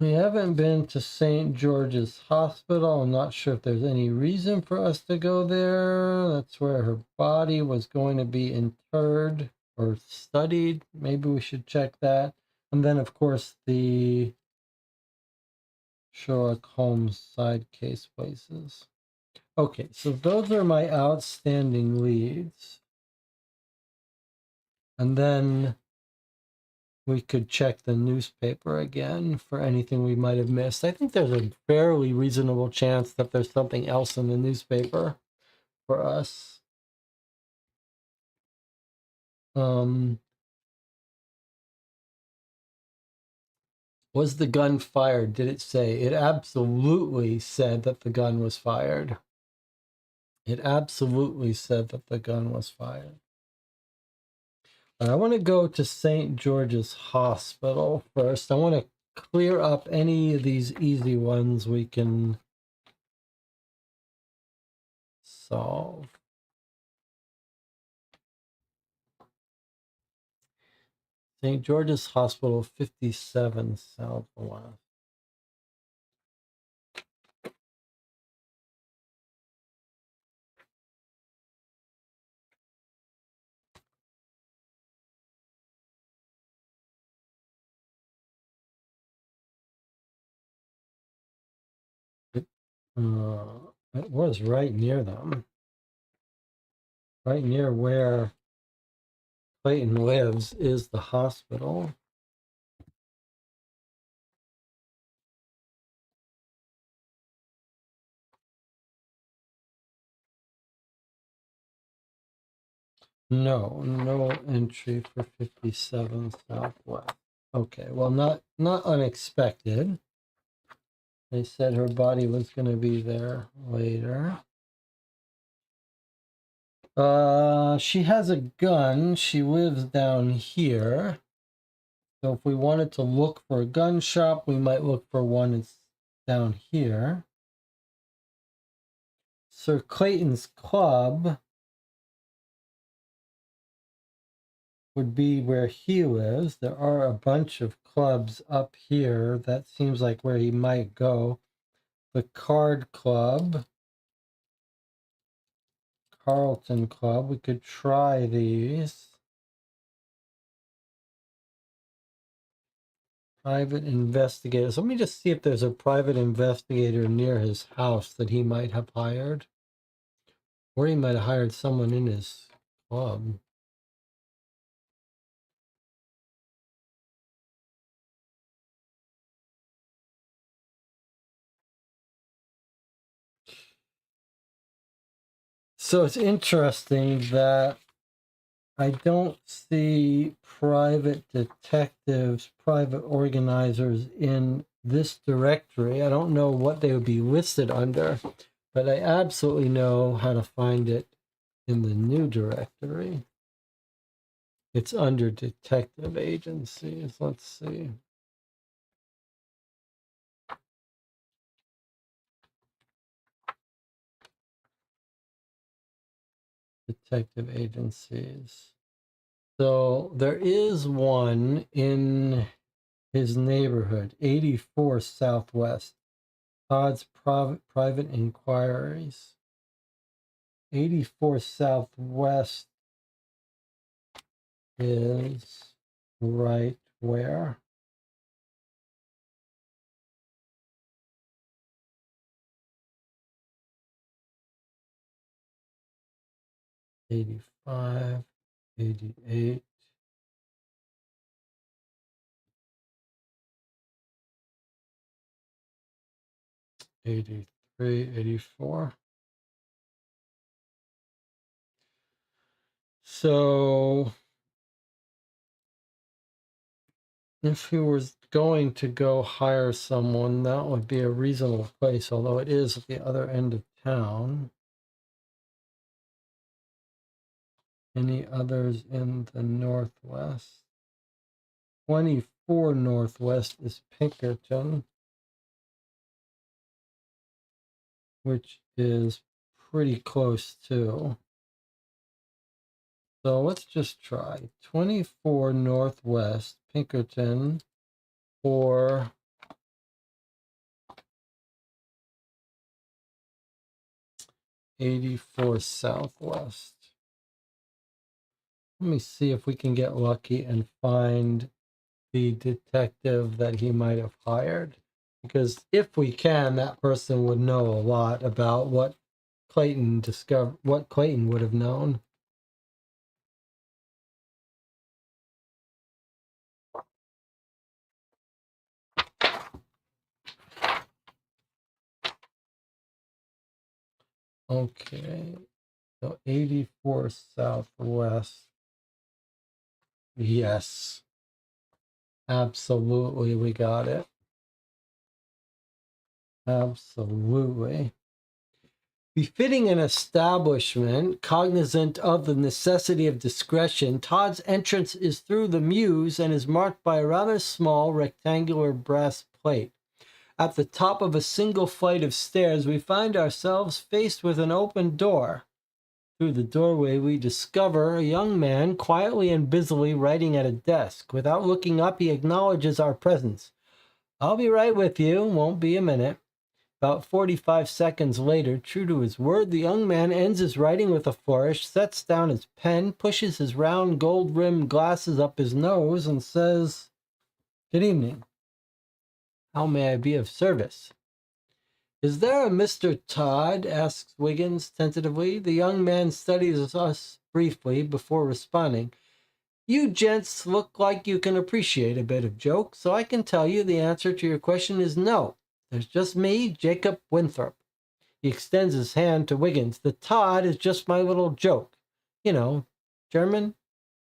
S2: We haven't been to St. George's Hospital. I'm not sure if there's any reason for us to go there. That's where her body was going to be interred or studied. Maybe we should check that. And then, of course, the Sherlock Holmes side case places. Okay, so those are my outstanding leads. And then we could check the newspaper again for anything we might have missed. I think there's a fairly reasonable chance that there's something else in the newspaper for us. Was the gun fired? Did it say? It absolutely said that the gun was fired. It absolutely said that the gun was fired. I want to go to St. George's Hospital first. I want to clear up any of these easy ones we can solve. St. George's Hospital, 57 Southwest. It was right near them, right near where Clayton lives is the hospital. No entry for 57 Southwest. Okay, well, not unexpected. They said her body was going to be there later. She has a gun. She lives down here. So if we wanted to look for a gun shop, we might look for one that's down here. Sir Clayton's Club would be where he lives. There are a bunch of clubs up here. That seems like where he might go. The Card Club, Carlton Club. We could try these. Private investigators. Let me just see if there's a private investigator near his house that he might have hired. Or he might have hired someone in his club. So it's interesting that I don't see private detectives, private organizers in this directory. I don't know what they would be listed under, but I absolutely know how to find it in the new directory. It's under detective agencies. Let's see. Detective agencies. So there is one in his neighborhood, 84 Southwest. Todd's private inquiries. 84 Southwest is right where? '85, '88. 83, 84. So if he was going to go hire someone, that would be a reasonable place, although it is at the other end of town. Any others in the Northwest? 24 Northwest is Pinkerton, which is pretty close too. So let's just try 24 Northwest, Pinkerton, or 84 Southwest. Let me see if we can get lucky and find the detective that he might have hired. Because if we can, that person would know a lot about what Clayton would have known. Okay, so 84 Southwest. Yes, absolutely, we got it. Absolutely. Befitting an establishment cognizant of the necessity of discretion, Todd's entrance is through the mews and is marked by a rather small rectangular brass plate. At the top of a single flight of stairs, we find ourselves faced with an open door. Through the doorway, we discover a young man quietly and busily writing at a desk. Without looking up, he acknowledges our presence. "I'll be right with you. Won't be a minute." About 45 seconds later, true to his word, the young man ends his writing with a flourish, sets down his pen, pushes his round gold-rimmed glasses up his nose, and says, "Good evening. How may I be of service?" "Is there a Mr. Todd?" asks Wiggins tentatively. The young man studies us briefly before responding. "You gents look like you can appreciate a bit of joke, so I can tell you the answer to your question is no. There's just me, Jacob Winthrop." He extends his hand to Wiggins. "The Todd is just my little joke. You know, German?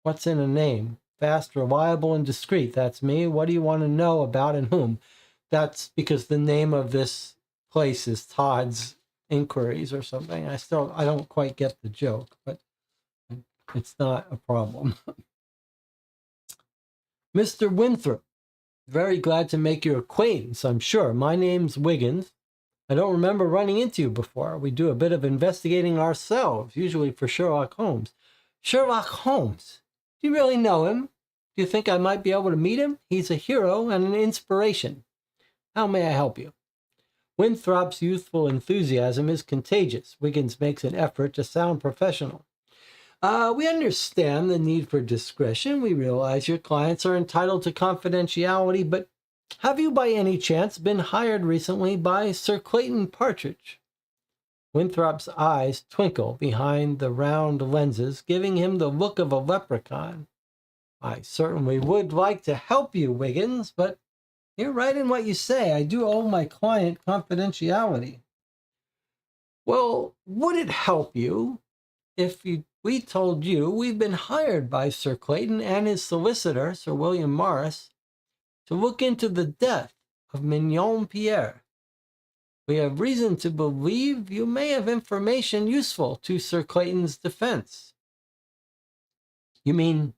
S2: What's in a name? Fast, reliable, and discreet. That's me. What do you want to know about and whom?" That's because the name of this place is Todd's Inquiries or something. I don't quite get the joke, but it's not a problem. "Mr. Winthrop, very glad to make your acquaintance, I'm sure. My name's Wiggins. I don't remember running into you before. We do a bit of investigating ourselves, usually for Sherlock Holmes." "Sherlock Holmes? Do you really know him? Do you think I might be able to meet him? He's a hero and an inspiration. How may I help you?" Winthrop's youthful enthusiasm is contagious. Wiggins makes an effort to sound professional. We understand the need for discretion. We realize your clients are entitled to confidentiality, but have you by any chance been hired recently by Sir Clayton Partridge?" Winthrop's eyes twinkle behind the round lenses, giving him the look of a leprechaun. "I certainly would like to help you, Wiggins, but you're right in what you say. I do owe my client confidentiality." "Well, would it help you if we told you we've been hired by Sir Clayton and his solicitor, Sir William Morris, to look into the death of Mignon Pierre? We have reason to believe you may have information useful to Sir Clayton's defense." "You mean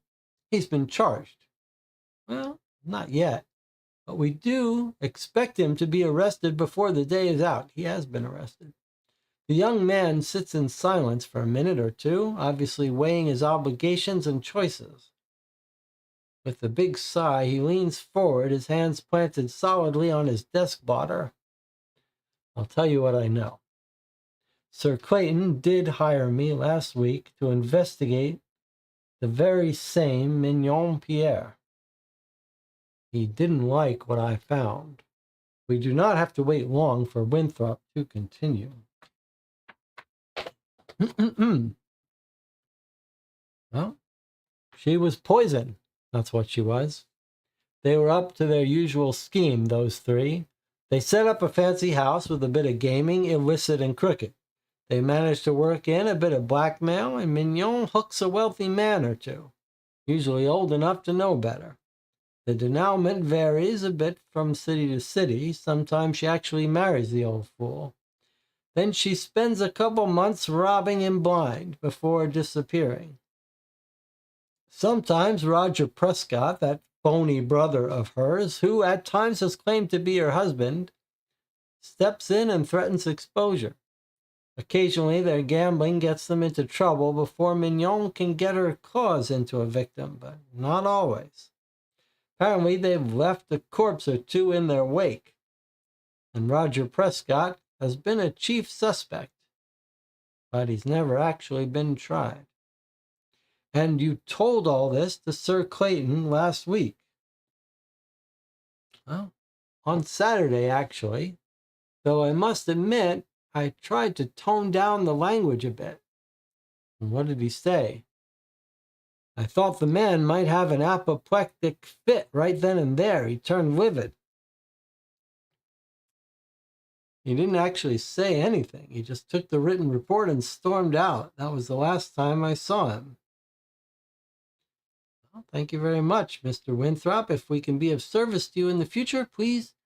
S2: he's been charged?" "Well, not yet. But we do expect him to be arrested before the day is out." He has been arrested. The young man sits in silence for a minute or two, obviously weighing his obligations and choices. With a big sigh, he leans forward, his hands planted solidly on his desk blotter. "I'll tell you what I know. Sir Clayton did hire me last week to investigate the very same Mignon Pierre. He didn't like what I found." We do not have to wait long for Winthrop to continue. Well, she was poison. That's what she was. They were up to their usual scheme, those three. They set up a fancy house with a bit of gaming, illicit and crooked. They managed to work in a bit of blackmail, and Mignon hooks a wealthy man or two, usually old enough to know better. The denouement varies a bit from city to city. Sometimes she actually marries the old fool. Then she spends a couple months robbing him blind before disappearing. Sometimes Roger Prescott, that phony brother of hers, who at times has claimed to be her husband, steps in and threatens exposure. Occasionally, their gambling gets them into trouble before Mignon can get her claws into a victim, but not always. Apparently, they've left a corpse or two in their wake, and Roger Prescott has been a chief suspect, but he's never actually been tried. And you told all this to Sir Clayton last week?" "Well, on Saturday, actually, though I must admit I tried to tone down the language a bit." "And what did he say?" "I thought the man might have an apoplectic fit right then and there. He turned livid." "He didn't actually say anything. He just took the written report and stormed out. That was the last time I saw him." "Well, thank you very much, Mr. Winthrop. If we can be of service to you in the future, please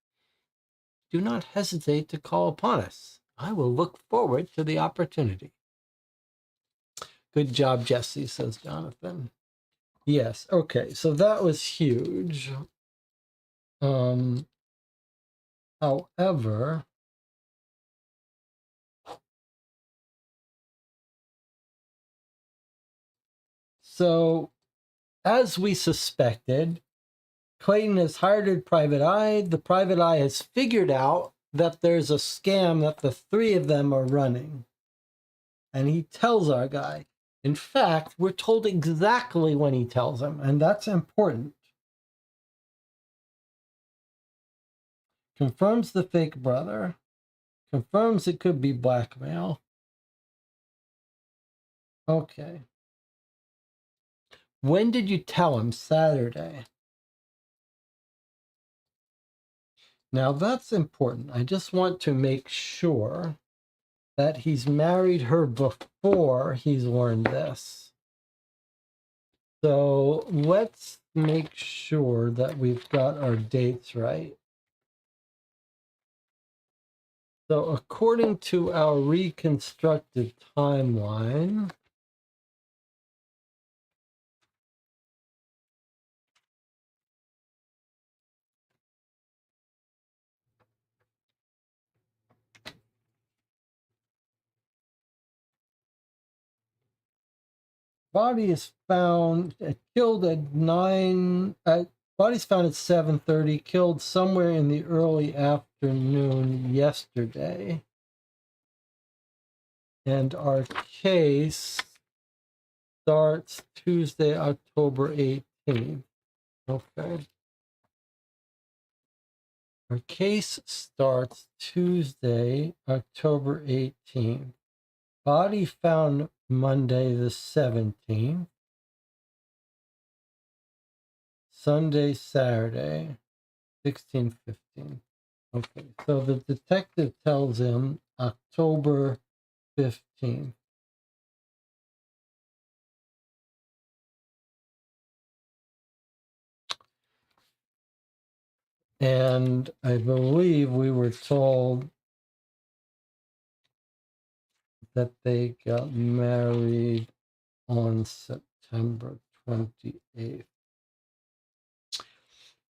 S2: do not hesitate to call upon us." I will look forward to the opportunity. Good job, Jesse, says Jonathan. Yes, okay, so that was huge. However, so as we suspected, Clayton has hired a private eye. The private eye has figured out that there's a scam that the three of them are running. And he tells our guy. In fact, we're told exactly when he tells him, and that's important. Confirms the fake brother. Confirms it could be blackmail. Okay. When did you tell him? Saturday. Now that's important. I just want to make sure that he's married her before he's learned this. So let's make sure that we've got our dates right. So according to our reconstructed timeline, body is found killed at 9. Body's found at 7:30. Killed somewhere in the early afternoon yesterday. And our case starts Tuesday, October 18th. Okay. Our case starts Tuesday, October 18th. Body found Monday the 17th. Sunday, Saturday, 16th, 15th. Okay, so the detective tells him October 15th. And I believe we were told that they got married on September 28th.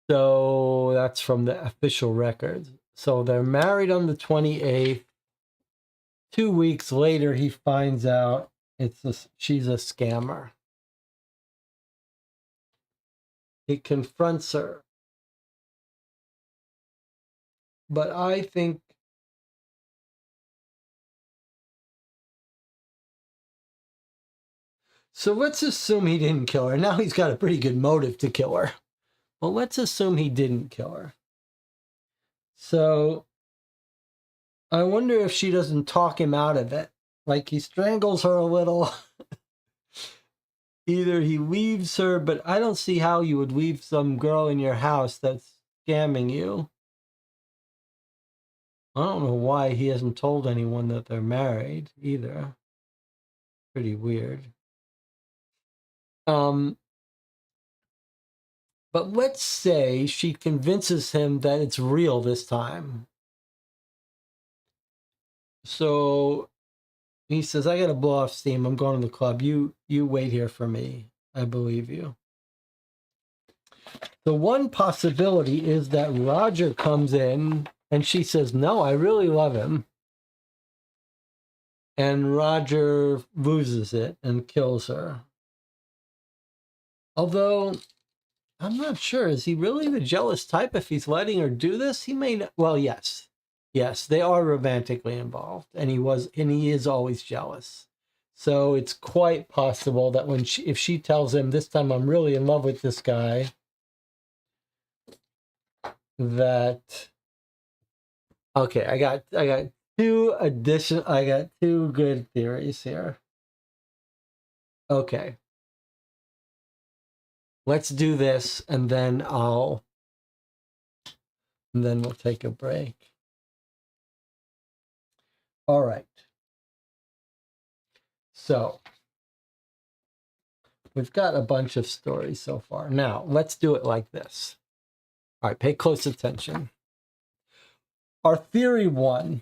S2: So that's from the official records. So they're married on the 28th. 2 weeks later, he finds out she's a scammer. He confronts her. But I think so. Let's assume he didn't kill her. Now he's got a pretty good motive to kill her. Well, let's assume he didn't kill her. So I wonder if she doesn't talk him out of it. Like he strangles her a little. Either he leaves her, but I don't see how you would leave some girl in your house that's scamming you. I don't know why he hasn't told anyone that they're married either. Pretty weird. But let's say she convinces him that it's real this time. So he says, I got to blow off steam. I'm going to the club. You wait here for me. I believe you. The one possibility is that Roger comes in and she says, no, I really love him. And Roger loses it and kills her. Although I'm not sure. Is he really the jealous type if he's letting her do this? He may not. Well, yes. Yes, they are romantically involved, and he is always jealous. So it's quite possible that if she tells him this time I'm really in love with this guy, that okay, I got two good theories here. Okay. Let's do this and then we'll take a break. All right. So we've got a bunch of stories so far. Now, let's do it like this. All right, pay close attention. Our theory one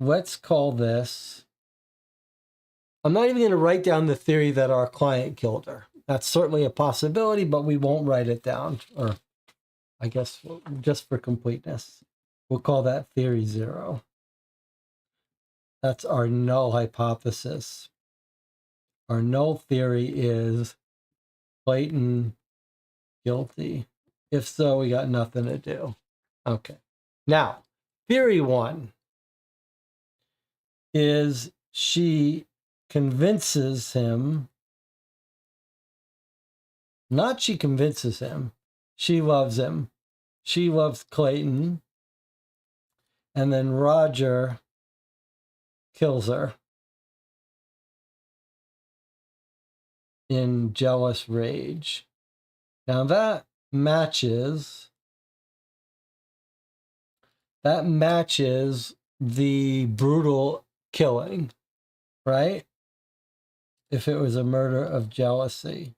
S2: let's call this, I'm not even going to write down the theory that our client killed her. That's certainly a possibility, but we won't write it down. Or I guess just for completeness, we'll call that theory 0. That's our null hypothesis. Our null theory is Clayton guilty. If so, we got nothing to do. Okay. Now, theory 1 is she convinces him, not she convinces him, she loves him. She loves Clayton. And then Roger kills her in jealous rage. Now that matches the brutal killing, right? If it was a murder of jealousy.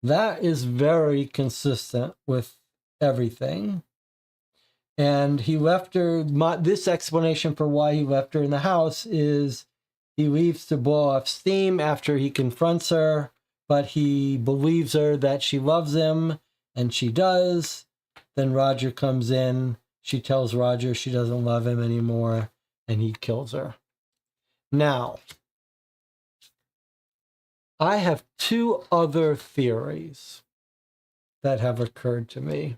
S2: That is very consistent with everything. And he left her, this explanation for why he left her in the house is he leaves to blow off steam after he confronts her, but he believes her that she loves him, and she does. Then Roger comes in. She tells Roger she doesn't love him anymore, and he kills her. Now, I have 2 other theories that have occurred to me.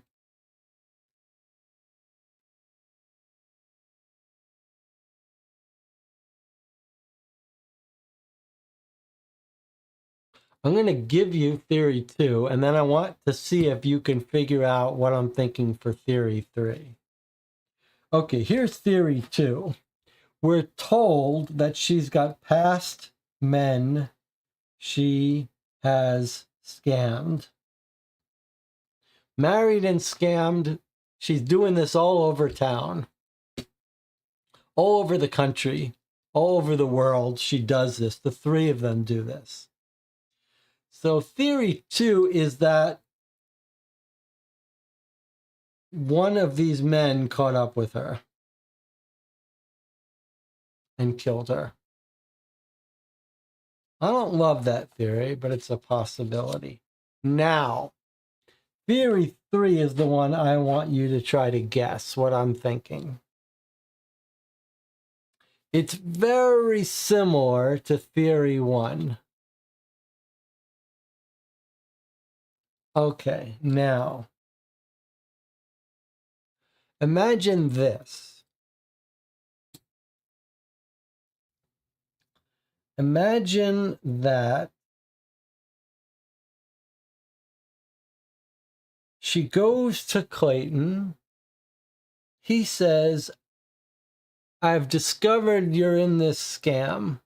S2: I'm going to give you theory 2, and then I want to see if you can figure out what I'm thinking for theory 3. Okay, here's theory 2. We're told that she's got past men she has scammed. Married and scammed. She's doing this all over town, all over the country, all over the world. She does this. The 3 of them do this. So theory 2 is that one of these men caught up with her and killed her. I don't love that theory, but it's a possibility. Now, theory 3 is the one I want you to try to guess what I'm thinking. It's very similar to theory 1. Okay, now, imagine this. Imagine that she goes to Clayton. He says, I've discovered you're in this scam.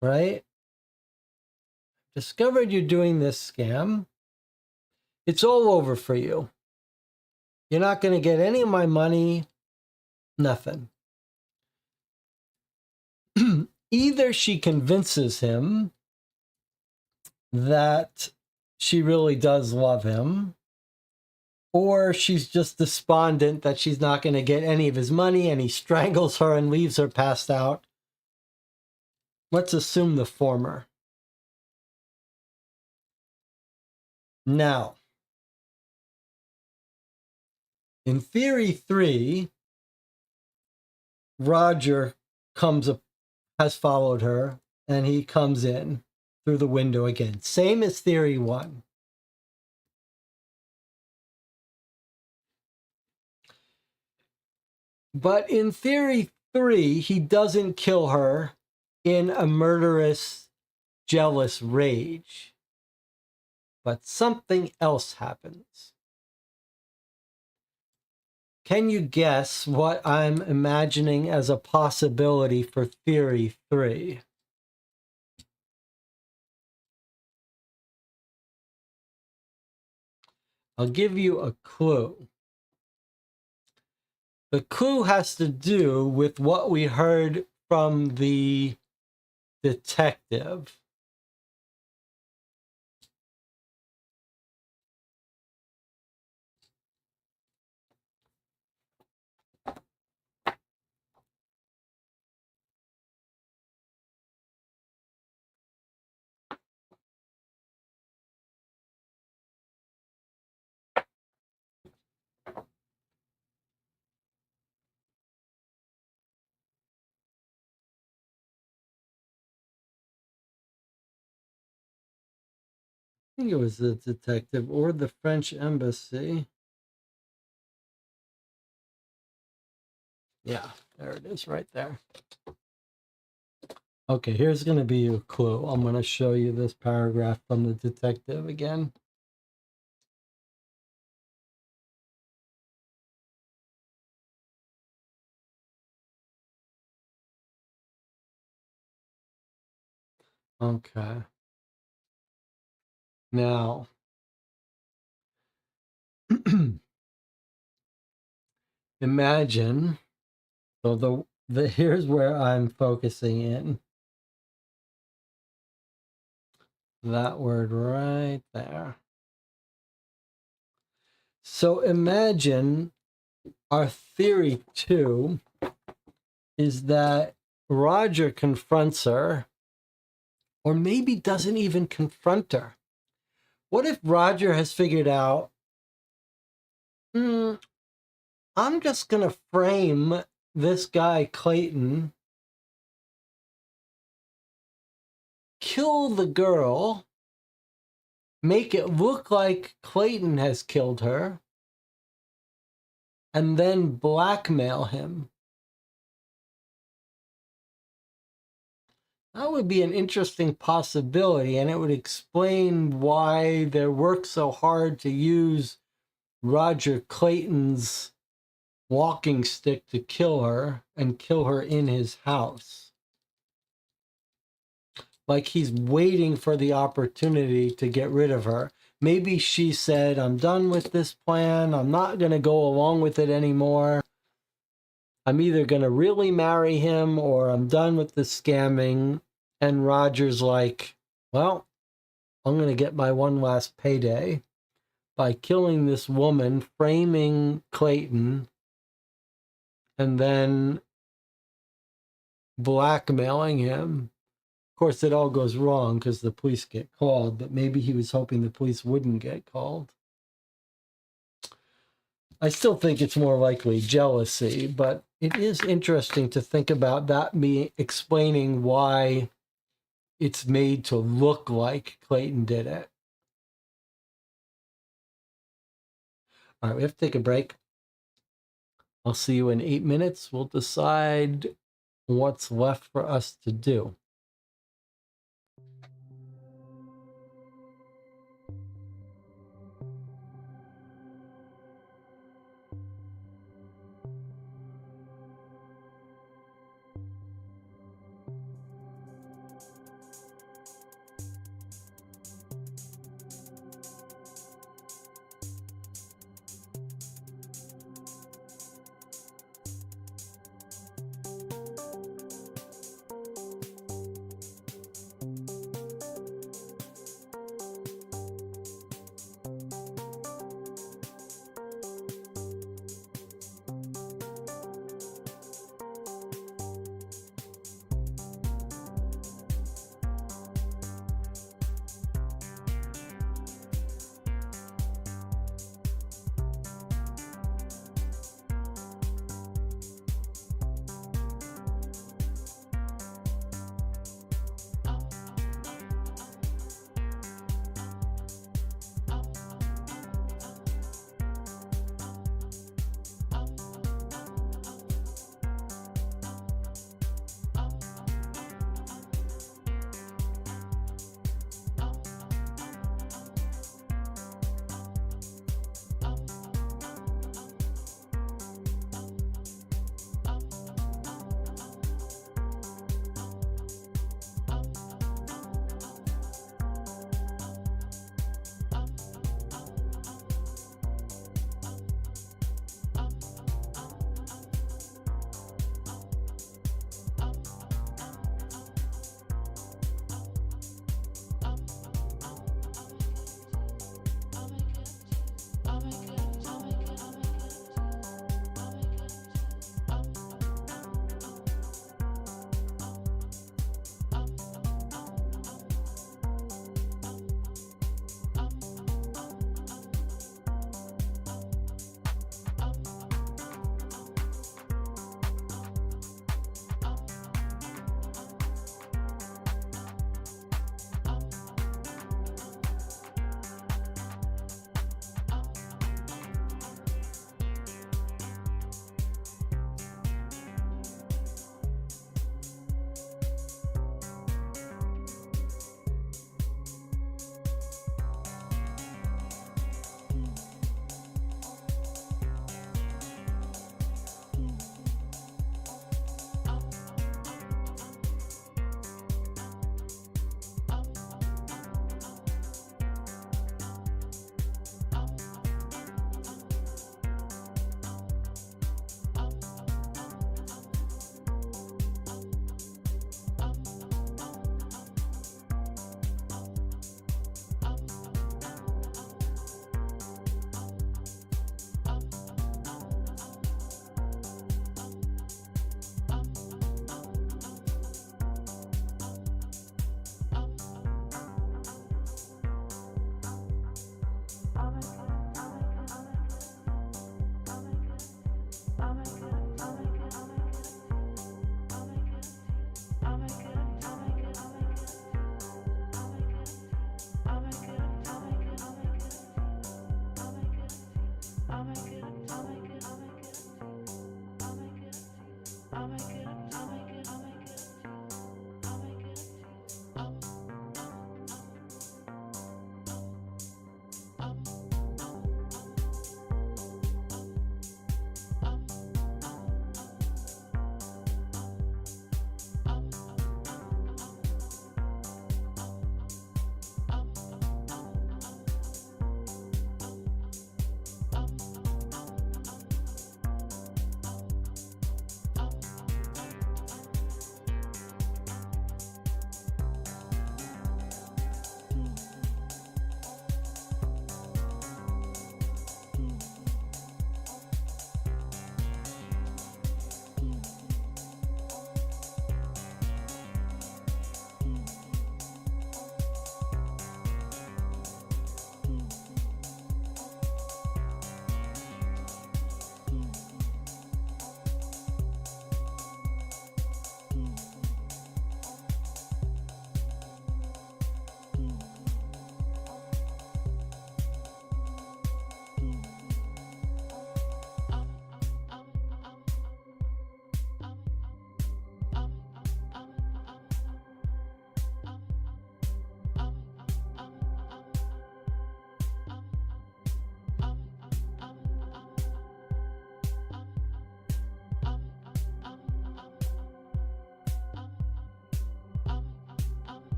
S2: Right? Discovered you're doing this scam. It's all over for you. You're not going to get any of my money. Nothing. Either she convinces him that she really does love him, or she's just despondent that she's not going to get any of his money, and he strangles her and leaves her passed out. Let's assume the former. Now, in theory 3, Roger has followed her, and he comes in through the window again. Same as theory 1. But in theory 3, he doesn't kill her in a murderous, jealous rage. But something else happens. Can you guess what I'm imagining as a possibility for theory 3? I'll give you a clue. The clue has to do with what we heard from the detective. think it was the detective or the French embassy. Yeah, there it is right there. Okay, here's going to be a clue. I'm going to show you this paragraph from the detective again. Okay. Now, imagine, so the here's where I'm focusing in. That word right there. So imagine our theory 2 is that Roger confronts her, or maybe doesn't even confront her. What if Roger has figured out, I'm just going to frame this guy, Clayton, kill the girl, make it look like Clayton has killed her, and then blackmail him? That would be an interesting possibility, and it would explain why they worked so hard to use Roger Clayton's walking stick to kill her and kill her in his house. Like he's waiting for the opportunity to get rid of her. Maybe she said, I'm done with this plan. I'm not going to go along with it anymore. I'm either going to really marry him or I'm done with the scamming. And Roger's like, well, I'm going to get my one last payday by killing this woman, framing Clayton, and then blackmailing him. Of course, it all goes wrong because the police get called, but maybe he was hoping the police wouldn't get called. I still think it's more likely jealousy, but it is interesting to think about that me explaining why it's made to look like Clayton did it. All right, we have to take a break. I'll see you in 8 minutes. We'll decide what's left for us to do.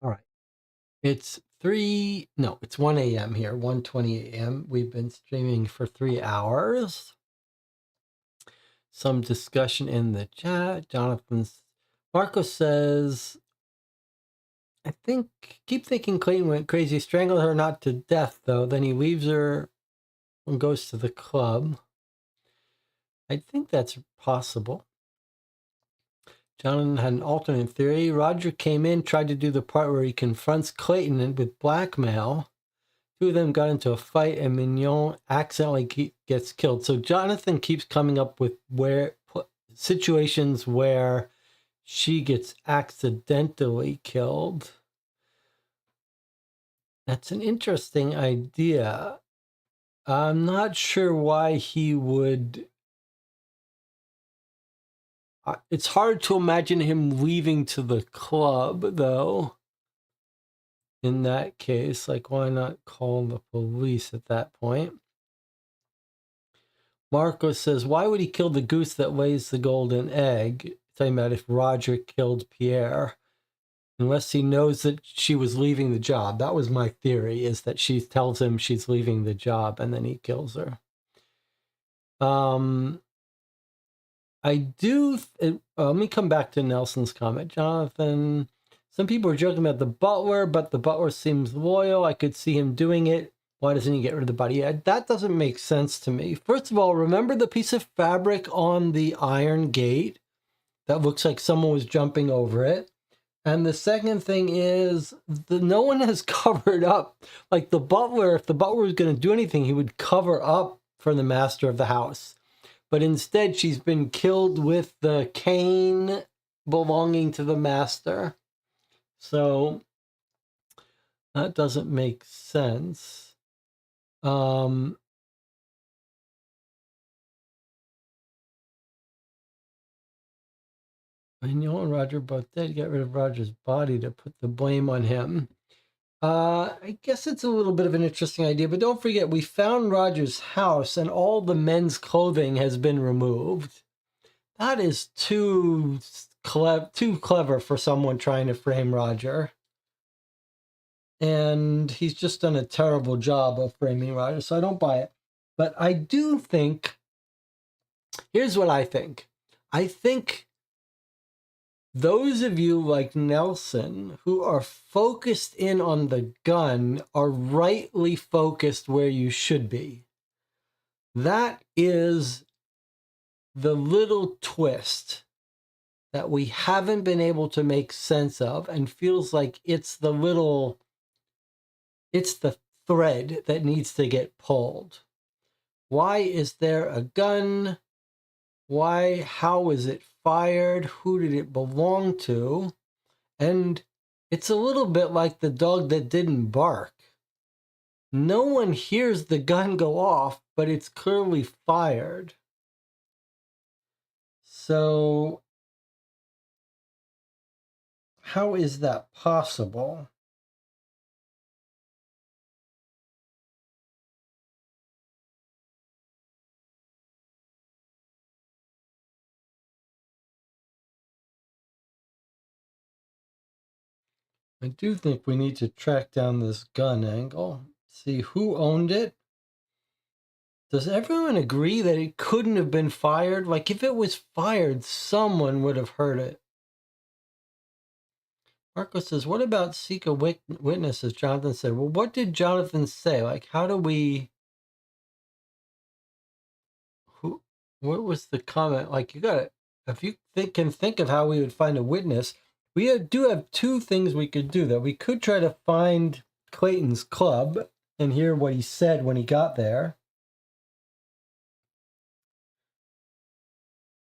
S2: All right. It's 1 a.m. here, 1:20 a.m. We've been streaming for 3 hours. Some discussion in the chat. Marco says, I keep thinking Clayton went crazy, strangled her not to death, though. Then he leaves her and goes to the club. I think that's possible. Jonathan had an alternate theory. Roger came in, tried to do the part where he confronts Clayton with blackmail. Two of them got into a fight, and Mignon accidentally gets killed. So Jonathan keeps coming up with situations where she gets accidentally killed. That's an interesting idea. I'm not sure why he would. It's hard to imagine him leaving to the club, though. In that case, like, why not call the police at that point? Marco says, why would he kill the goose that lays the golden egg? Talking about if Roger killed Pierre, unless he knows that she was leaving the job. That was my theory, is that she tells him she's leaving the job and then he kills her. Let me come back to Nelson's comment. Jonathan, some people are joking about the butler, but the butler seems loyal. I could see him doing it. Why doesn't he get rid of the body? Yeah, that doesn't make sense to me. First of all, remember the piece of fabric on the iron gate that looks like someone was jumping over it? And the second thing is, no one has covered up. Like the butler, if the butler was going to do anything, he would cover up for the master of the house. But instead, she's been killed with the cane belonging to the master. So that doesn't make sense. Mignon and Roger both dead. Get rid of Roger's body to put the blame on him. I guess it's a little bit of an interesting idea, but don't forget, we found Roger's house and all the men's clothing has been removed. That is too clever for someone trying to frame Roger. And he's just done a terrible job of framing Roger, so I don't buy it. But I do think, here's what I think. I think those of you like Nelson who are focused in on the gun are rightly focused where you should be. That is the little twist that we haven't been able to make sense of and feels like it's the thread that needs to get pulled. Why is there a gun? Why? How is it fired? Who did it belong to? And it's a little bit like the dog that didn't bark. No one hears the gun go off, but it's clearly fired. So, how is that possible? I do think we need to track down this gun angle, see who owned it. Does everyone agree that it couldn't have been fired? Like, if it was fired, someone would have heard it. Marco says, what about seek a witness, as Jonathan said? Well, what did Jonathan say? Like, how do we... What was the comment? Like, you got it. If you can think of how we would find a witness, we do have two things we could do. That we could try to find Clayton's club and hear what he said when he got there.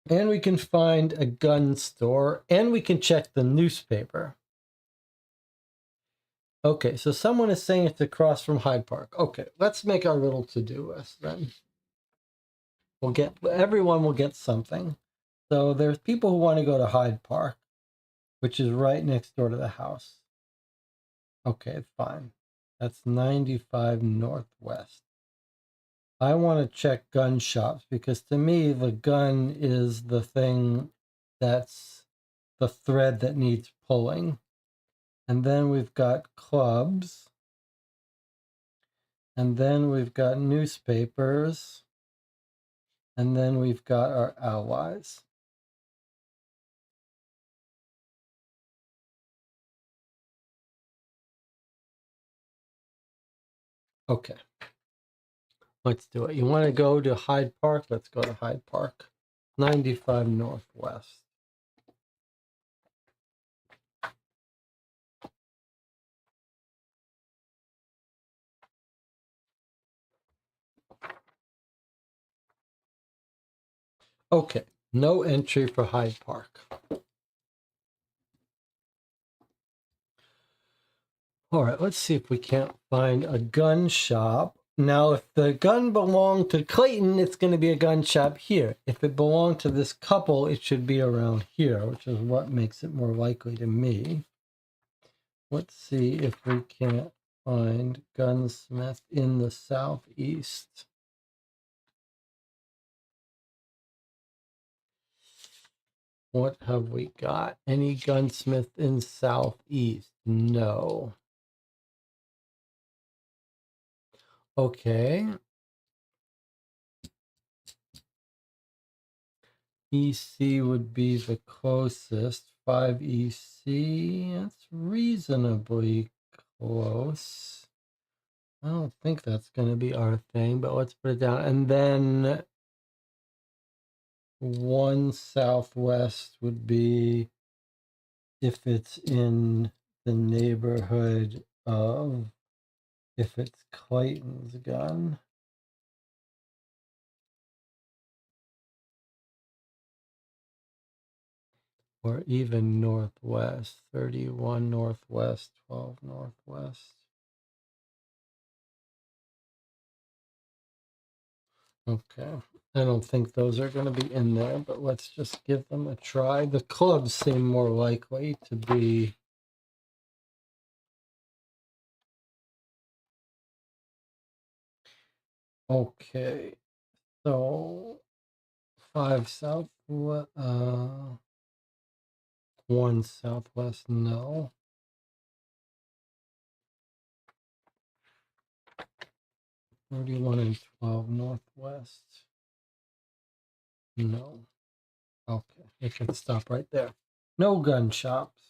S2: And we can find a gun store, and we can check the newspaper. Okay, so someone is saying it's across from Hyde Park. Okay, let's make our little to-do list then. Everyone will get something. So there's people who want to go to Hyde Park, which is right next door to the house. Okay, fine. That's 95 Northwest. I want to check gun shops because to me, the gun is the thing that's the thread that needs pulling. And then we've got clubs. And then we've got newspapers. And then we've got our allies. Okay. Let's do it. You want to go to Hyde Park? Let's go to Hyde Park. 95 Northwest. Okay, no entry for Hyde Park. All right, let's see if we can't find a gun shop. Now, if the gun belonged to Clayton, it's going to be a gun shop here. If it belonged to this couple, it should be around here, which is what makes it more likely to me. Let's see if we can't find gunsmith in the southeast. What have we got? Any gunsmith in southeast? No. Okay. EC would be the closest. 5 EC. That's reasonably close. I don't think that's going to be our thing, but let's put it down. And then 1 Southwest would be if it's in the neighborhood of, if it's Clayton's gun. Or even Northwest, 31 Northwest, 12 Northwest. Okay, I don't think those are going to be in there, but let's just give them a try. The clubs seem more likely to be Okay, so 5 south, 1 southwest, no. 31 and 12 northwest, no. Okay, it can stop right there. No gun shops.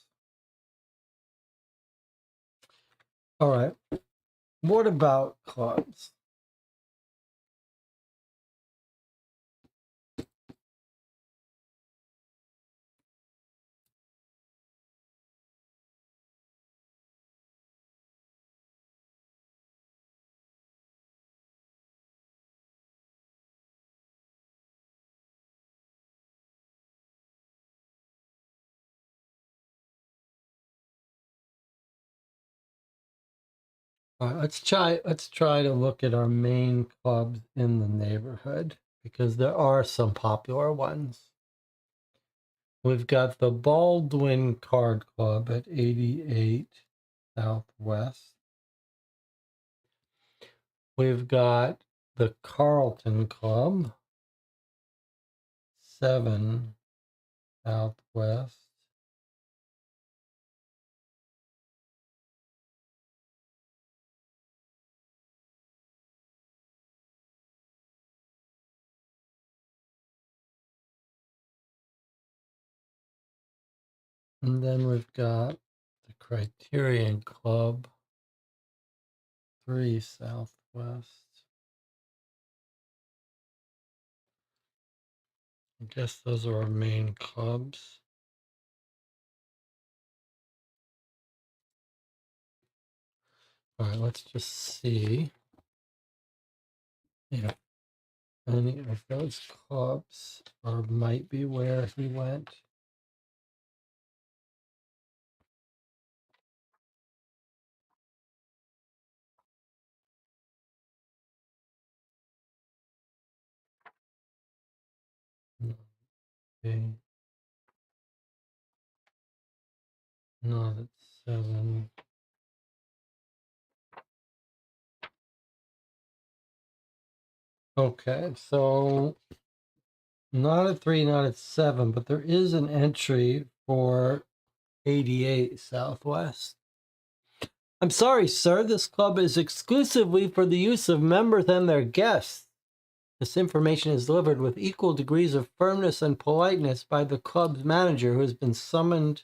S2: All right. What about clubs? All right, let's try to look at our main clubs in the neighborhood because there are some popular ones. We've got the Baldwin Card Club at 88 Southwest. We've got the Carlton Club, 7 Southwest. And then we've got the Criterion Club, 3 Southwest. I guess those are our main clubs. All right, let's just see if any of those clubs or might be where he went. Okay. No, that's 7. Okay, so not at 3, not at 7, but there is an entry for 88 Southwest. I'm sorry, sir. This club is exclusively for the use of members and their guests. This information is delivered with equal degrees of firmness and politeness by the club's manager, who has been summoned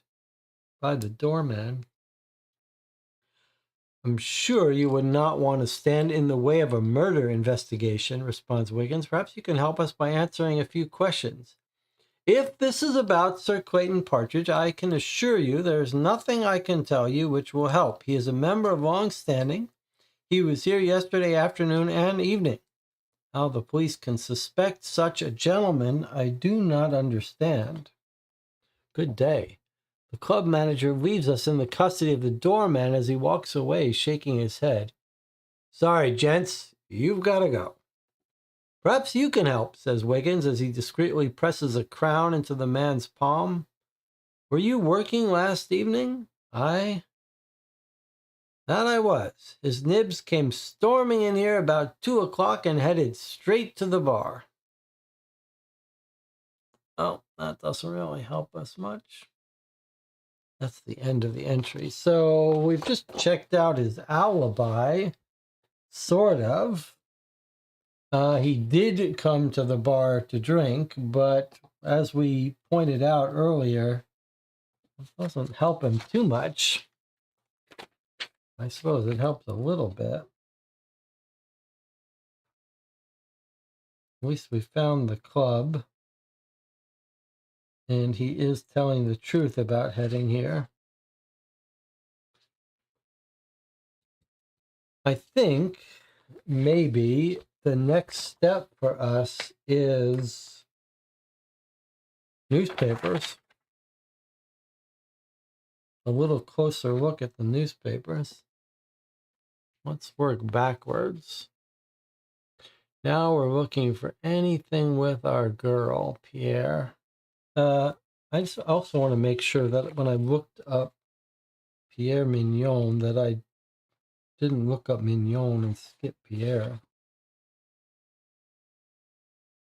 S2: by the doorman. I'm sure you would not want to stand in the way of a murder investigation, responds Wiggins. Perhaps you can help us by answering a few questions. If this is about Sir Clayton Partridge, I can assure you there is nothing I can tell you which will help. He is a member of long standing. He was here yesterday afternoon and evening. How the police can suspect such a gentleman, I do not understand. Good day. The club manager leaves us in the custody of the doorman as he walks away, shaking his head. Sorry, gents, you've got to go. Perhaps you can help, says Wiggins as he discreetly presses a crown into the man's palm. Were you working last evening? That I was. His nibs came storming in here about 2 o'clock and headed straight to the bar. Oh, that doesn't really help us much. That's the end of the entry. So we've just checked out his alibi, sort of. He did come to the bar to drink, but as we pointed out earlier, it doesn't help him too much. I suppose it helps a little bit. At least we found the club. And he is telling the truth about heading here. I think maybe the next step for us is newspapers. A little closer look at the newspapers. Let's work backwards. Now we're looking for anything with our girl, Pierre. I just also want to make sure that when I looked up Pierre Mignon, that I didn't look up Mignon and skip Pierre.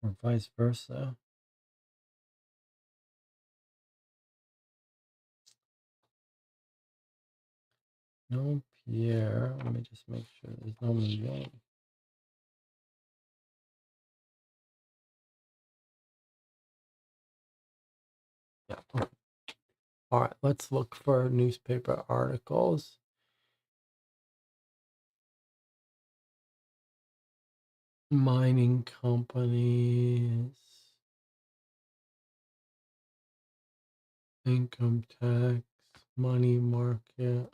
S2: or vice versa. No Pierre. Let me just make sure there's no Miguel. Yeah. Okay. All right. Let's look for newspaper articles. Mining companies. Income tax. Money market.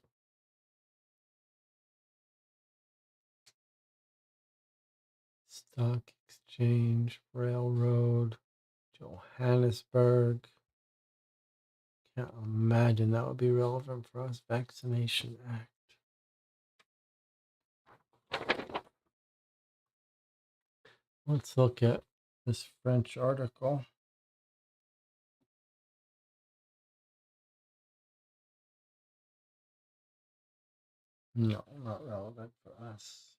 S2: Stock exchange. Railroad. Johannesburg. Can't imagine that would be relevant for us. Vaccination Act. Let's look at this French article. No, not relevant for us.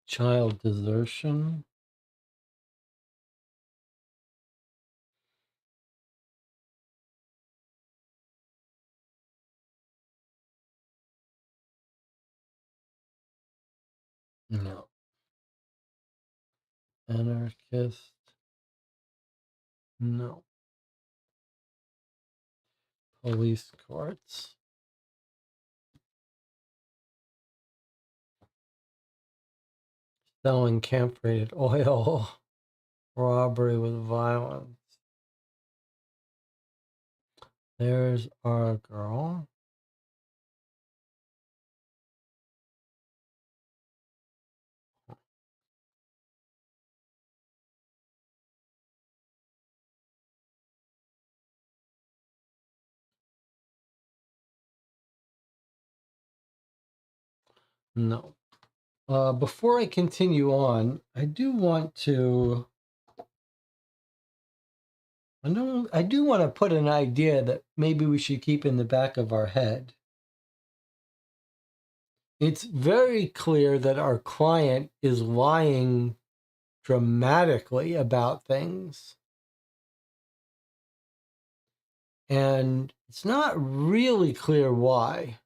S2: Child desertion. No. Anarchist. No. Police courts. Selling camp-rated oil. Robbery with violence. There's our girl. No. Before I continue on, I do want to put an idea that maybe we should keep in the back of our head. It's very clear that our client is lying dramatically about things. And it's not really clear why.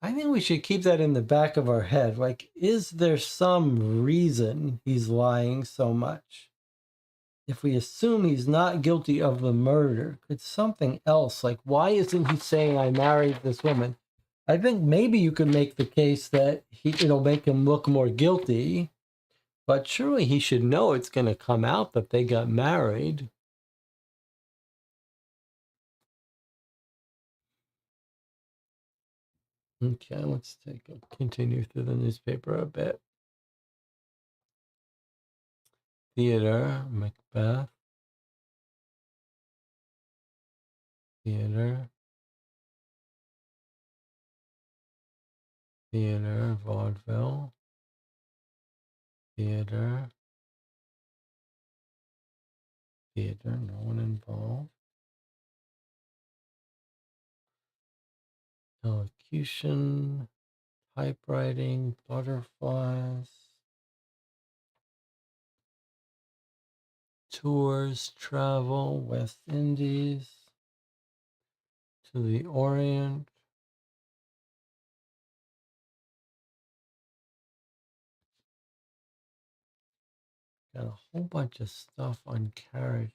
S2: I think we should keep that in the back of our head. Like, is there some reason he's lying so much? If we assume he's not guilty of the murder, could something else, like why isn't he saying I married this woman? I think maybe you could make the case that it'll make him look more guilty, but surely he should know it's going to come out that they got married. Okay, let's continue through the newspaper a bit. Theater, Macbeth. Theater. Theater, vaudeville. Theater. Theater, no one involved. Elocution, typewriting, butterflies. Tours, travel, West Indies, to the Orient. Got a whole bunch of stuff on carriages.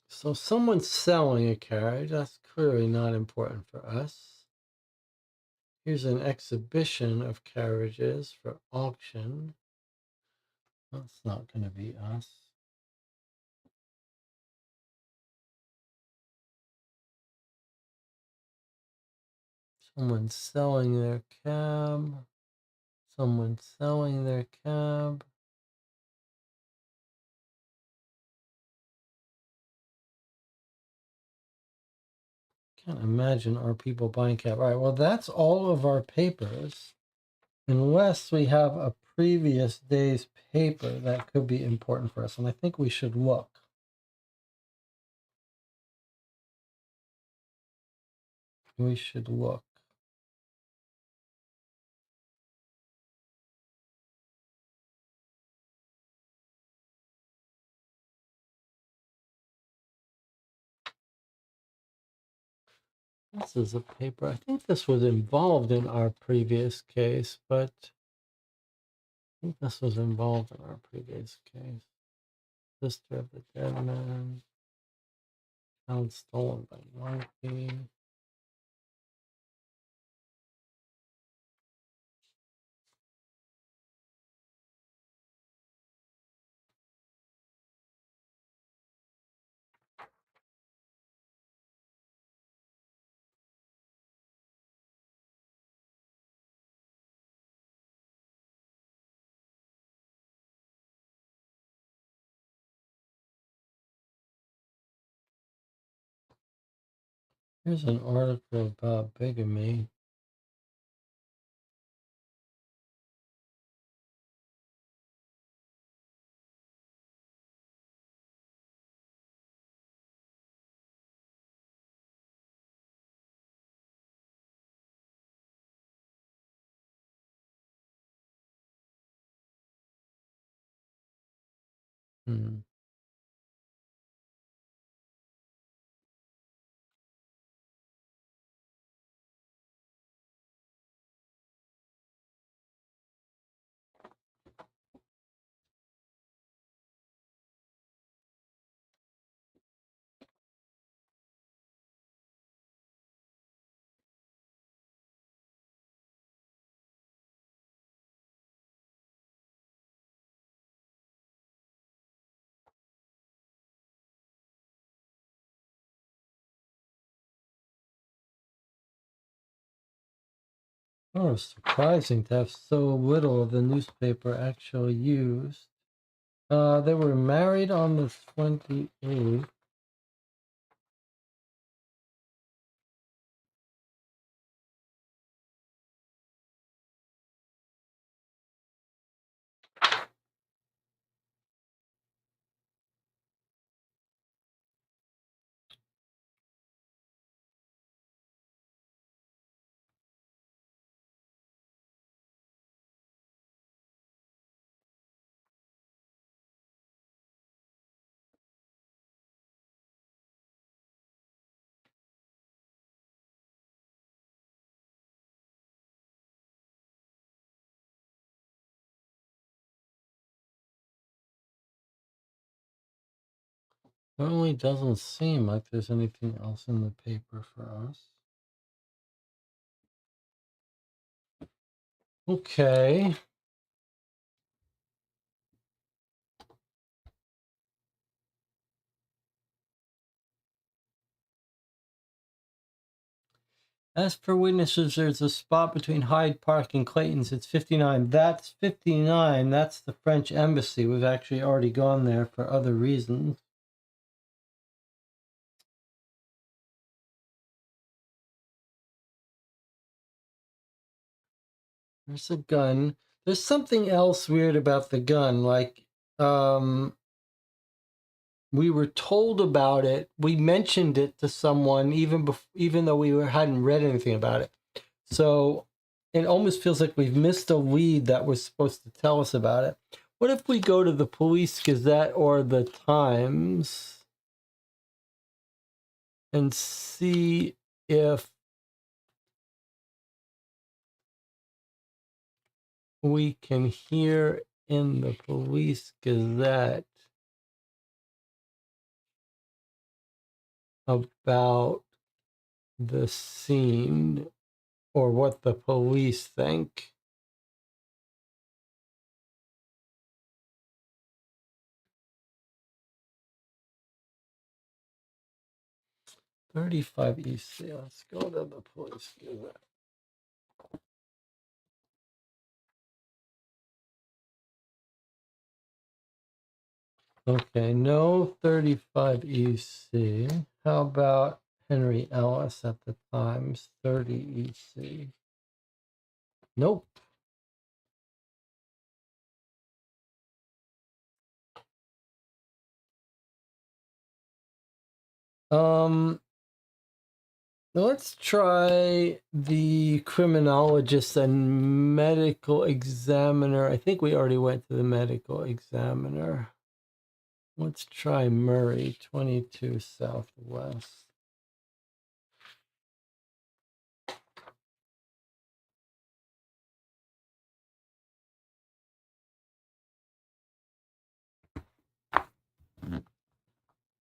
S2: So someone's selling a carriage. That's clearly not important for us. Here's an exhibition of carriages for auction. That's not going to be us. Someone's selling their cab. Someone's selling their cab. Can't imagine our people buying cab. All right, well, that's all of our papers. unless we have a previous day's paper that could be important for us. And I think we should look. We should look. This is a paper. I think this was involved in our previous case, but I think this was involved in our previous case. Sister of the dead man. Found stolen by monkey. Here's an article about bigamy. Hmm. Oh, surprising to have so little of the newspaper actually used. They were married on the 28th. Certainly doesn't seem like there's anything else in the paper for us. Okay. As for witnesses, there's a spot between Hyde Park and Clayton's. It's 59. That's 59. That's the French embassy. We've actually already gone there for other reasons. There's a gun. There's something else weird about the gun. Like, we were told about it. We mentioned it to someone even though hadn't read anything about it. So it almost feels like we've missed a lead that was supposed to tell us about it. What if we go to the Police Gazette or the Times and see if we can hear in the Police Gazette about the scene or what the police think? $35 EC. Let's go to the Police Gazette. Okay, no 35 EC. How about Henry Ellis at the Times, 30 EC? Nope. Let's try the criminologist and medical examiner. I think we already went to the medical examiner. Let's try Murray, 22 Southwest.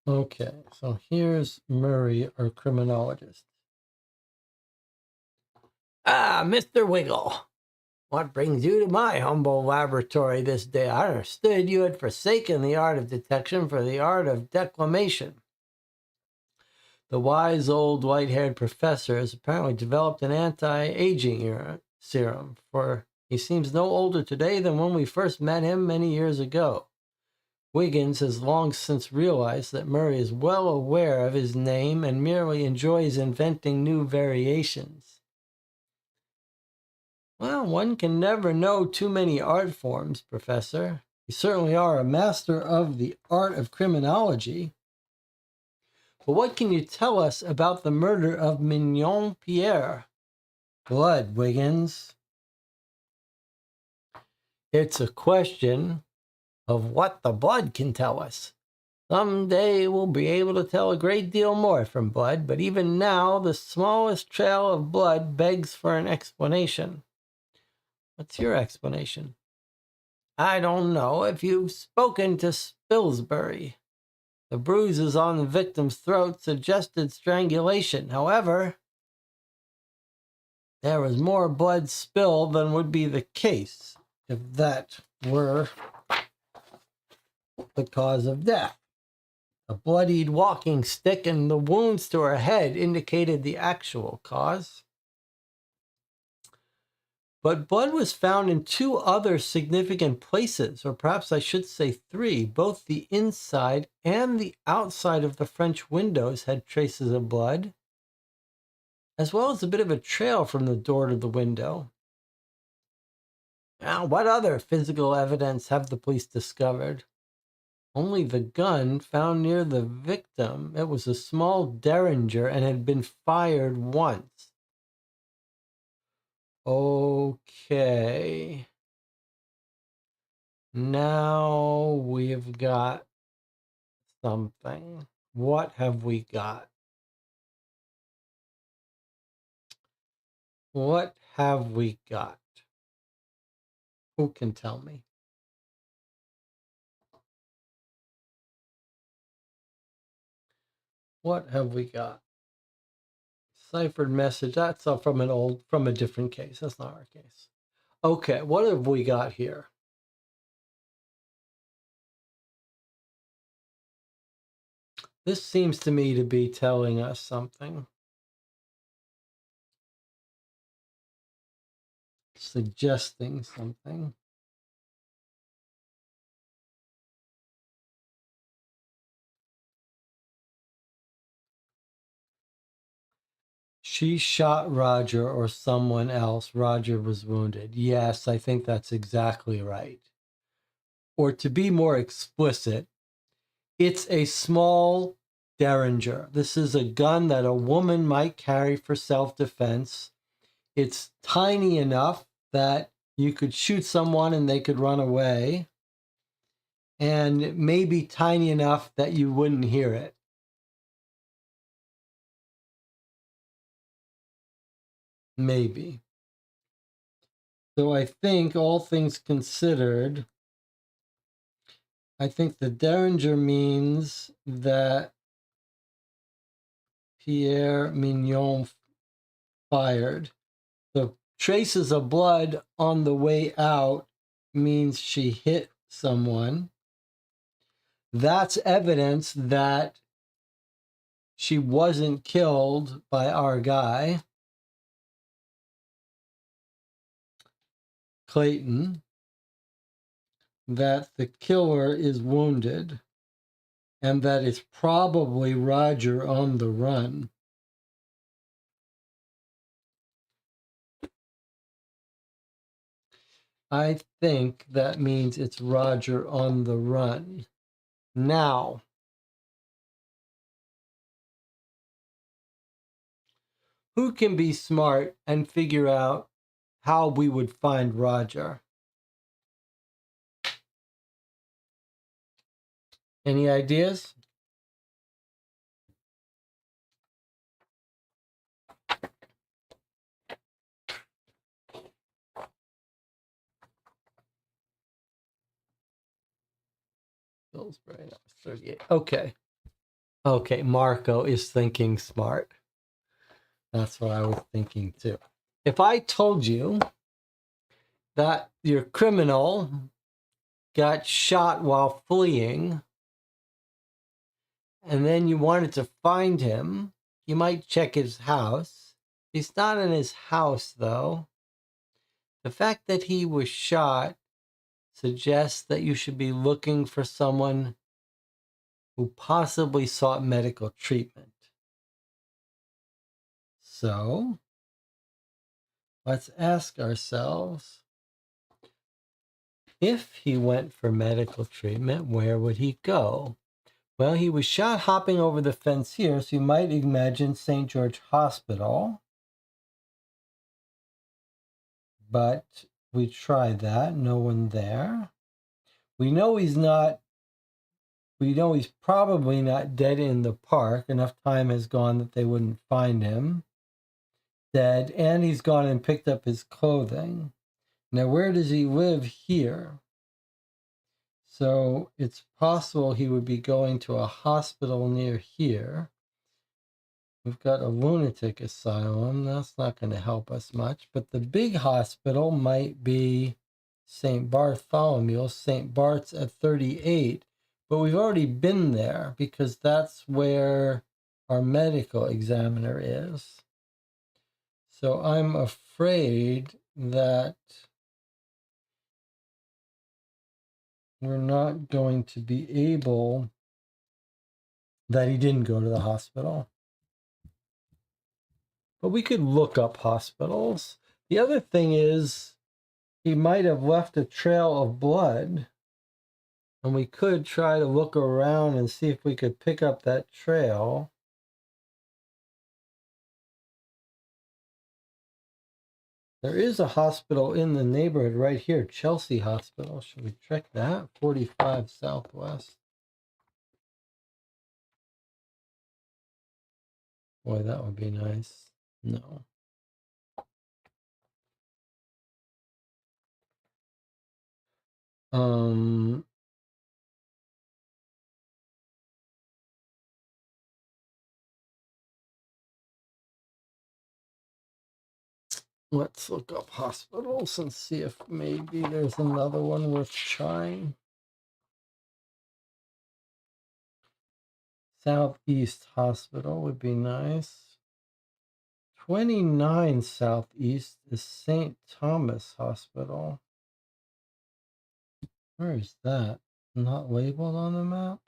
S2: Okay, so here's Murray, our criminologist. Ah, Mr. Wiggle, what brings you to my humble laboratory this day? I understood you had forsaken the art of detection for the art of declamation. The wise old white-haired professor has apparently developed an anti-aging serum, for he seems no older today than when we first met him many years ago. Wiggins has long since realized that Murray is well aware of his name and merely enjoys inventing new variations. Well, one can never know too many art forms, Professor. You certainly are a master of the art of criminology. But what can you tell us about the murder of Mignon Pierre? Blood, Wiggins. It's a question of what the blood can tell us. Someday we'll be able to tell a great deal more from blood, but even now the smallest trail of blood begs for an explanation. What's your explanation? I don't know if you've spoken to Spilsbury. The bruises on the victim's throat suggested strangulation. However, there was more blood spilled than would be the case if that were the cause of death. A bloodied walking stick and the wounds to her head indicated the actual cause. But blood was found in two other significant places, or perhaps I should say three. Both the inside and the outside of the French windows had traces of blood, as well as a bit of a trail from the door to the window. Now, what other physical evidence have the police discovered? Only the gun found near the victim. It was a small Derringer and had been fired once. Okay. Now we've got something. What have we got? What have we got? Who can tell me? What have we got? Ciphered message. That's from a different case. That's not our case. Okay, what have we got here? This seems to me to be telling us something. Suggesting something. She shot Roger or someone else. Roger was wounded. Yes, I think that's exactly right. Or to be more explicit, it's a small Derringer. This is a gun that a woman might carry for self-defense. It's tiny enough that you could shoot someone and they could run away. And it may be tiny enough that you wouldn't hear it. Maybe. So I think, all things considered, I think the Derringer means that Pierre Mignon fired. The traces of blood on the way out means she hit someone. That's evidence that she wasn't killed by our guy, Clayton, that the killer is wounded, and that it's probably Roger on the run. I think that means it's Roger on the run. Now, Who can be smart and figure out how we would find Roger? Any ideas? Pillsbury, that was 38. Okay. Okay, Marco is thinking smart. That's what I was thinking too. If I told you that your criminal got shot while fleeing, and then you wanted to find him, you might check his house. He's not in his house, though. The fact that he was shot suggests that you should be looking for someone who possibly sought medical treatment. So, let's ask ourselves, if he went for medical treatment, where would he go? Well, he was shot hopping over the fence here, so you might imagine St. George Hospital. But we tried that, no one there. We know he's probably not dead in the park. Enough time has gone that they wouldn't find him dead, and he's gone and picked up his clothing. Now, where does he live here? So it's possible he would be going to a hospital near here. We've got a lunatic asylum. That's not going to help us much. But the big hospital might be St. Bartholomew, St. Bart's at 38. But we've already been there because that's where our medical examiner is. So I'm afraid that we're not going to be able, that he didn't go to the hospital. But we could look up hospitals. The other thing is, he might have left a trail of blood, and we could try to look around and see if we could pick up that trail. There is a hospital in the neighborhood right here, Chelsea Hospital. Should we check that? 45 Southwest. Boy, that would be nice. No. Let's look up hospitals and see if maybe there's another one worth trying. Southeast Hospital would be nice. 29 Southeast is St. Thomas Hospital. Where is that? Not labeled on the map?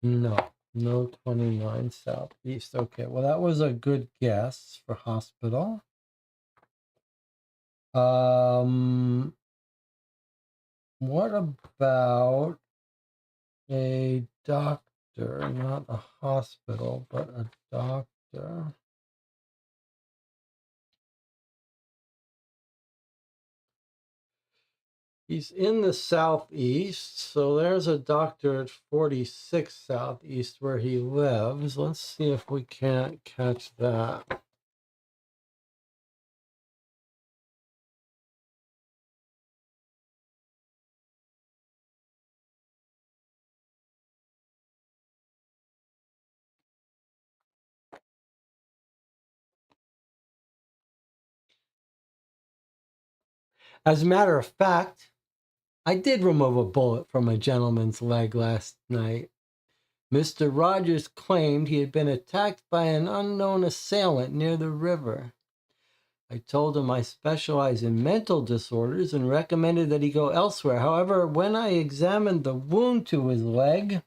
S2: No 29 Southeast. Okay, well, that was a good guess for hospital. What about a doctor? Not a hospital, but a doctor. He's in the Southeast, so there's a doctor at 46 Southeast where he lives. Let's see if we can't catch that. As a matter of fact, I did remove a bullet from a gentleman's leg last night. Mr. Rogers claimed he had been attacked by an unknown assailant near the river. I told him I specialize in mental disorders and recommended that he go elsewhere. However, when I examined the wound to his leg,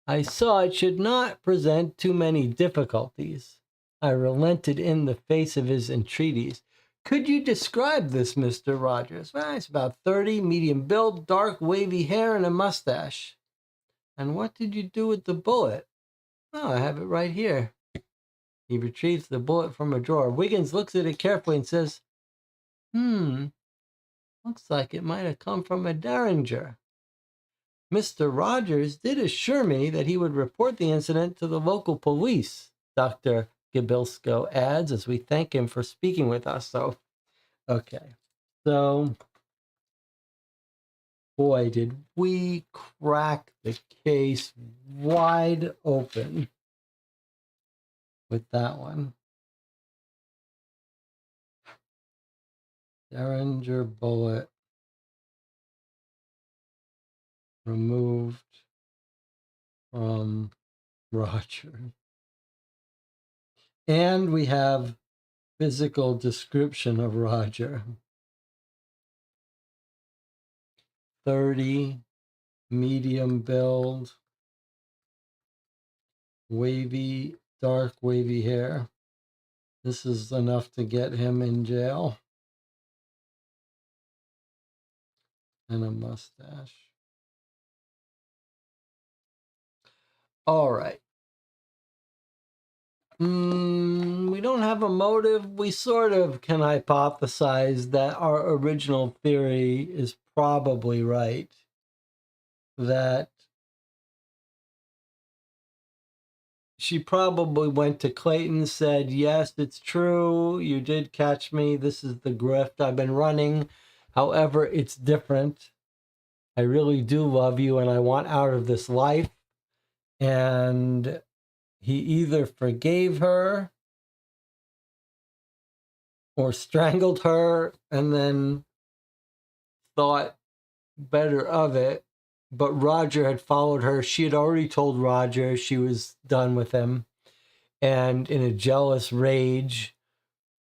S2: I saw it should not present too many difficulties. I relented in the face of his entreaties. Could you describe this, Mr. Rogers? Well, he's about 30, medium build, dark wavy hair, and a mustache. And what did you do with the bullet? Oh, I have it right here. He retrieves the bullet from a drawer. Wiggins looks at it carefully and says, looks like it might have come from a derringer. Mr. Rogers did assure me that he would report the incident to the local police, Dr. Gabilsko adds as we thank him for speaking with us. So, okay. So, boy, did we crack the case wide open with that one. Derringer bullet removed from Roger. And we have physical description of Roger. 30, medium build, wavy, dark wavy hair. This is enough to get him in jail. And a mustache. All right. We don't have a motive. We sort of can hypothesize that our original theory is probably right. That she probably went to Clayton, said, yes, it's true. You did catch me. This is the grift I've been running. However, it's different. I really do love you and I want out of this life. And he either forgave her or strangled her and then thought better of it. But Roger had followed her. She had already told Roger she was done with him. And in a jealous rage,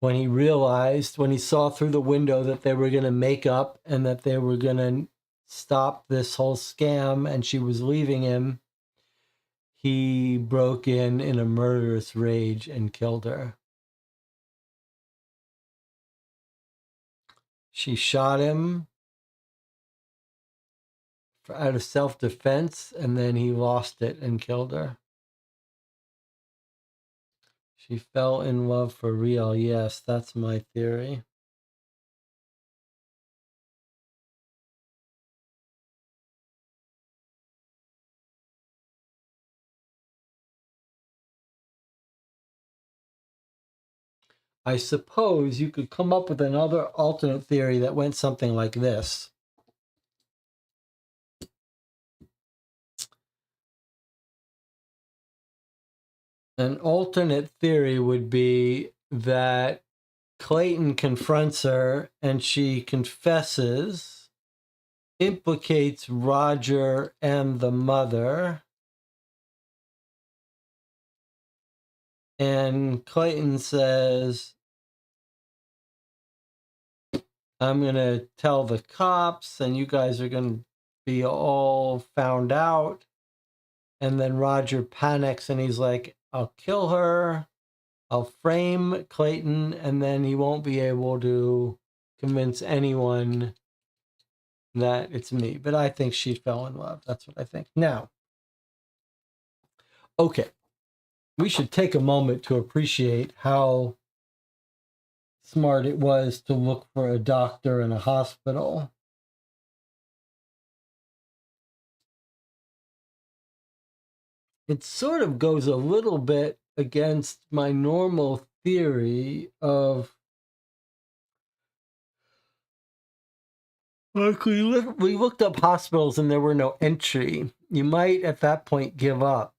S2: when he saw through the window that they were going to make up and that they were going to stop this whole scam and she was leaving him, he broke in a murderous rage and killed her. She shot him out of self-defense, and then he lost it and killed her. She fell in love for real. Yes, that's my theory. I suppose you could come up with another alternate theory that went something like this. An alternate theory would be that Clayton confronts her and she confesses, implicates Roger and the mother, and Clayton says, I'm going to tell the cops and you guys are going to be all found out. And then Roger panics and he's like, I'll kill her. I'll frame Clayton, and then he won't be able to convince anyone that it's me. But I think she fell in love. That's what I think. Now, okay, we should take a moment to appreciate how smart it was to look for a doctor in a hospital. It sort of goes a little bit against my normal theory of, like, we looked up hospitals and there were no entry. You might at that point give up.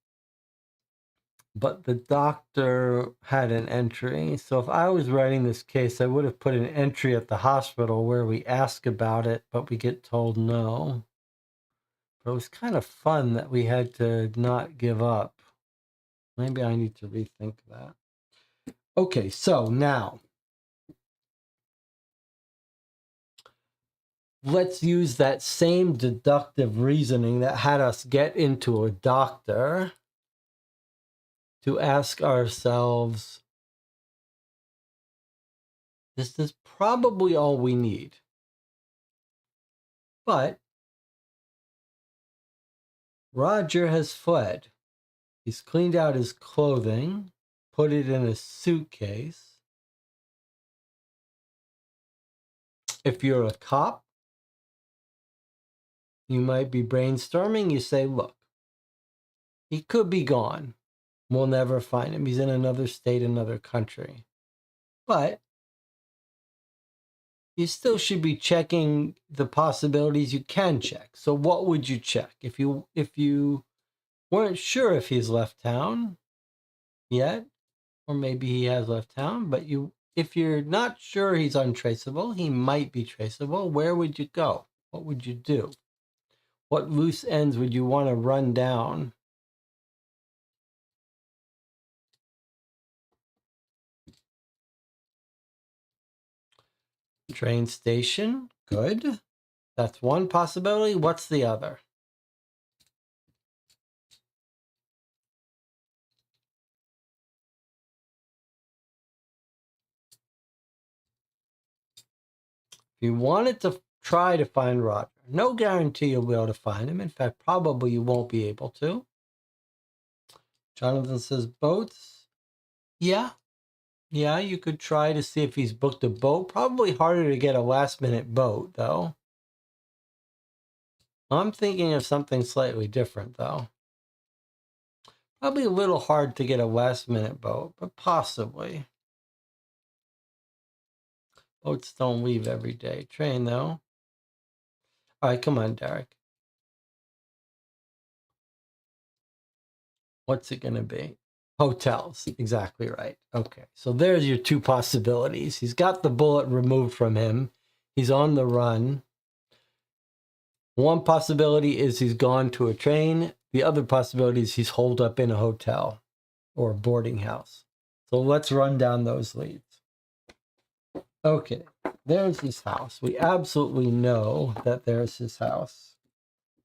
S2: But the doctor had an entry. So if I was writing this case, I would have put an entry at the hospital where we ask about it, but we get told no. But it was kind of fun that we had to not give up. Maybe I need to rethink that. Okay, so now let's use that same deductive reasoning that had us get into a doctor to ask ourselves, this is probably all we need. But Roger has fled. He's cleaned out his clothing, put it in a suitcase. If you're a cop, you might be brainstorming. You say, look, he could be gone. We'll never find him. He's in another state, another country. But you still should be checking the possibilities you can check. So what would you check? If you weren't sure if he's left town yet, or maybe he has left town, but if you're not sure he's untraceable, he might be traceable, where would you go? What would you do? What loose ends would you want to run down? Train station, good. That's one possibility. What's the other? If you wanted to try to find Roger, no guarantee you'll be able to find him. In fact, probably you won't be able to. Jonathan says boats. Yeah, you could try to see if he's booked a boat. Probably harder to get a last minute boat, though. I'm thinking of something slightly different, though. Probably a little hard to get a last minute boat, but possibly. Boats don't leave every day. Train, though. All right, come on, Derek. What's it going to be? Hotels. Exactly right. Okay, so there's your two possibilities. He's got the bullet removed from him. He's on the run. One possibility is he's gone to a train. The other possibility is he's holed up in a hotel or a boarding house. So let's run down those leads. Okay, there's his house. We absolutely know that there's his house.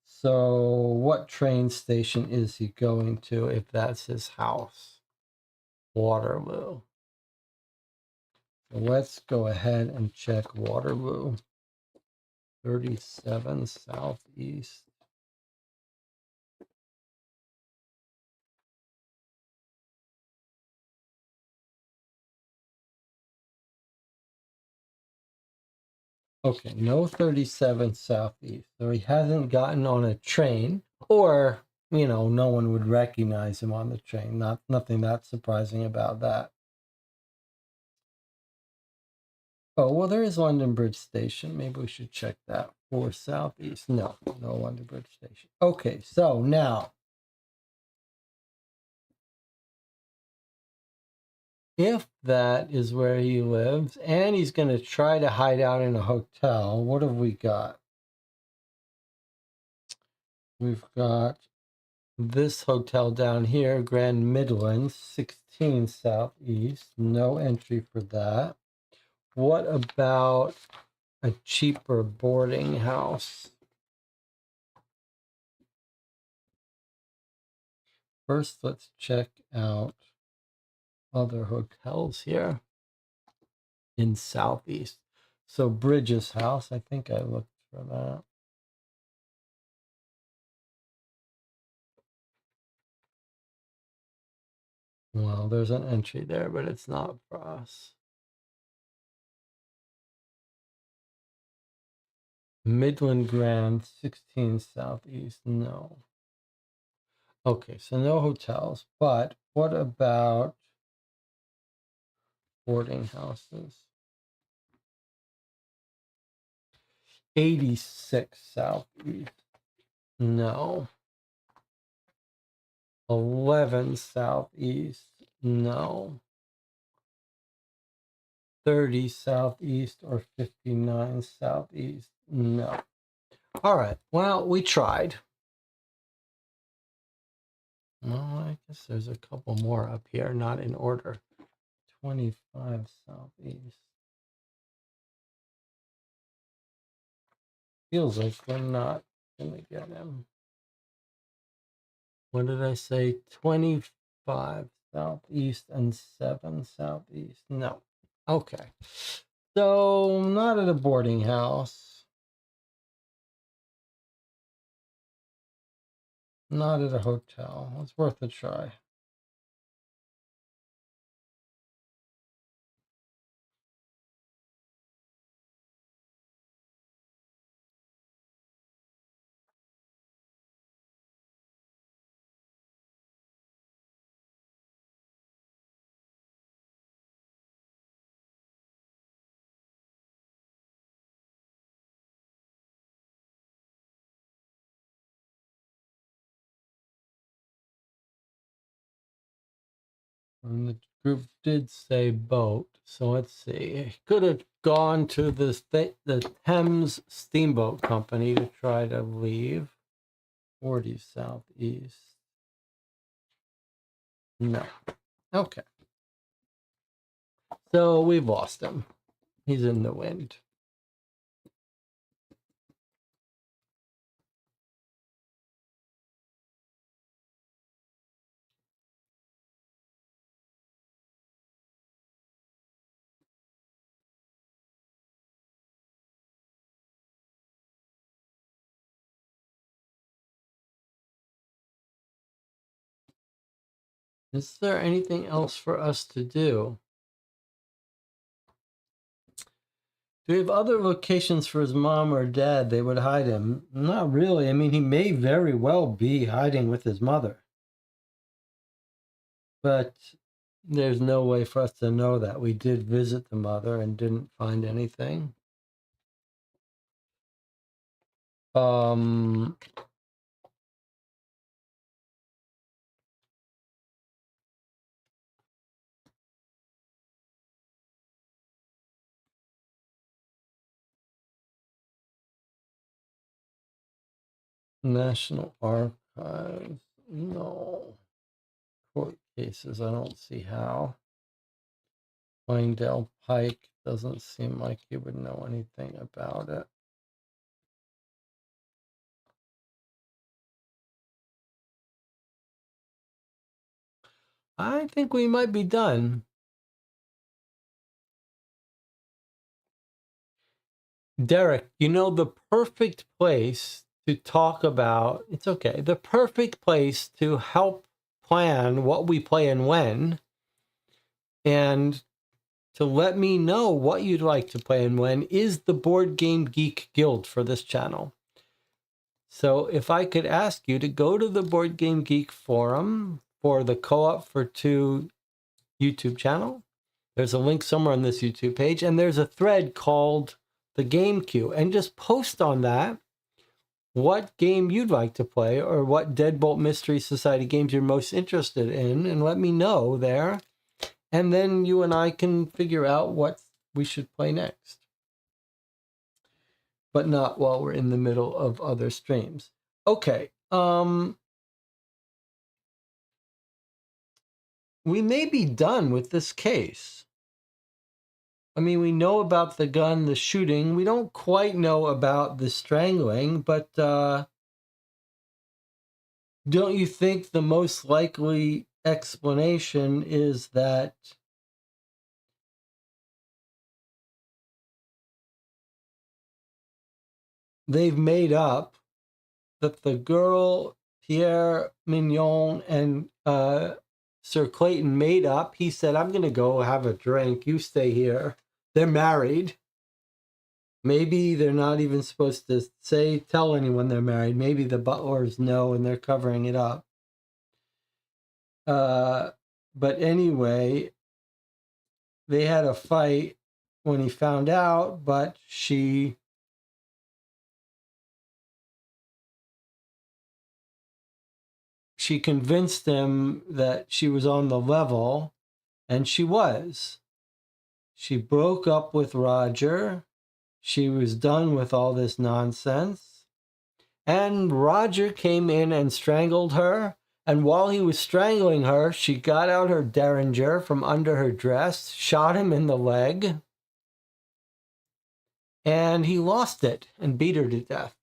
S2: So what train station is he going to if that's his house? Waterloo. So let's go ahead and check Waterloo. 37 Southeast. Okay, no 37 Southeast. So he hasn't gotten on a train, or, no one would recognize him on the train. Nothing that surprising about that. Oh, well, there is London Bridge Station. Maybe we should check that. For Southeast. No London Bridge Station. Okay, so now, if that is where he lives, and he's going to try to hide out in a hotel, what have we got? We've got this hotel down here, Grand Midlands, 16 Southeast. No entry for that. What about a cheaper boarding house? First, let's check out other hotels here in Southeast. So Bridges House, I think I looked for that. Well, there's an entry there, but it's not for us. Midland Grand, 16 Southeast, no. Okay, so no hotels, but what about boarding houses? 86 Southeast, no. 11 Southeast, no. 30 Southeast or 59 Southeast, no. All right, well, we tried. Well, I guess there's a couple more up here, not in order. 25 southeast. Feels like we're not going to get him. What did I say? 25 southeast and 7 southeast. No. Okay. So, not at a boarding house. Not at a hotel. It's worth a try. And the group did say boat, so let's see. It could have gone to the Thames Steamboat Company to try to leave. 40 southeast. No. Okay. So we've lost him. He's in the wind. Is there anything else for us to do? Do we have other locations for his mom or dad they would hide him? Not really. I mean, he may very well be hiding with his mother. But there's no way for us to know that. We did visit the mother and didn't find anything. National Archives. No. Court cases, I don't see how. Pinedale Pike doesn't seem like he would know anything about it. I think we might be done. Derek, you know, the perfect place to talk about, it's okay, the perfect place to help plan what we play and when, and to let me know what you'd like to play and when, is the Board Game Geek Guild for this channel. So if I could ask you to go to the Board Game Geek forum for the Co-op for Two YouTube channel. There's a link somewhere on this YouTube page, and there's a thread called the Game Queue, and just post on that what game you'd like to play or what Deadbolt Mystery Society games you're most interested in, and let me know there. And then you and I can figure out what we should play next. But not while we're in the middle of other streams. Okay. We may be done with this case. I mean, we know about the gun, the shooting. We don't quite know about the strangling, but don't you think the most likely explanation is that they've made up, that the girl, Pierre Mignon, and Sir Clayton made up? He said, I'm going to go have a drink. You stay here. They're married. Maybe they're not even supposed to tell anyone they're married. Maybe the butlers know and they're covering it up. But anyway, they had a fight when he found out, but she convinced him that she was on the level, and she was. She broke up with Roger. She was done with all this nonsense. And Roger came in and strangled her. And while he was strangling her, she got out her derringer from under her dress, shot him in the leg, and he lost it and beat her to death.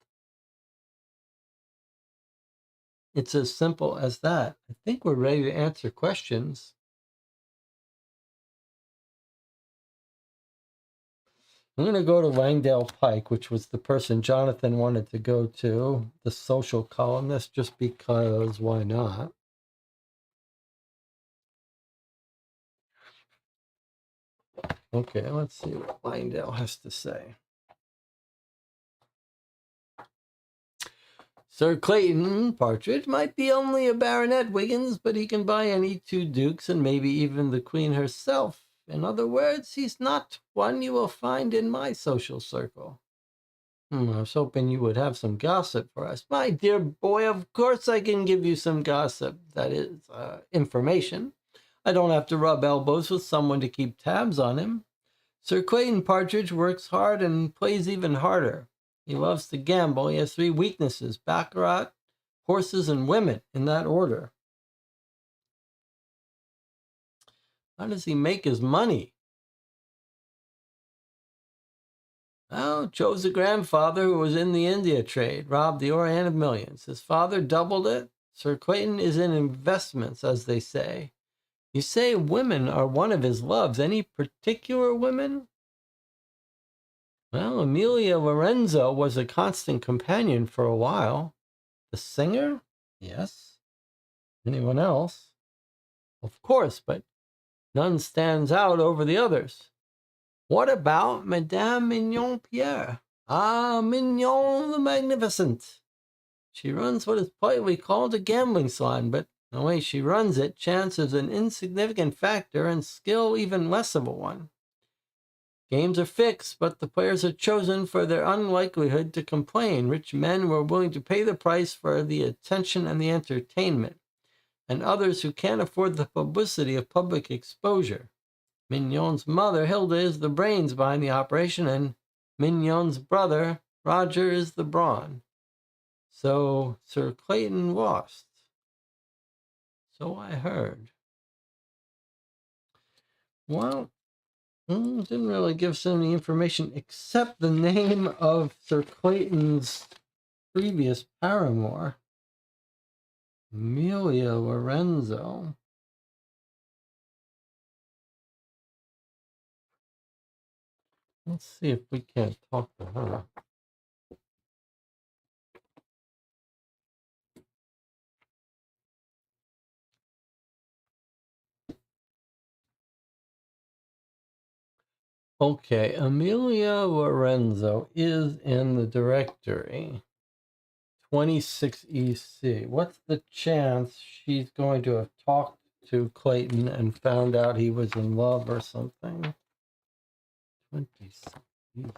S2: It's as simple as that. I think we're ready to answer questions. I'm going to go to Langdale Pike, which was the person Jonathan wanted to go to, the social columnist, just because why not? Okay, let's see what Langdale has to say. Sir Clayton Partridge might be only a baronet, Wiggins, but he can buy any two dukes and maybe even the Queen herself. In other words, he's not one you will find in my social circle. I was hoping you would have some gossip for us. My dear boy, of course I can give you some gossip. That is, information. I don't have to rub elbows with someone to keep tabs on him. Sir Clayton Partridge works hard and plays even harder. He loves to gamble. He has three weaknesses: baccarat, horses, and women, in that order. How does he make his money? Well, chose a grandfather who was in the India trade, robbed the Orient of millions. His father doubled it. Sir Clayton is in investments, as they say. You say women are one of his loves. Any particular women? Well, Amelia Lorenzo was a constant companion for a while. The singer? Yes. Anyone else? Of course, but none stands out over the others. What about Madame Mignon Pierre? Ah, Mignon the Magnificent. She runs what is politely called a gambling salon, but the way she runs it, chance is an insignificant factor and skill even less of a one. Games are fixed, but the players are chosen for their unlikelihood to complain. Rich men were willing to pay the price for the attention and the entertainment, and others who can't afford the publicity of public exposure. Mignon's mother, Hilda, is the brains behind the operation, and Mignon's brother, Roger, is the brawn. So Sir Clayton lost. So I heard. Well, didn't really give us any information except the name of Sir Clayton's previous paramour, Amelia Lorenzo. Let's see if we can't talk to her. Okay, Amelia Lorenzo is in the directory. 26 EC. What's the chance she's going to have talked to Clayton and found out he was in love or something? 26 EC.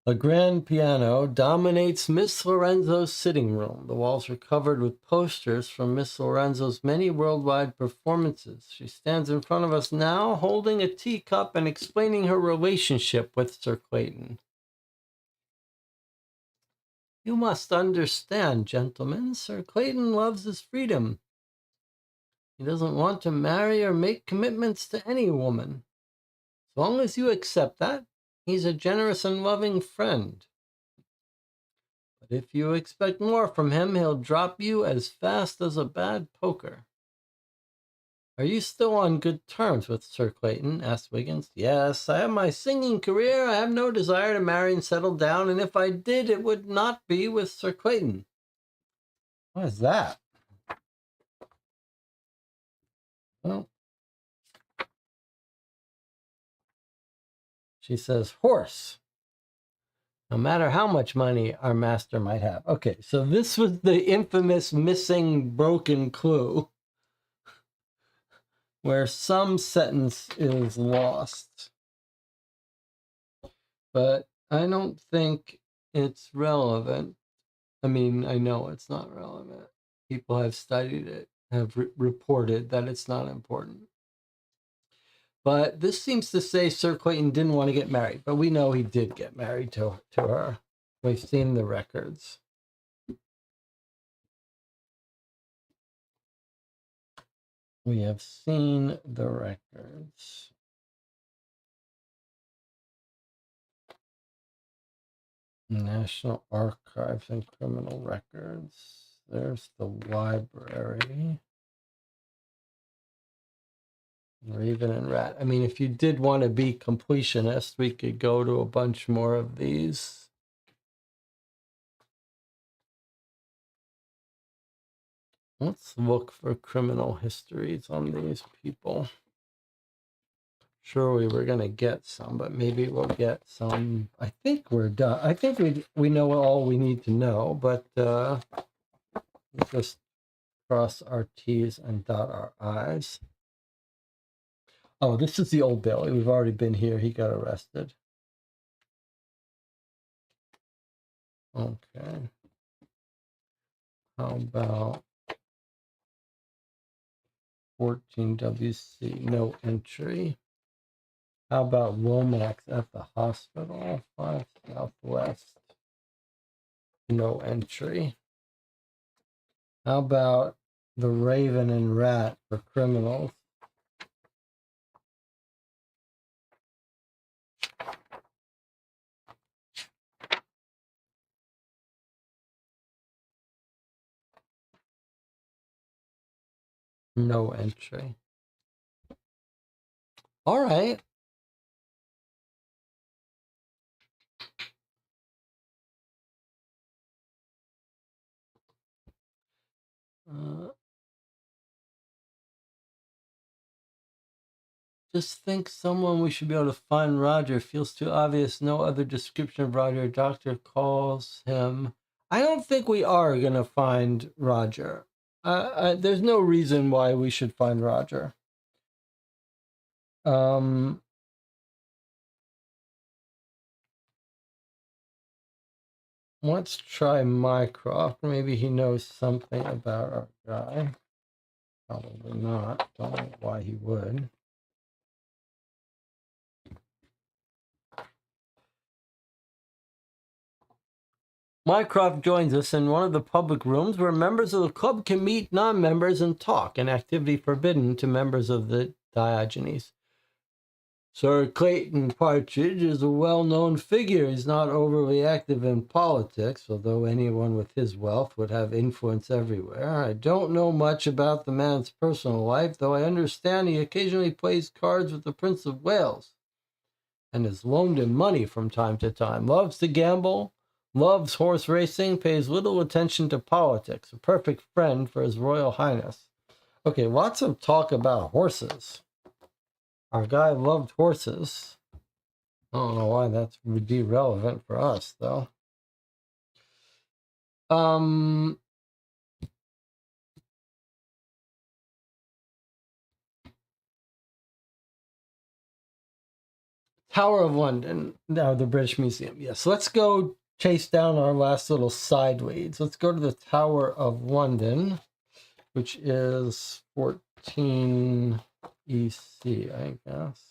S2: A grand piano dominates Miss Lorenzo's sitting room. The walls are covered with posters from Miss Lorenzo's many worldwide performances. She stands in front of us now, holding a teacup and explaining her relationship with Sir Clayton. You must understand, gentlemen, Sir Clayton loves his freedom. He doesn't want to marry or make commitments to any woman. As long as you accept that, he's a generous and loving friend. But if you expect more from him, he'll drop you as fast as a bad poker. Are you still on good terms with Sir Clayton? Asked Wiggins. Yes, I have my singing career. I have no desire to marry and settle down, and if I did, it would not be with Sir Clayton. What is that? Well, she says, horse. No matter how much money our master might have. Okay, so this was the infamous missing broken clue where some sentence is lost. But I don't think it's relevant. I mean, I know it's not relevant. People have studied it, have reported that it's not important. But this seems to say Sir Clayton didn't want to get married, but we know he did get married to her. We've seen the records. We have seen the records. National Archives and Criminal Records. There's the library. Raven and Rat. I mean, if you did want to be completionist, we could go to a bunch more of these. Let's look for criminal histories on these people. Sure, we were going to get some, but maybe we'll get some. I think we're done. I think we know all we need to know, but just cross our T's and dot our I's. Oh, this is the Old Bailey. We've already been here. He got arrested. Okay. How about 14 WC, no entry? How about Lomax at the hospital, 5 Southwest, no entry? How about the Raven and Rat for criminals? No entry. All right. Just think someone we should be able to find Roger. Feels too obvious. No other description of Roger. Doctor calls him. I don't think we are going to find Roger. There's no reason why we should find Roger. Let's try Mycroft. Maybe he knows something about our guy. Probably not. Don't know why he would. Mycroft joins us in one of the public rooms where members of the club can meet non-members and talk, an activity forbidden to members of the Diogenes. Sir Clayton Partridge is a well-known figure. He's not overly active in politics, although anyone with his wealth would have influence everywhere. I don't know much about the man's personal life, though I understand he occasionally plays cards with the Prince of Wales and has loaned him money from time to time. Loves to gamble, loves horse racing, pays little attention to politics. A perfect friend for His Royal Highness. Okay, lots of talk about horses. Our guy loved horses. I don't know why that would be relevant for us, though. Tower of London, now the British Museum. Yes, let's go chase down our last little side leads. Let's go to the Tower of London, which is 14 EC, I guess.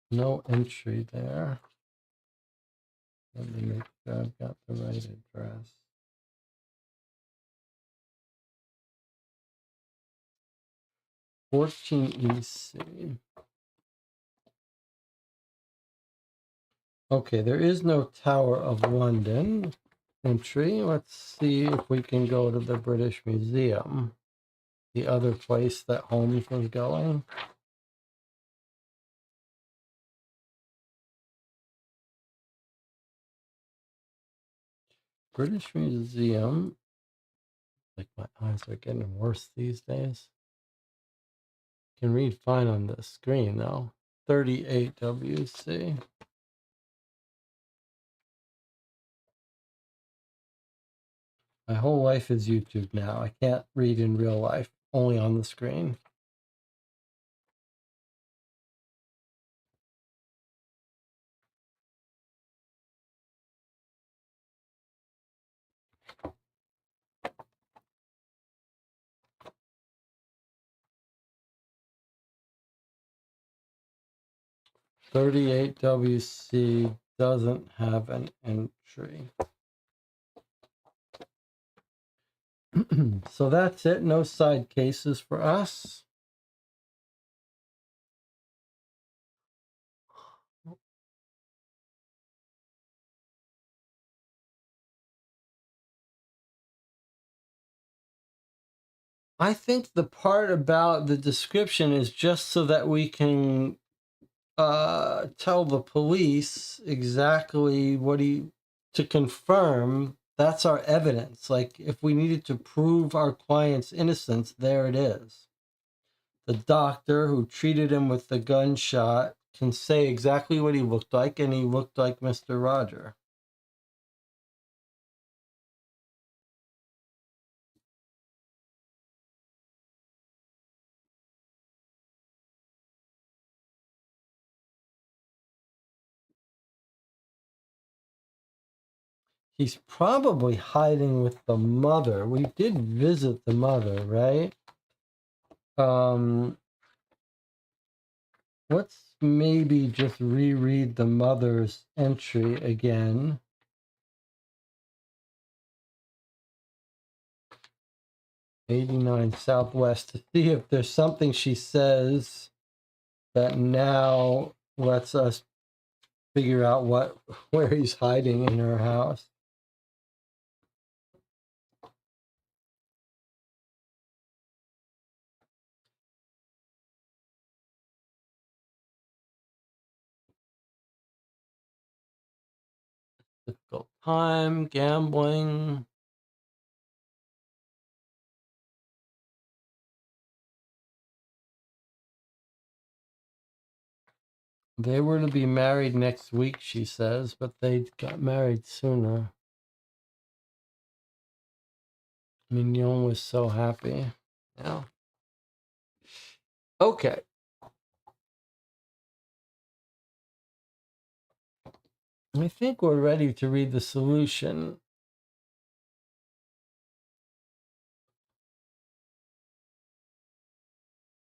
S2: No entry there. Let me make sure I've got the right address. 14 EC. Okay, there is no Tower of London entry. Let's see if we can go to the British Museum, the other place that Holmes was going. British Museum. Like my eyes are getting worse these days. Can read fine on the screen though. 38 WC. My whole life is YouTube now. I can't read in real life, only on the screen. 38 WC doesn't have an entry. So that's it. No side cases for us. I think the part about the description is just so that we can tell the police exactly what to confirm. That's our evidence. Like if we needed to prove our client's innocence, there it is. The doctor who treated him with the gunshot can say exactly what he looked like, and he looked like Mr. Roger. He's probably hiding with the mother. We did visit the mother, right? Let's maybe just reread the mother's entry again. 89 Southwest, to see if there's something she says that now lets us figure out where he's hiding in her house. Difficult time, gambling. They were to be married next week, she says, but they got married sooner. Mignon was so happy. Yeah. Okay. I think we're ready to read the solution.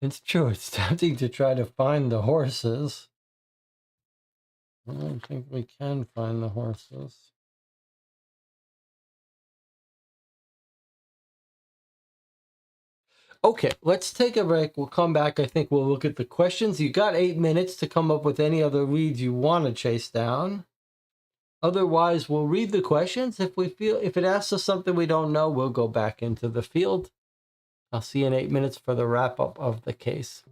S2: It's true, it's tempting to try to find the horses. I don't think we can find the horses. Okay, let's take a break. We'll come back. I think we'll look at the questions. You got 8 minutes to come up with any other leads you want to chase down. Otherwise, we'll read the questions. If it asks us something we don't know, we'll go back into the field. I'll see you in 8 minutes for the wrap up of the case.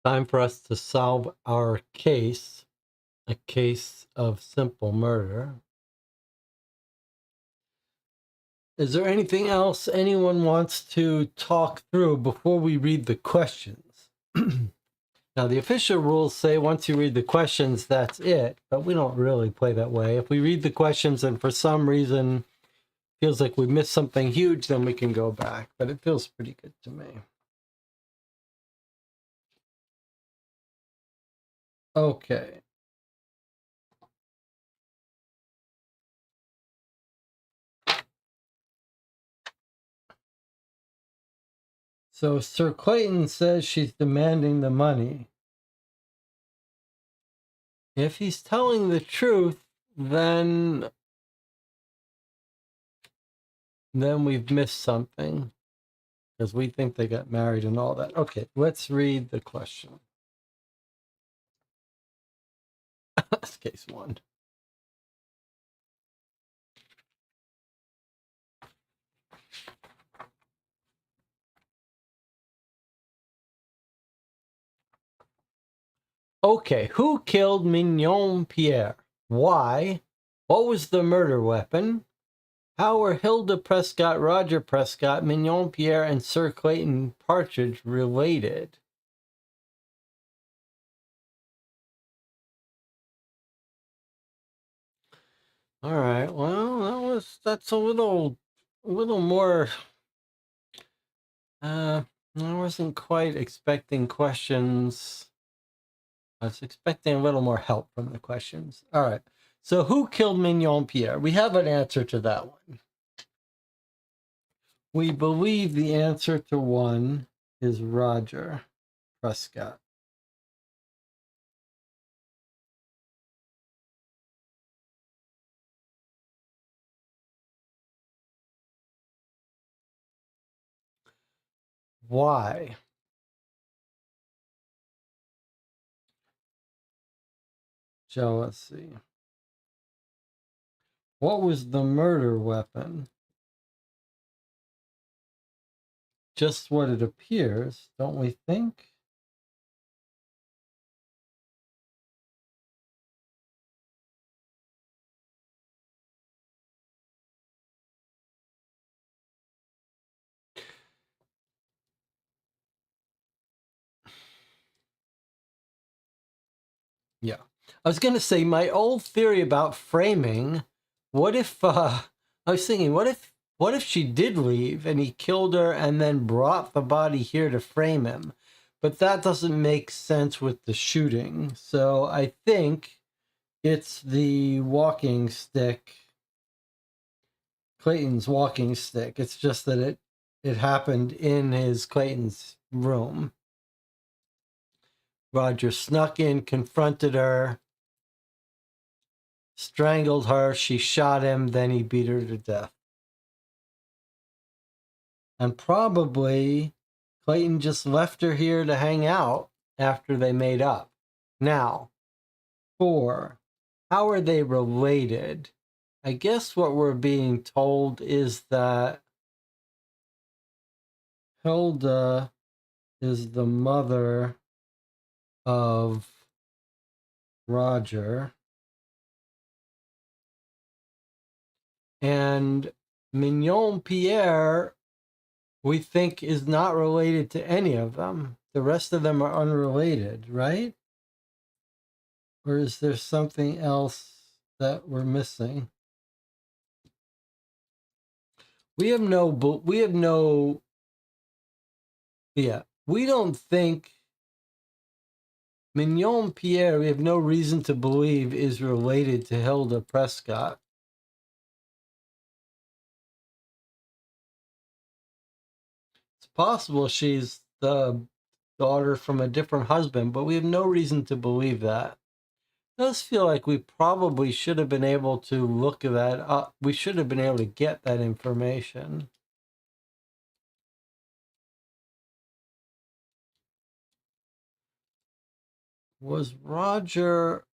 S2: Time for us to solve our case, a case of simple murder. Is there anything else anyone wants to talk through before we read the questions? Now, the official rules say once you read the questions, that's it, but we don't really play that way. If we read the questions and for some reason feels like we missed something huge, then we can go back, but it feels pretty good to me. Okay. So Sir Clayton says she's demanding the money. If he's telling the truth, then we've missed something because we think they got married and all that. Okay, let's read the question. That's case one. Okay, who killed Mignon Pierre? Why? What was the murder weapon? How were Hilda Prescott, Roger Prescott, Mignon Pierre, and Sir Clayton Partridge related? All right. Well, that's a little more. I wasn't quite expecting questions. I was expecting a little more help from the questions. All right. So, who killed Mignon Pierre? We have an answer to that one. We believe the answer to one is Roger Prescott. Why? Jealousy. What was the murder weapon? Just what it appears, don't we think? Yeah. I was going to say my old theory about framing, what if I was thinking what if she did leave and he killed her and then brought the body here to frame him? But that doesn't make sense with the shooting. So I think it's the walking stick, Clayton's walking stick. It's just that it happened in his Clayton's room. Roger snuck in, confronted her, strangled her, she shot him, then he beat her to death. And probably Clayton just left her here to hang out after they made up. Now, 4. How are they related? I guess what we're being told is that Hilda is the mother of Roger. And Mignon Pierre, we think, is not related to any of them. The rest of them are unrelated, right? Or is there something else that we're missing? We don't think Mignon Pierre, we have no reason to believe, is related to Hilda Prescott. It's possible she's the daughter from a different husband, but we have no reason to believe that. It does feel like we probably should have been able to look that up. We should have been able to get that information. Was Roger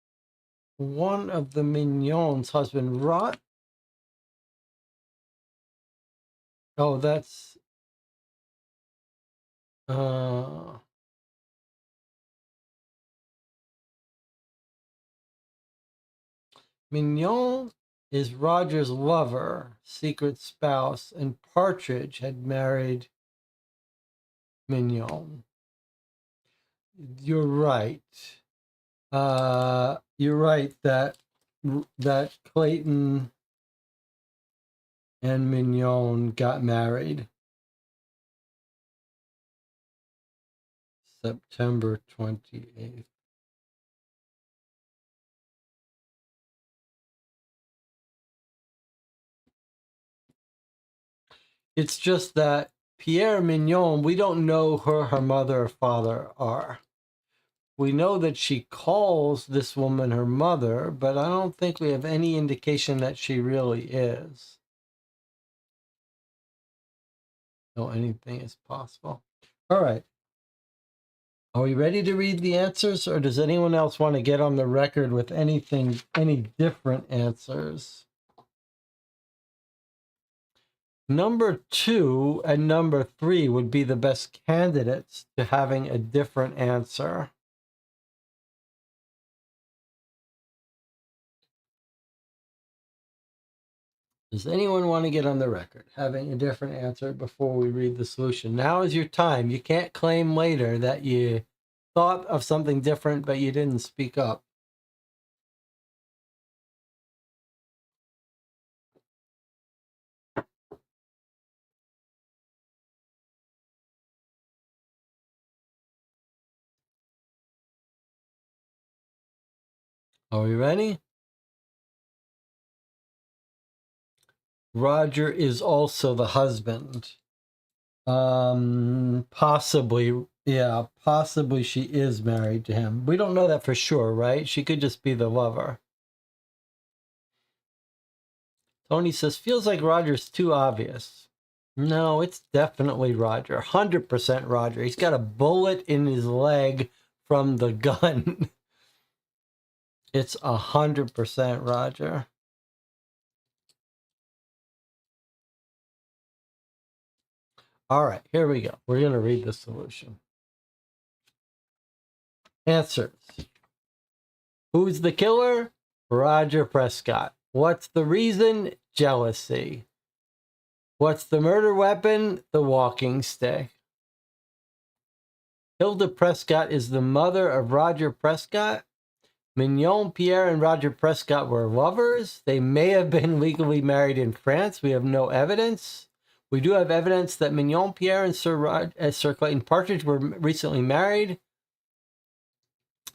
S2: one of the Mignon's husband? Oh, that's Mignon is Roger's lover, secret spouse, and Partridge had married Mignon. You're right. You're right that Clayton and Mignon got married September 28th. It's just that Pierre Mignon, we don't know who her mother or father are. We know that she calls this woman her mother, but I don't think we have any indication that she really is. No, anything is possible. All right. Are we ready to read the answers, or does anyone else want to get on the record with any different answers? Number 2 and number 3 would be the best candidates to having a different answer. Does anyone want to get on the record having a different answer before we read the solution? Now is your time. You can't claim later that you thought of something different, but you didn't speak up. Are we ready? Roger is also the husband. Possibly, yeah, possibly she is married to him. We don't know that for sure, right? She could just be the lover. Tony says, feels like Roger's too obvious. No, it's definitely Roger. 100% Roger. He's got a bullet in his leg from the gun. It's 100% Roger. All right, here we go. We're going to read the solution. Answers. Who's the killer? Roger Prescott. What's the reason? Jealousy. What's the murder weapon? The walking stick. Hilda Prescott is the mother of Roger Prescott. Mignon, Pierre, and Roger Prescott were lovers. They may have been legally married in France. We have no evidence. We do have evidence that Mignon, Pierre, and Sir Clayton Partridge were recently married.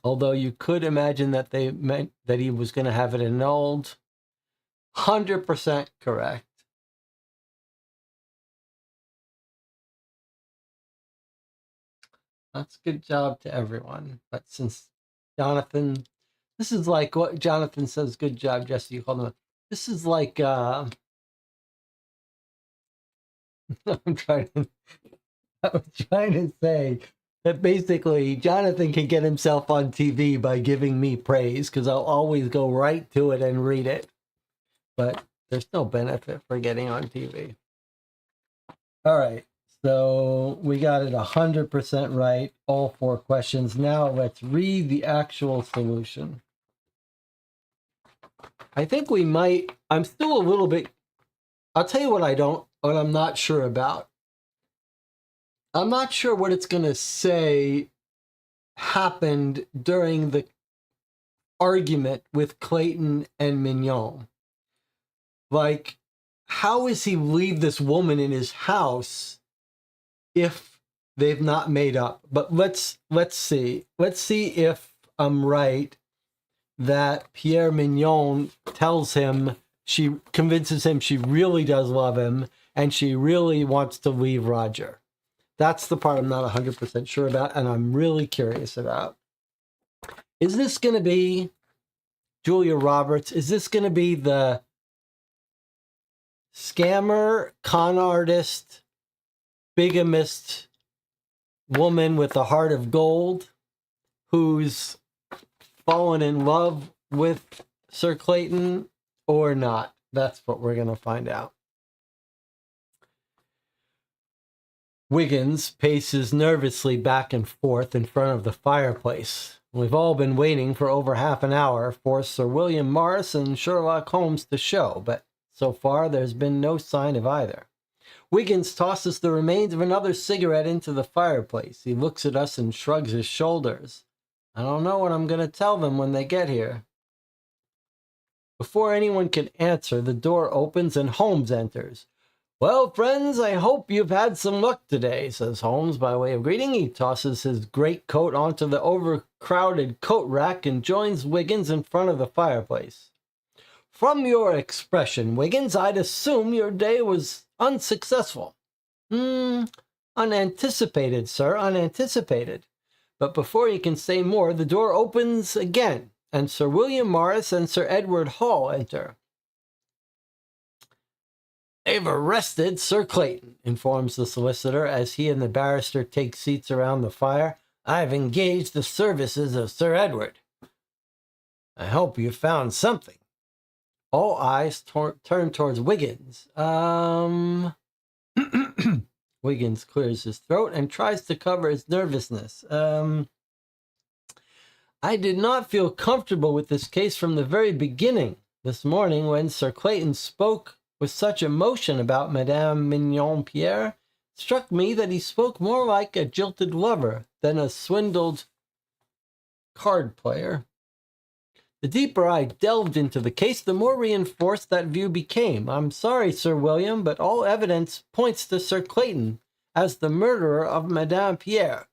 S2: Although you could imagine that they meant that he was going to have it annulled. 100% correct. That's good job to everyone. But since Jonathan, this is like what Jonathan says, good job, Jesse. You called him. This is like, I'm trying to say that basically Jonathan can get himself on TV by giving me praise because I'll always go right to it and read it. But there's no benefit for getting on TV. All right. So we got it 100% right, all 4 questions. Now let's read the actual solution. I think we might, I'm still a little bit, I'll tell you what I'm not sure about. I'm not sure what it's going to say happened during the argument with Clayton and Mignon. Like, how is he leave this woman in his house if they've not made up? But let's see. Let's see if I'm right that Pierre Mignon convinces him she really does love him and she really wants to leave Roger. That's the part I'm not 100% sure about, and I'm really curious about. Is this going to be Julia Roberts? Is this going to be the scammer, con artist, bigamist woman with a heart of gold who's fallen in love with Sir Clayton or not? That's what we're going to find out. Wiggins paces nervously back and forth in front of the fireplace. We've all been waiting for over half an hour for Sir William Morris and Sherlock Holmes to show, but so far there's been no sign of either. Wiggins tosses the remains of another cigarette into the fireplace. He looks at us and shrugs his shoulders. I don't know what I'm going to tell them when they get here. Before anyone can answer, the door opens and Holmes enters. Well, friends, I hope you've had some luck today, says Holmes by way of greeting. He tosses his greatcoat onto the overcrowded coat rack and joins Wiggins in front of the fireplace. From your expression, Wiggins, I'd assume your day was unsuccessful. Unanticipated, sir, unanticipated. But before he can say more, the door opens again, and Sir William Morris and Sir Edward Hall enter. They've arrested Sir Clayton, informs the solicitor as he and the barrister take seats around the fire. I've engaged the services of Sir Edward. I hope you found something. All eyes turn towards Wiggins. Wiggins clears his throat and tries to cover his nervousness. I did not feel comfortable with this case from the very beginning. This morning, when Sir Clayton spoke with such emotion about Madame Mignon-Pierre, it struck me that he spoke more like a jilted lover than a swindled card player. The deeper I delved into the case, the more reinforced that view became. I'm sorry, Sir William, but all evidence points to Sir Clayton as the murderer of Madame Pierre.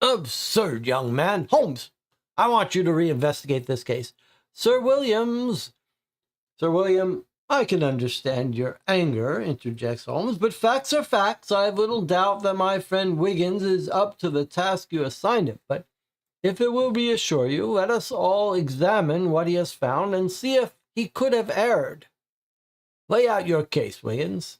S2: Absurd, young man. Holmes, I want you to reinvestigate this case. Sir William, I can understand your anger, interjects Holmes, but facts are facts. I have little doubt that my friend Wiggins is up to the task you assigned him, but if it will reassure you, let us all examine what he has found and see if he could have erred. Lay out your case, Wiggins.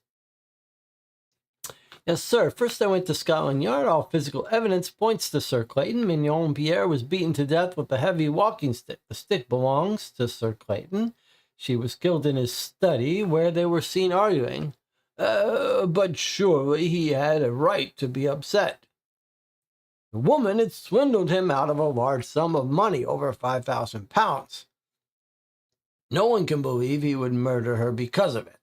S2: Yes, sir. First I went to Scotland Yard. All physical evidence points to Sir Clayton. Mignon-Pierre was beaten to death with a heavy walking stick. The stick belongs to Sir Clayton. She was killed in his study, where they were seen arguing. But surely he had a right to be upset. The woman had swindled him out of a large sum of money, over £5,000. No one can believe he would murder her because of it.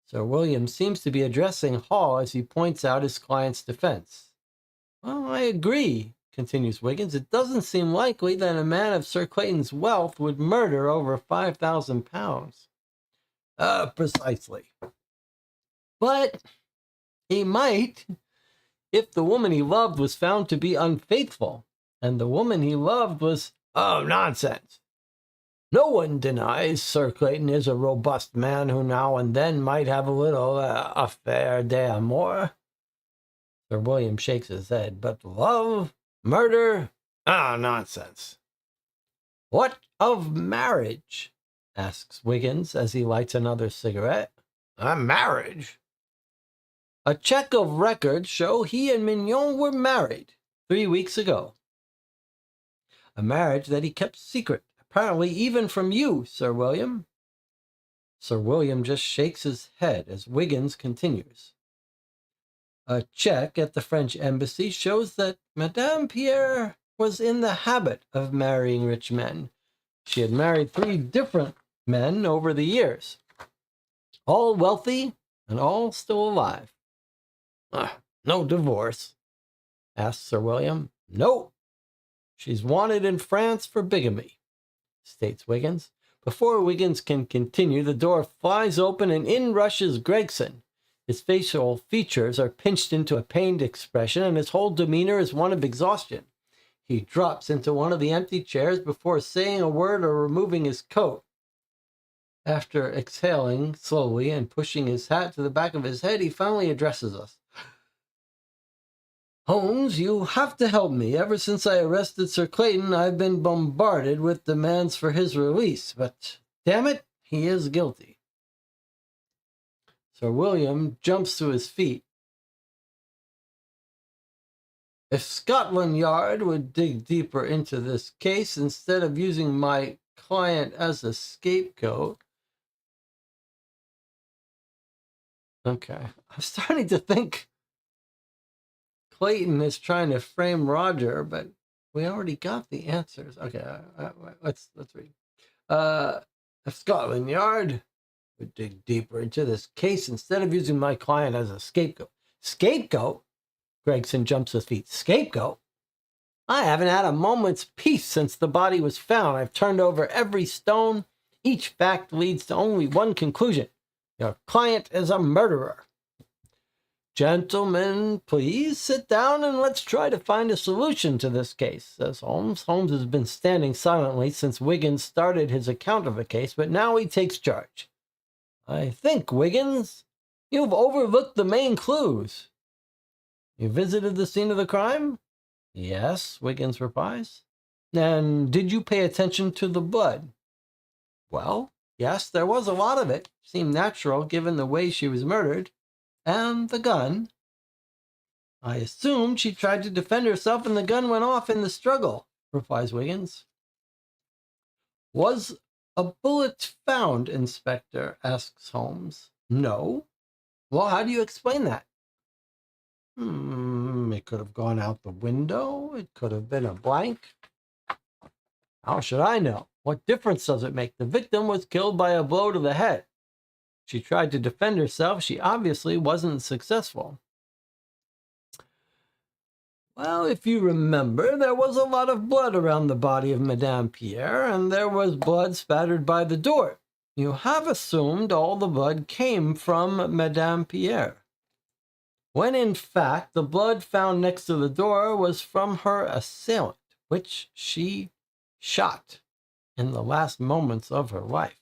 S2: Sir William seems to be addressing Hall as he points out his client's defense. Well, I agree, continues Wiggins. It doesn't seem likely that a man of Sir Clayton's wealth would murder over £5,000. Precisely. But he might, if the woman he loved was found to be unfaithful, and the woman he loved was... Oh, nonsense. No one denies Sir Clayton is a robust man who now and then might have a little affaire d'amour. Sir William shakes his head. But love? Murder? Nonsense. What of marriage? Asks Wiggins as he lights another cigarette. Marriage? A check of records show he and Mignon were married 3 weeks ago. A marriage that he kept secret, apparently even from you, Sir William. Sir William just shakes his head as Wiggins continues. A check at the French embassy shows that Madame Pierre was in the habit of marrying rich men. She had married 3 different men over the years, all wealthy and all still alive. No divorce? Asked Sir William. No. She's wanted in France for bigamy, states Wiggins. Before Wiggins can continue, the door flies open and in rushes Gregson. His facial features are pinched into a pained expression, and his whole demeanor is one of exhaustion. He drops into one of the empty chairs before saying a word or removing his coat. After exhaling slowly and pushing his hat to the back of his head, he finally addresses us. Holmes, you have to help me. Ever since I arrested Sir Clayton, I've been bombarded with demands for his release, but damn it, he is guilty. Sir William jumps to his feet. If Scotland Yard would dig deeper into this case instead of using my client as a scapegoat. Okay, I'm starting to think Clayton is trying to frame Roger, but We already got the answers. Okay, let's read. Scotland Yard would dig deeper into this case instead of using my client as a scapegoat. Scapegoat? Gregson jumps to his feet. Scapegoat? I haven't had a moment's peace since the body was found. I've turned over every stone. Each fact leads to only one conclusion. Your client is a murderer. Gentlemen, please sit down and let's try to find a solution to this case, says Holmes. Holmes has been standing silently since Wiggins started his account of the case, but now he takes charge. I think, Wiggins, you've overlooked the main clues. You visited the scene of the crime? Yes, Wiggins replies. And did you pay attention to the blood? Well, yes, there was a lot of it. Seemed natural given the way she was murdered. And the gun. I assumed she tried to defend herself and the gun went off in the struggle, replies Wiggins. Was a bullet found, Inspector? Asks Holmes. No. Well, how do you explain that? It could have gone out the window. It could have been a blank. How should I know? What difference does it make? The victim was killed by a blow to the head. She tried to defend herself. She obviously wasn't successful. Well, if you remember, there was a lot of blood around the body of Madame Pierre, and there was blood spattered by the door. You have assumed all the blood came from Madame Pierre, when in fact the blood found next to the door was from her assailant, which she shot in the last moments of her life.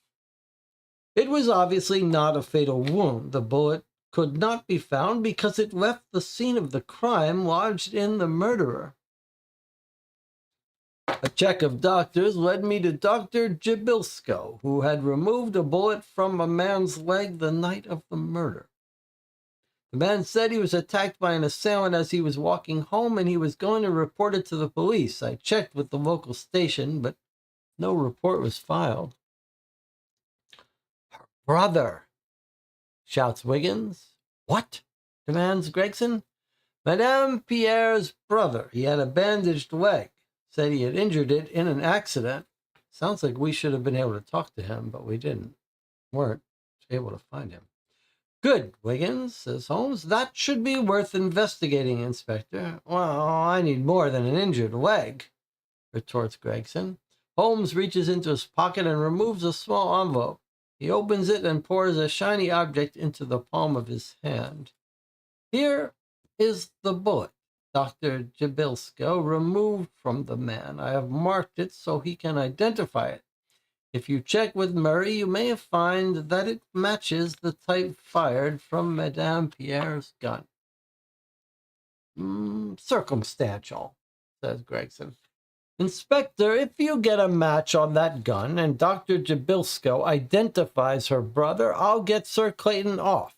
S2: It was obviously not a fatal wound. The bullet could not be found because it left the scene of the crime lodged in the murderer. A check of doctors led me to Dr. Jabilsko, who had removed a bullet from a man's leg the night of the murder. The man said he was attacked by an assailant as he was walking home and he was going to report it to the police. I checked with the local station, but no report was filed. Her brother, shouts Wiggins. What? Demands Gregson. Madame Pierre's brother. He had a bandaged leg. Said he had injured it in an accident. Sounds like we should have been able to talk to him, but we didn't. Weren't able to find him. Good, Wiggins, says Holmes. That should be worth investigating, Inspector. Well, I need more than an injured leg, retorts Gregson. Holmes reaches into his pocket and removes a small envelope. He opens it and pours a shiny object into the palm of his hand. Here is the bullet Dr. Jabilsko removed from the man. I have marked it so he can identify it. If you check with Murray, you may find that it matches the type fired from Madame Pierre's gun. Circumstantial, says Gregson. Inspector, if you get a match on that gun and Dr. Jabilsko identifies her brother, I'll get Sir Clayton off.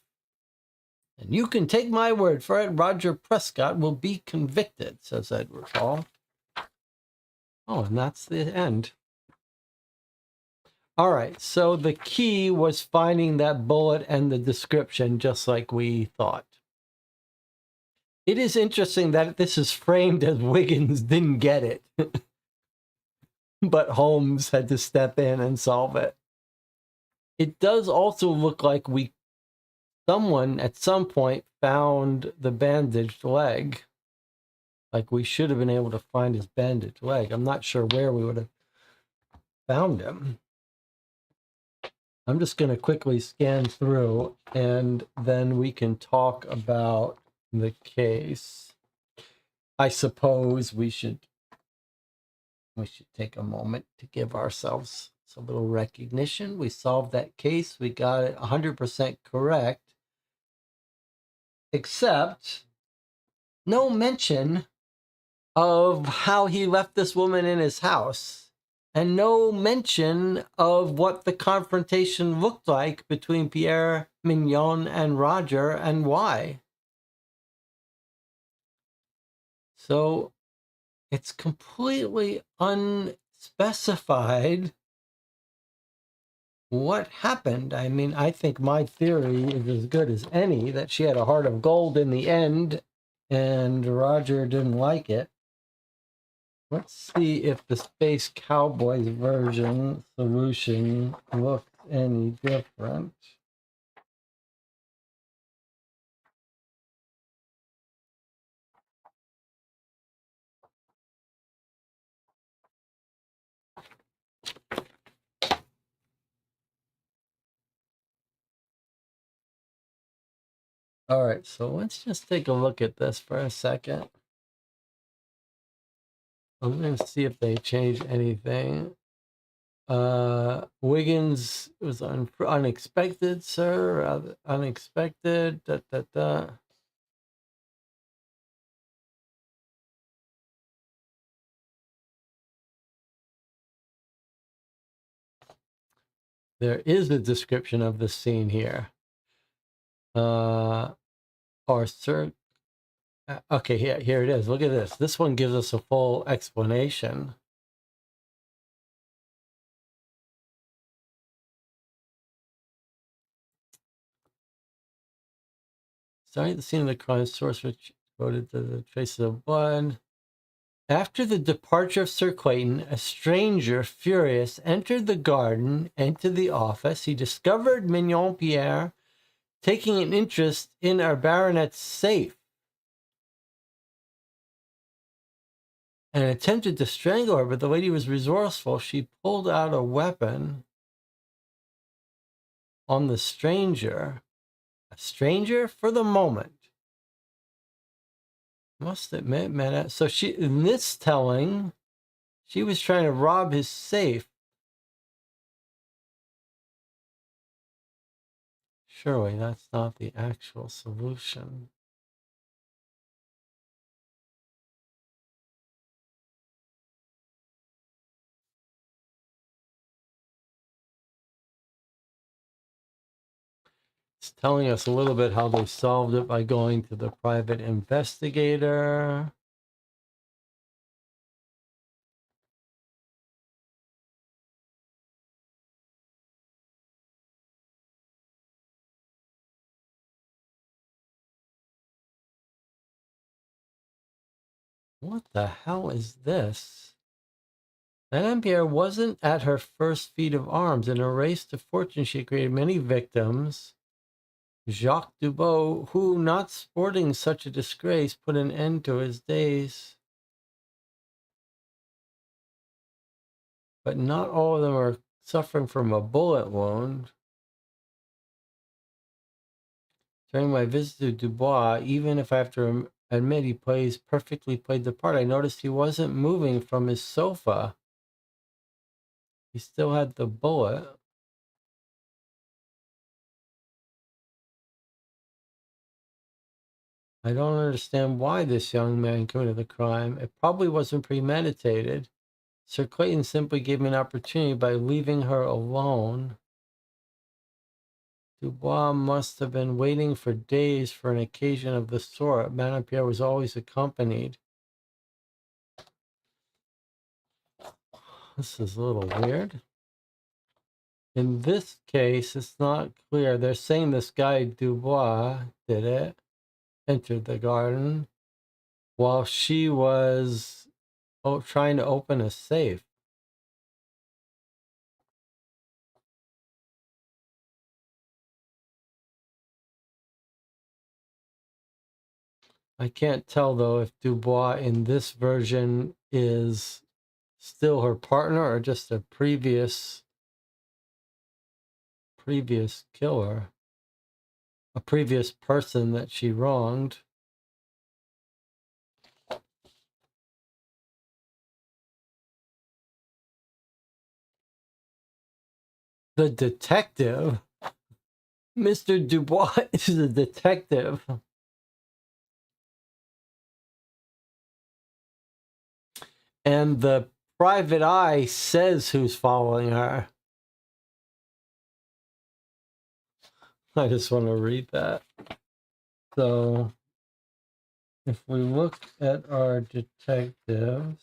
S2: And you can take my word for it, Roger Prescott will be convicted, says Edward Hall. Oh, and that's the end. All right, so the key was finding that bullet and the description, just like we thought. It is interesting that this is framed as Wiggins didn't get it, but Holmes had to step in and solve it. It does also look like someone at some point found the bandaged leg. Like we should have been able to find his bandaged leg. I'm not sure where we would have found him. I'm just going to quickly scan through and then we can talk about the case. I suppose we should take a moment to give ourselves a little recognition. We solved that case. We got it 100% correct, except no mention of how he left this woman in his house. And no mention of what the confrontation looked like between Pierre Mignon and Roger and why. So it's completely unspecified what happened. I mean, I think my theory is as good as any, that she had a heart of gold in the end and Roger didn't like it. Let's see if the Space Cowboys version solution looks any different. All right, so let's just take a look at this for a second. I'm going to see if they changed anything. Wiggins was unexpected, sir. Unexpected. Da, da, da. There is a description of the scene here. Or sir. Okay, here it is. Look at this. This one gives us a full explanation. Starting at the scene of the crime, source which quoted the traces of blood. After the departure of Sir Clayton, a stranger, furious, entered the garden, into the office. He discovered Mignon Pierre taking an interest in our baronet's safe and attempted to strangle her, but the lady was resourceful. She pulled out a weapon on the stranger. A stranger for the moment. Must admit, man. So she, in this telling, she was trying to rob his safe. Surely that's not the actual solution. It's telling us a little bit how they solved it by going to the private investigator. What the hell is this? Madame Pierre wasn't at her first feat of arms. In a race to fortune, she created many victims. Jacques Dubois, who, not sporting such a disgrace, put an end to his days. But not all of them are suffering from a bullet wound. During my visit to Dubois, even if I have to admit he perfectly played the part, I noticed he wasn't moving from his sofa. He still had the bullet. I don't understand why this young man committed the crime. It probably wasn't premeditated. Sir Clayton simply gave me an opportunity by leaving her alone. Dubois must have been waiting for days for an occasion of the sort. Madame Pierre was always accompanied. This is a little weird. In this case, it's not clear. They're saying this guy Dubois did it, entered the garden, while she was trying to open a safe. I can't tell, though, if Dubois in this version is still her partner or just a previous killer, a previous person that she wronged. The detective, Mr. Dubois, is a detective. And the private eye says who's following her. I just want to read that. So if we look at our detectives,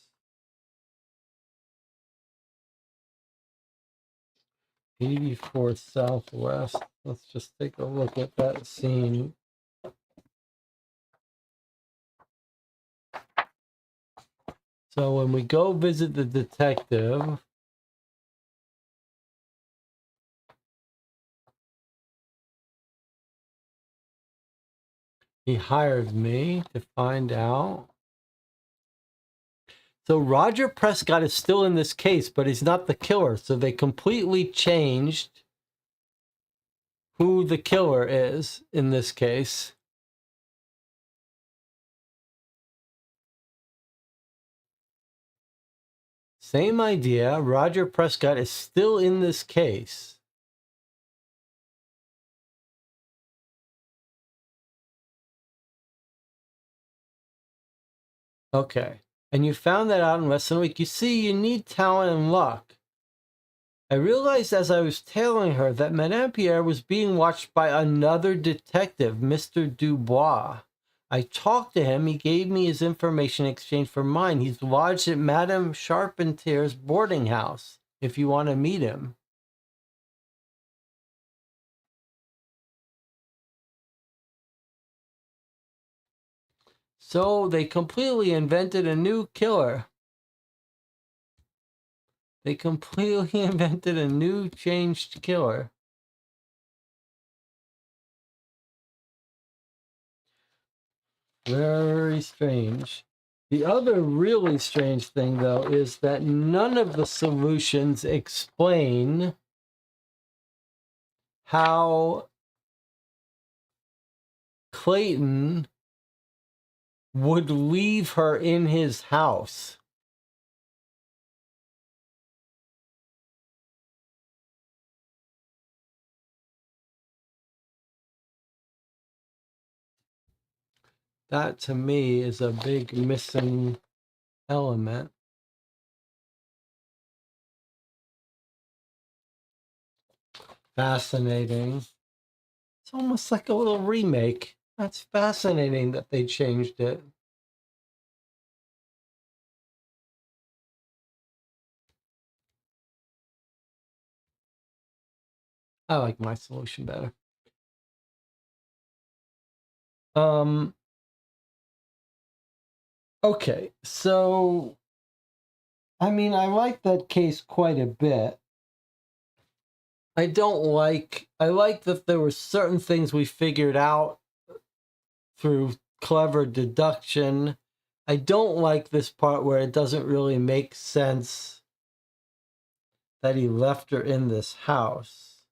S2: 84 Southwest, let's just take a look at that scene. So when we go visit the detective, he hired me to find out. So Roger Prescott is still in this case, but he's not the killer. So they completely changed who the killer is in this case. Same idea. Roger Prescott is still in this case. Okay. And you found that out in less than a week. You see, you need talent and luck. I realized as I was telling her that Madame Pierre was being watched by another detective, Mr. Dubois. I talked to him. He gave me his information in exchange for mine. He's lodged at Madame Charpentier's boarding house, if you want to meet him. So they completely invented a new killer. They completely invented a new changed killer. Very strange. The other really strange thing, though, is that none of the solutions explain how Clayton would leave her in his house. That, to me, is a big missing element. Fascinating. It's almost like a little remake. That's fascinating that they changed it. I like my solution better. Okay, so I mean, I like that case quite a bit. I like that there were certain things we figured out through clever deduction. I don't like this part where it doesn't really make sense that he left her in this house.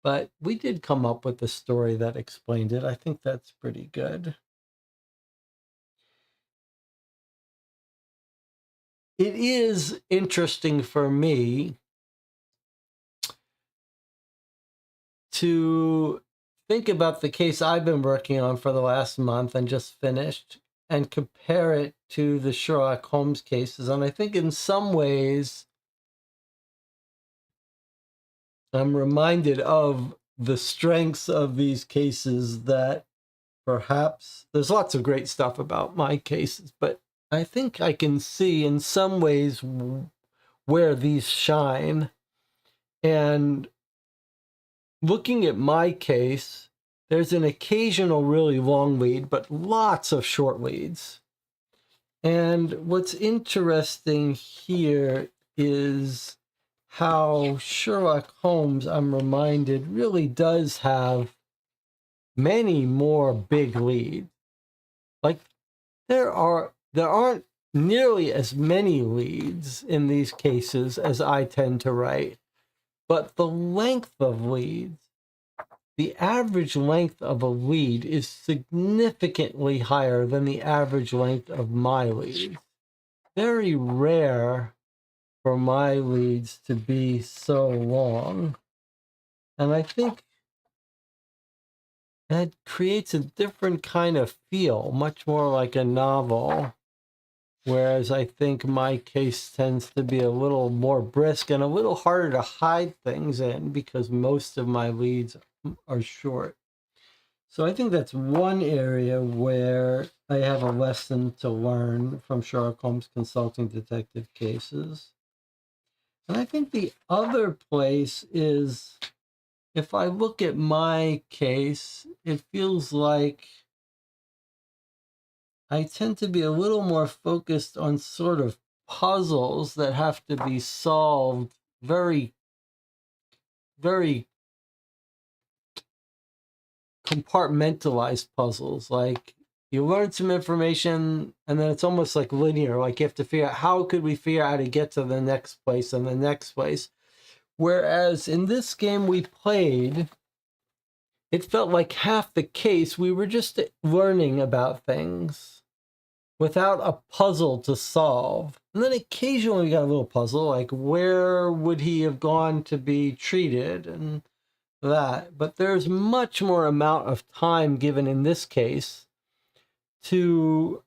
S2: But we did come up with a story that explained it. I think that's pretty good. It is interesting for me to think about the case I've been working on for the last month and just finished and compare it to the Sherlock Holmes cases. And I think in some ways, I'm reminded of the strengths of these cases that perhaps there's lots of great stuff about my cases, but I think I can see in some ways where these shine. And looking at my case, there's an occasional really long lead, but lots of short leads. And what's interesting here is how Sherlock Holmes, I'm reminded, really does have many more big leads. Like there aren't nearly as many leads in these cases as I tend to write, but the length of leads, the average length of a lead is significantly higher than the average length of my leads. Very rare for my leads to be so long. And I think that creates a different kind of feel, much more like a novel. Whereas I think my case tends to be a little more brisk and a little harder to hide things in because most of my leads are short. So I think that's one area where I have a lesson to learn from Sherlock Holmes consulting detective cases. And I think the other place is, if I look at my case, it feels like I tend to be a little more focused on sort of puzzles that have to be solved very, very compartmentalized puzzles. Like you learn some information and then it's almost like linear. Like you have to figure out how could we figure out how to get to the next place and the next place. Whereas in this game we played, it felt like half the case we were just learning about things without a puzzle to solve. And then occasionally we got a little puzzle, like where would he have gone to be treated and that. But there's much more amount of time given in this case to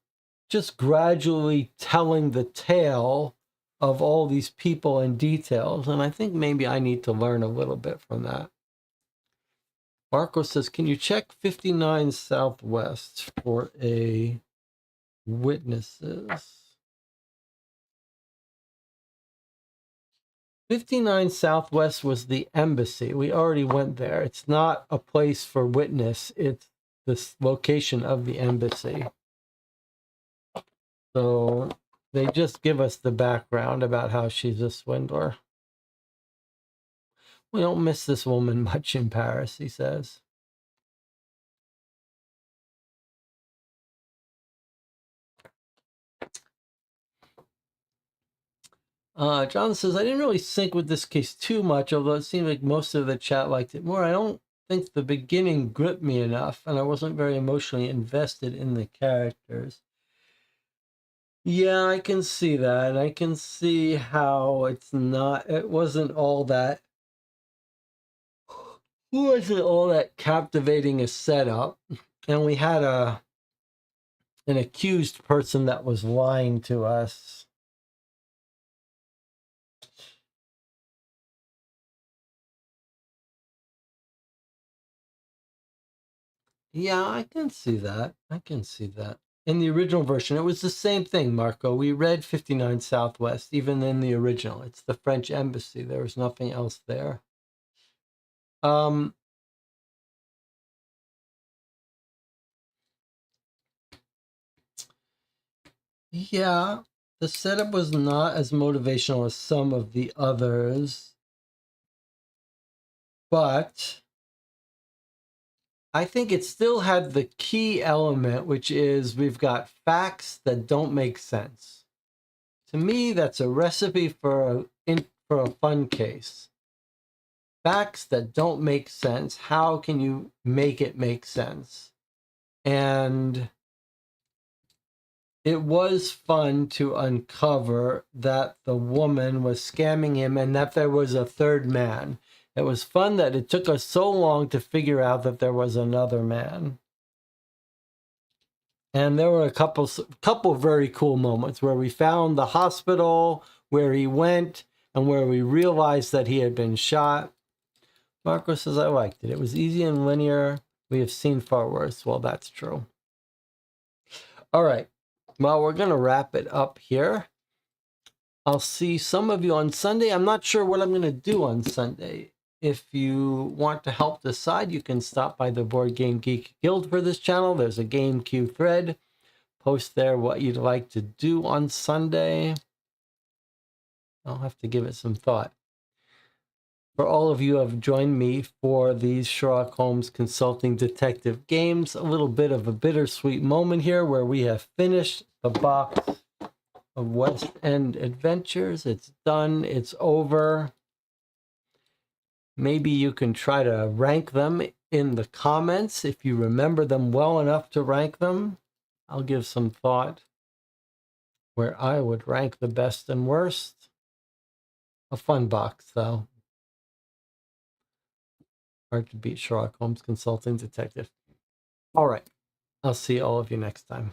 S2: just gradually telling the tale of all these people and details. And I think maybe I need to learn a little bit from that. Marco says, can you check 59 Southwest for a witnesses? 59 Southwest was the embassy. We already went there. It's not a place for witness. It's the location of the embassy. So they just give us the background about how she's a swindler. We don't miss this woman much in Paris, he says. John says, I didn't really sync with this case too much, although it seemed like most of the chat liked it more. I don't think the beginning gripped me enough, and I wasn't very emotionally invested in the characters. Yeah, I can see that. I can see how it wasn't all that captivating a setup. And we had an accused person that was lying to us. Yeah, I can see that. I can see that. In the original version, it was the same thing, Marco. We read 59 Southwest, even in the original. It's the French embassy. There was nothing else there. Yeah, the setup was not as motivational as some of the others, but I think it still had the key element, which is we've got facts that don't make sense. To me, that's a recipe for a fun case. Facts that don't make sense. How can you make it make sense? And it was fun to uncover that the woman was scamming him and that there was a third man. It was fun that it took us so long to figure out that there was another man. And there were a couple very cool moments where we found the hospital, where he went, and where we realized that he had been shot. Marco says, I liked it. It was easy and linear. We have seen far worse. Well, that's true. All right. Well, we're going to wrap it up here. I'll see some of you on Sunday. I'm not sure what I'm going to do on Sunday. If you want to help decide, you can stop by the Board Game Geek Guild for this channel. There's a game queue thread. Post there what you'd like to do on Sunday. I'll have to give it some thought. For all of you who have joined me for these Sherlock Holmes Consulting Detective games, a little bit of a bittersweet moment here where we have finished the box of West End Adventures. It's done. It's over. Maybe you can try to rank them in the comments if you remember them well enough to rank them. I'll give some thought where I would rank the best and worst. A fun box, though. Hard to beat Sherlock Holmes Consulting Detective. All right. I'll see all of you next time.